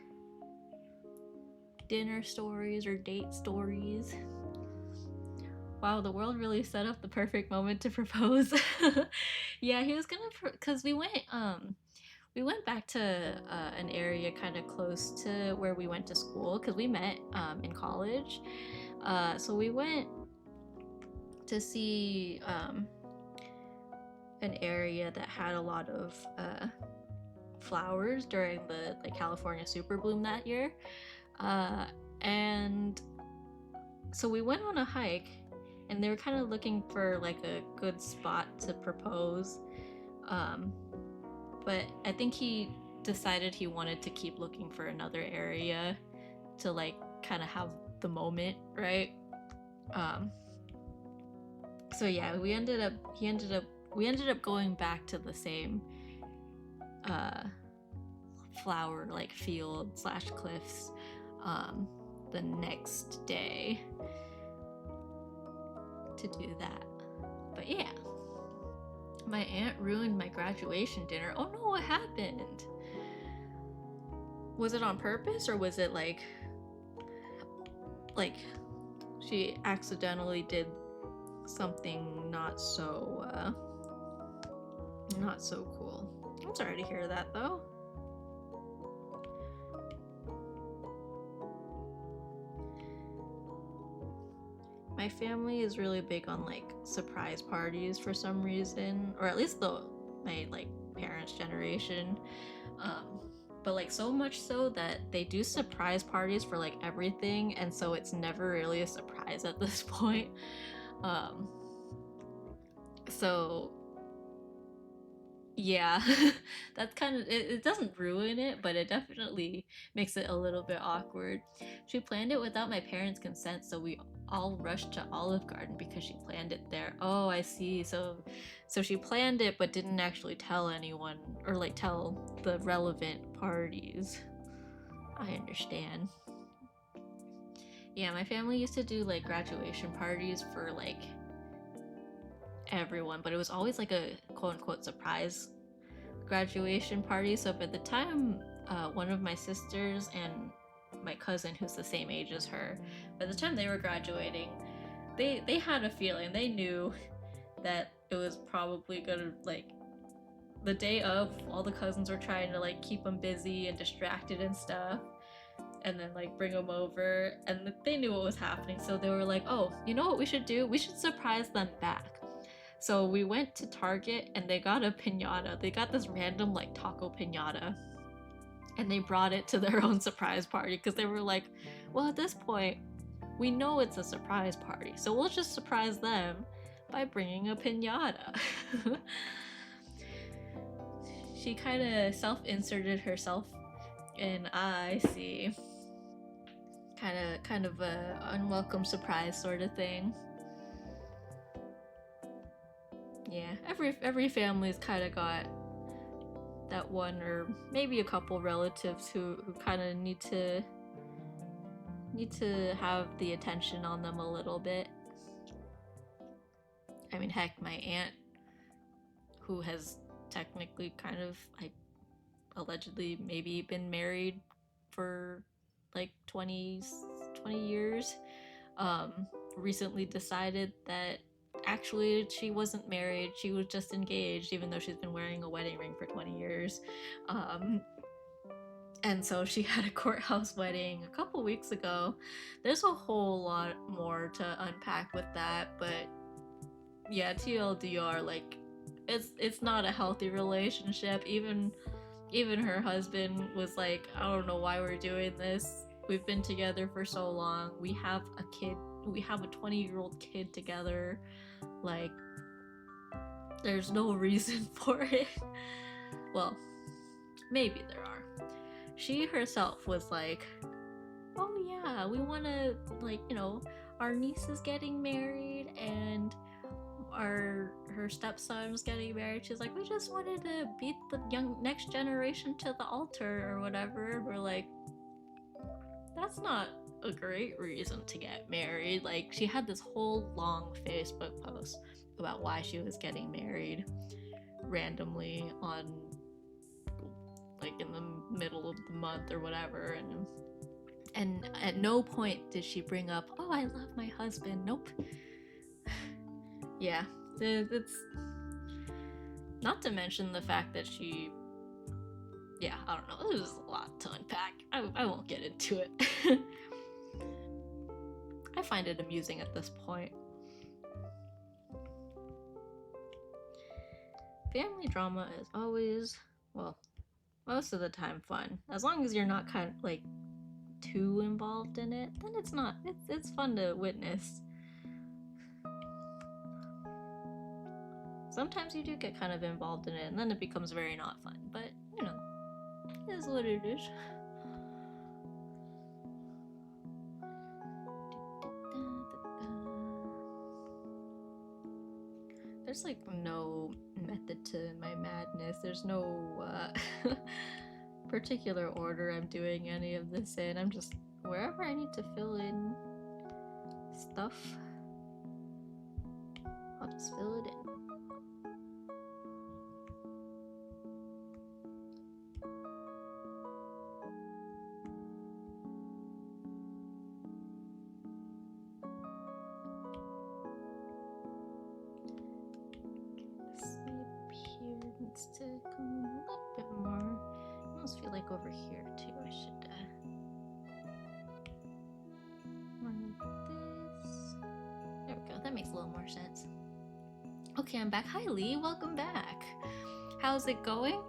[SPEAKER 1] dinner stories or date stories? Wow, the world really set up the perfect moment to propose. Yeah, he was gonna because we went back to an area kind of close to where we went to school because we met in college. So we went to see an area that had a lot of flowers during the like California super bloom that year, and so we went on a hike, and they were kind of looking for like a good spot to propose, but I think he decided he wanted to keep looking for another area to like kind of have the moment, right? So yeah, we ended up going back to the same flower like field / cliffs the next day to do that. But yeah, my aunt ruined my graduation dinner. Oh no, what happened? Was it on purpose, or was it like she accidentally did something not so cool? I'm sorry to hear that though. My family is really big on like surprise parties for some reason, or at least my like parents' generation. But like so much so that they do surprise parties for like everything, and so it's never really a surprise at this point. So yeah, that's kind of it doesn't ruin it, but it definitely makes it a little bit awkward. She planned it without my parents' consent, so we all rushed to Olive Garden because she planned it there. Oh, I see. So she planned it but didn't actually tell anyone, or like tell the relevant parties. I understand. Yeah, my family used to do like graduation parties for like everyone, but it was always like a quote-unquote surprise graduation party. So by the time one of my sisters and my cousin, who's the same age as her, by the time they were graduating, they had a feeling. They knew that it was probably gonna like the day of, all the cousins were trying to like keep them busy and distracted and stuff, and then like bring them over, and they knew what was happening. So they were like, oh, you know what we should do? We should surprise them back. So we went to Target and they got a piñata. They got this random like taco piñata, and they brought it to their own surprise party because they were like, well, at this point, we know it's a surprise party, so we'll just surprise them by bringing a piñata. She kind of self-inserted herself in, I see, kind of a unwelcome surprise sort of thing. Yeah, every family's kind of got that one or maybe a couple relatives who kind of need to have the attention on them a little bit. I mean, heck, my aunt, who has technically kind of like allegedly maybe been married for like 20 years, recently decided that actually she wasn't married, she was just engaged, even though she's been wearing a wedding ring for 20 years. And so she had a courthouse wedding a couple weeks ago. There's a whole lot more to unpack with that, but yeah, TLDR, like it's not a healthy relationship. Even her husband was like, I don't know why we're doing this. We've been together for so long. We have a kid. We have a 20-year-old kid together. Like, there's no reason for it. Well, maybe there are. She herself was like, oh yeah, we want to, like, you know, our niece is getting married and her stepson's getting married. She's like, we just wanted to beat the young next generation to the altar or whatever. We're like, that's not a great reason to get married. Like, she had this whole long Facebook post about why she was getting married randomly on, like, in the middle of the month or whatever, and at no point did she bring up, oh, I love my husband. Nope. Yeah, it's not to mention the fact that she, yeah, I don't know, there's a lot to unpack. I won't get into it. I find it amusing at this point. Family drama is always, well, most of the time fun. As long as you're not kind of like too involved in it, then it's fun to witness. Sometimes you do get kind of involved in it and then it becomes very not fun, but you know, it is what it is. There's like no method to my madness. There's no particular order I'm doing any of this in. I'm just wherever I need to fill in stuff, I'll just fill it in. To come a little bit more. I almost feel like over here too. I should run this. There we go. That makes a little more sense. Okay, I'm back. Hi Lee, welcome back. How's it going?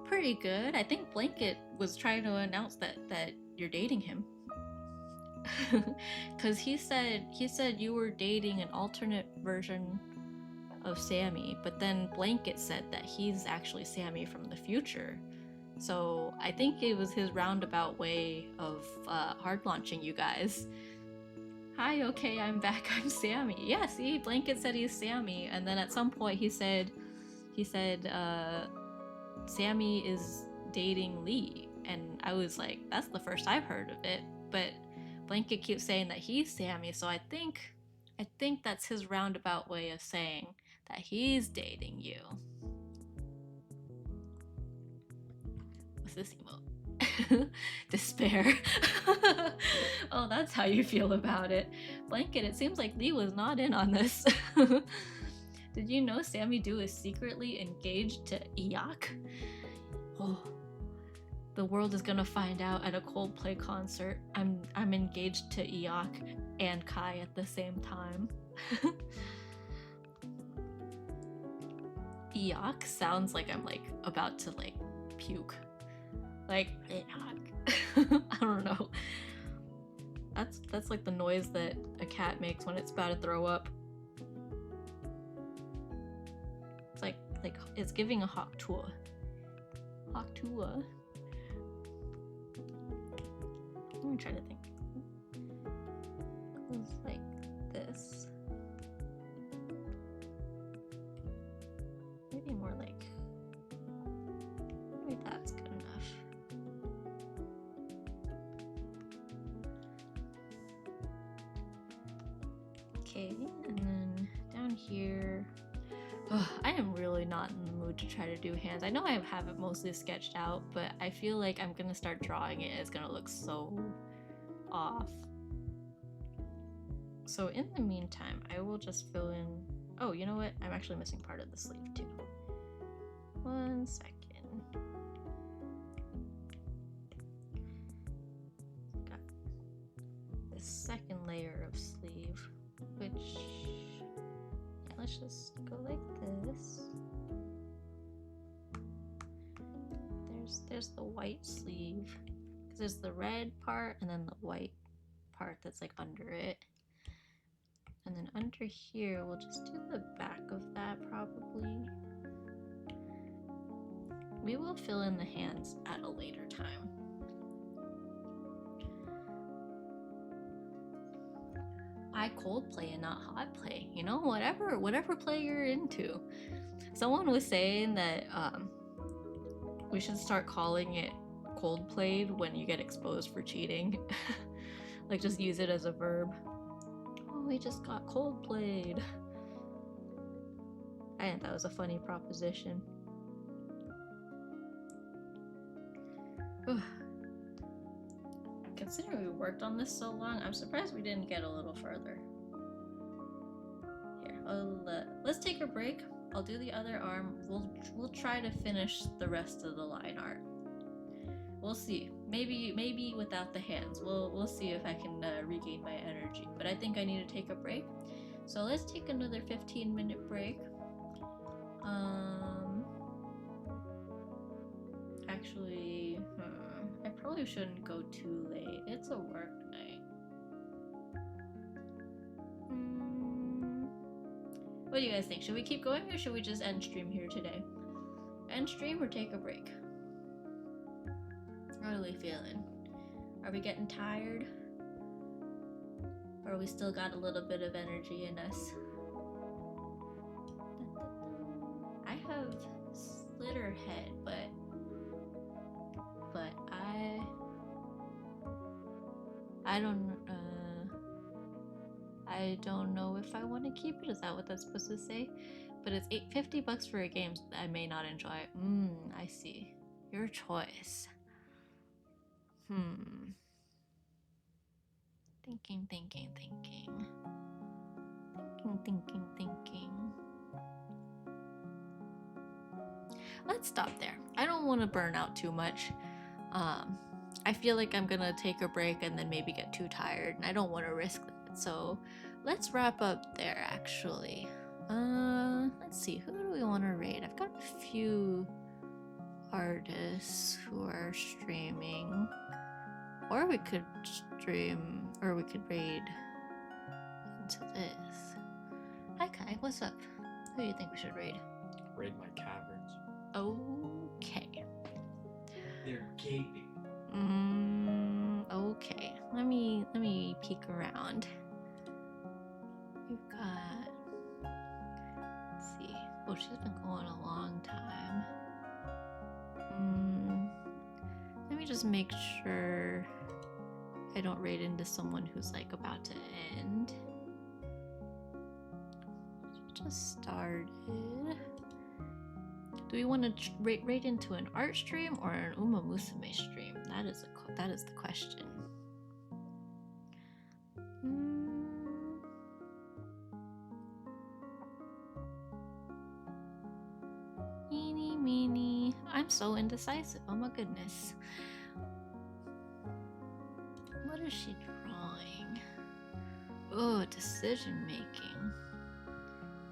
[SPEAKER 1] Pretty good. I think Blanket was trying to announce that you're dating him. Cause he said you were dating an alternate version of Sammy, but then Blanket said that he's actually Sammy from the future. So I think it was his roundabout way of hard launching you guys. Hi, okay, I'm back. I'm Sammy. Yeah, see, Blanket said he's Sammy, and then at some point he said Sammy is dating Lee, and I was like, that's the first I've heard of it. But Blanket keeps saying that he's Sammy, so I think that's his roundabout way of saying that he's dating you. What's this emote? Despair. Oh, that's how you feel about it. Blanket, it seems like Lee was not in on this. Did you know Sammy Doo is secretly engaged to Iyak? Oh, the world is gonna find out at a Coldplay concert. I'm engaged to Iyak and Kai at the same time. Iyak sounds like I'm like about to like puke. Like Iyak. I don't know. That's like the noise that a cat makes when it's about to throw up. It's like it's giving a hawk tour. Hawk tour. Let me try to think. It's like this. Maybe more like. Maybe that's good enough. Okay, and then down here. Oh, I am really not in the mood to try to do hands. I know I have it mostly sketched out, but I feel like I'm gonna start drawing it. It's gonna look so off. So in the meantime, I will just fill in. Oh, you know what? I'm actually missing part of the sleeve too. 1 second. Got this second layer of sleeve, which. Let's just go like this. There's the white sleeve, because there's the red part and then the white part that's like under it. And then under here, we'll just do the back of that probably. We will fill in the hands at a later time. cold play and not hot play. You know, whatever play you're into. Someone was saying that we should start calling it cold played when you get exposed for cheating. Like, just use it as a verb. Oh, we just got cold played. I think that was a funny proposition. Considering we worked on this so long, I'm surprised we didn't get a little further. Here, let's take a break. I'll do the other arm. We'll try to finish the rest of the line art. We'll see. Maybe without the hands. We'll see if I can regain my energy. But I think I need to take a break. So let's take another 15-minute break. Actually, I probably shouldn't go too late. It's a work night. What do you guys think? Should we keep going or should we just end stream here today? End stream or take a break? How are we feeling? Are we getting tired? Or we still got a little bit of energy in us? I have slitter head, but I don't know if I want to keep it. Is that what that's supposed to say? But it's $50 for a game that I may not enjoy. I see. Your choice. Thinking. Let's stop there. I don't want to burn out too much. I feel like I'm gonna take a break and then maybe get too tired, and I don't want to risk that. So let's wrap up there, actually. Let's see, who do we want to raid? I've got a few artists who are streaming. Or we could stream, or we could raid into this. Hi Kai, what's up? Who do you think we should raid?
[SPEAKER 2] Raid my caverns.
[SPEAKER 1] Okay.
[SPEAKER 2] They're gaping.
[SPEAKER 1] Okay. Let me peek around. We've got, let's see. Oh, she's been going a long time. Let me just make sure I don't raid into someone who's like about to end. Just started. Do we want to raid into an art stream or an Uma Musume stream? That is the question. Eeny, meeny. I'm so indecisive. Oh my goodness. What is she drawing? Oh, decision making.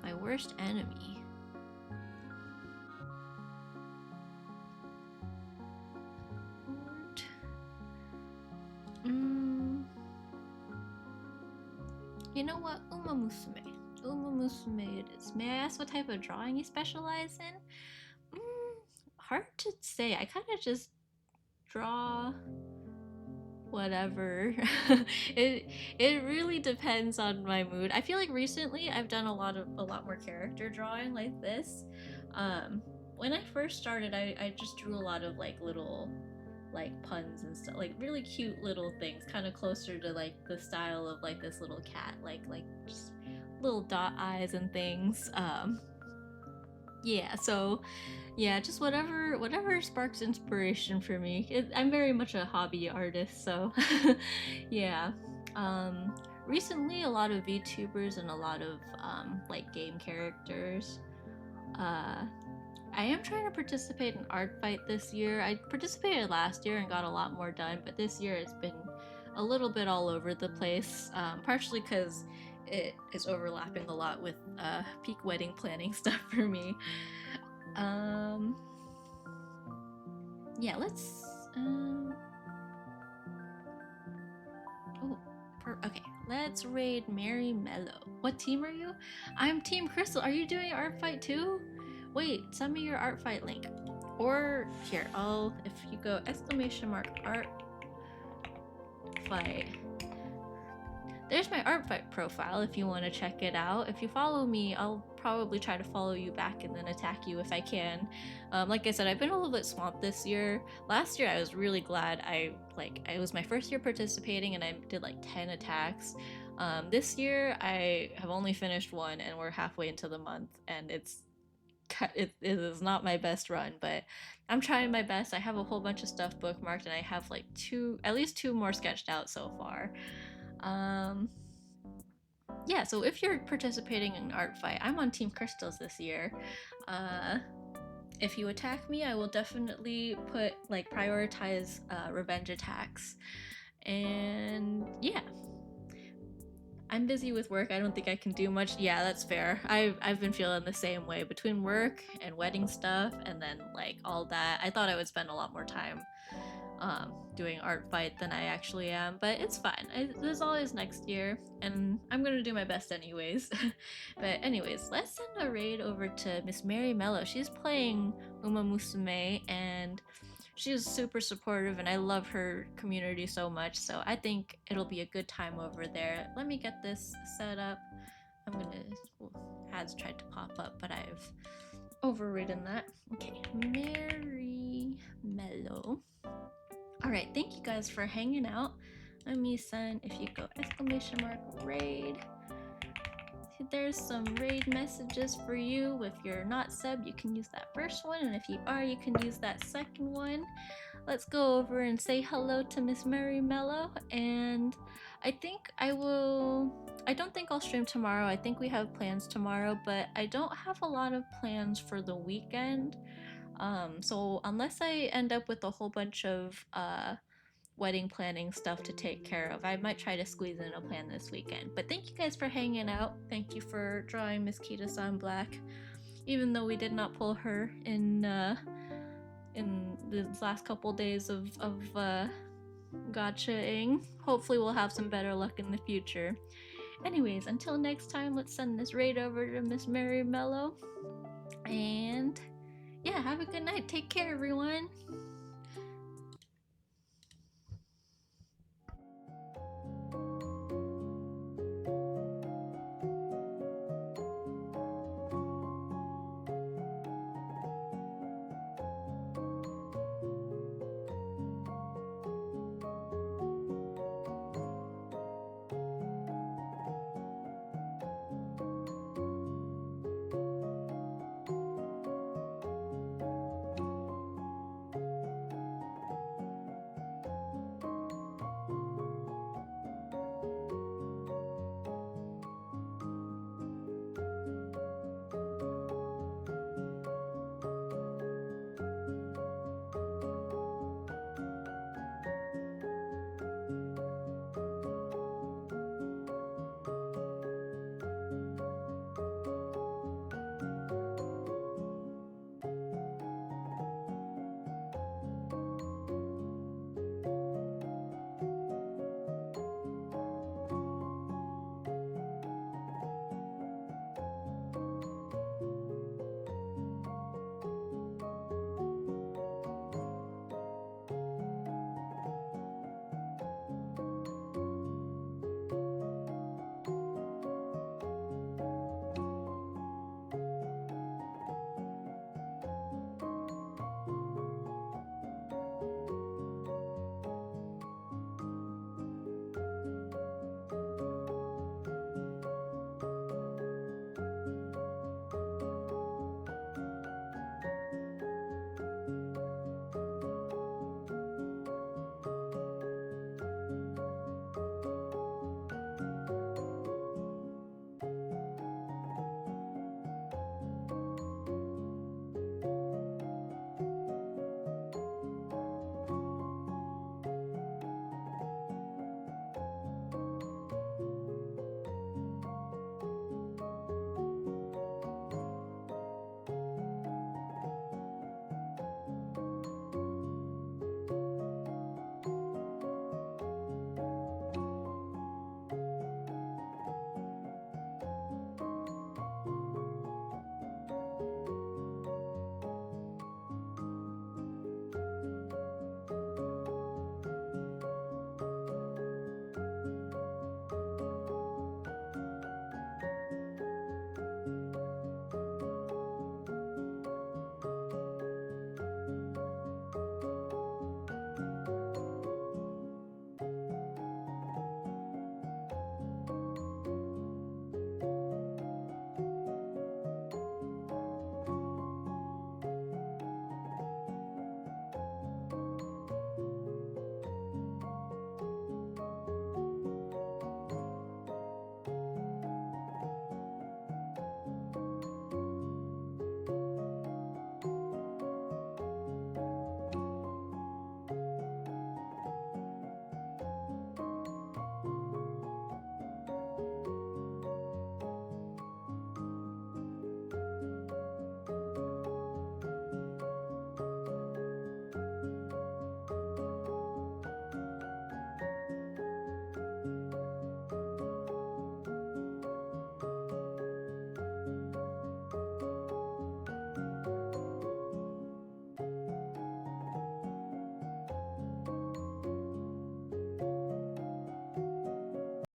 [SPEAKER 1] My worst enemy. You know what? Uma Musume. Uma Musume it is. May I ask what type of drawing you specialize in? Hard to say. I kind of just draw whatever. it really depends on my mood. I feel like recently I've done a lot more character drawing like this. When I first started, I just drew a lot of like little like puns and stuff, like really cute little things, kind of closer to like the style of like this little cat, like just little dot eyes and things. Yeah, so yeah, just whatever sparks inspiration for me. I'm very much a hobby artist, so yeah. Recently a lot of VTubers and a lot of like game characters. I am trying to participate in art fight this year. I participated last year and got a lot more done, but this year it's been a little bit all over the place, partially because it is overlapping a lot with peak wedding planning stuff for me. Yeah, let's okay, let's raid Mary Mello. What team are you? I'm Team Crystal. Are you doing art fight too? Wait, send me your art fight link. Or here, if you go !art fight, there's my art fight profile if you want to check it out. If you follow me, I'll probably try to follow you back and then attack you if I can. Like I said, I've been a little bit swamped this year. Last year I was really glad it was my first year participating and I did like 10 attacks. This year I have only finished one and we're halfway into the month and it is not my best run, but I'm trying my best. I have a whole bunch of stuff bookmarked and I have like at least two more sketched out so far. Um, yeah, so if you're participating in art fight, I'm on Team Crystals this year. Uh, if you attack me, I will definitely prioritize revenge attacks. And yeah, I'm busy with work. I don't think I can do much. Yeah, that's fair. I've been feeling the same way between work and wedding stuff and then like all that. I thought I would spend a lot more time doing art fight than I actually am, but it's fine. There's always next year, and I'm gonna do my best anyways. But anyways, let's send a raid over to Miss Mary Mello. She's playing Uma Musume, and she's super supportive, and I love her community so much. So I think it'll be a good time over there. Let me get this set up. I'm gonna. Ads tried to pop up, but I've overridden that. Okay, Mary Mello. Alright, thank you guys for hanging out. Let me send, if you go exclamation mark raid, there's some raid messages for you. If you're not subbed, you can use that first one, and if you are, you can use that second one. Let's go over and say hello to Miss Mary Mello, and I don't think I'll stream tomorrow. I think we have plans tomorrow, but I don't have a lot of plans for the weekend. So unless I end up with a whole bunch of wedding planning stuff to take care of, I might try to squeeze in a plan this weekend. But thank you guys for hanging out. Thank you for drawing Miss Kitasan black, even though we did not pull her in the last couple days of gotchaing. Hopefully we'll have some better luck in the future. Anyways, until next time, let's send this raid over to Miss Mary Mello. And yeah, have a good night. Take care, everyone.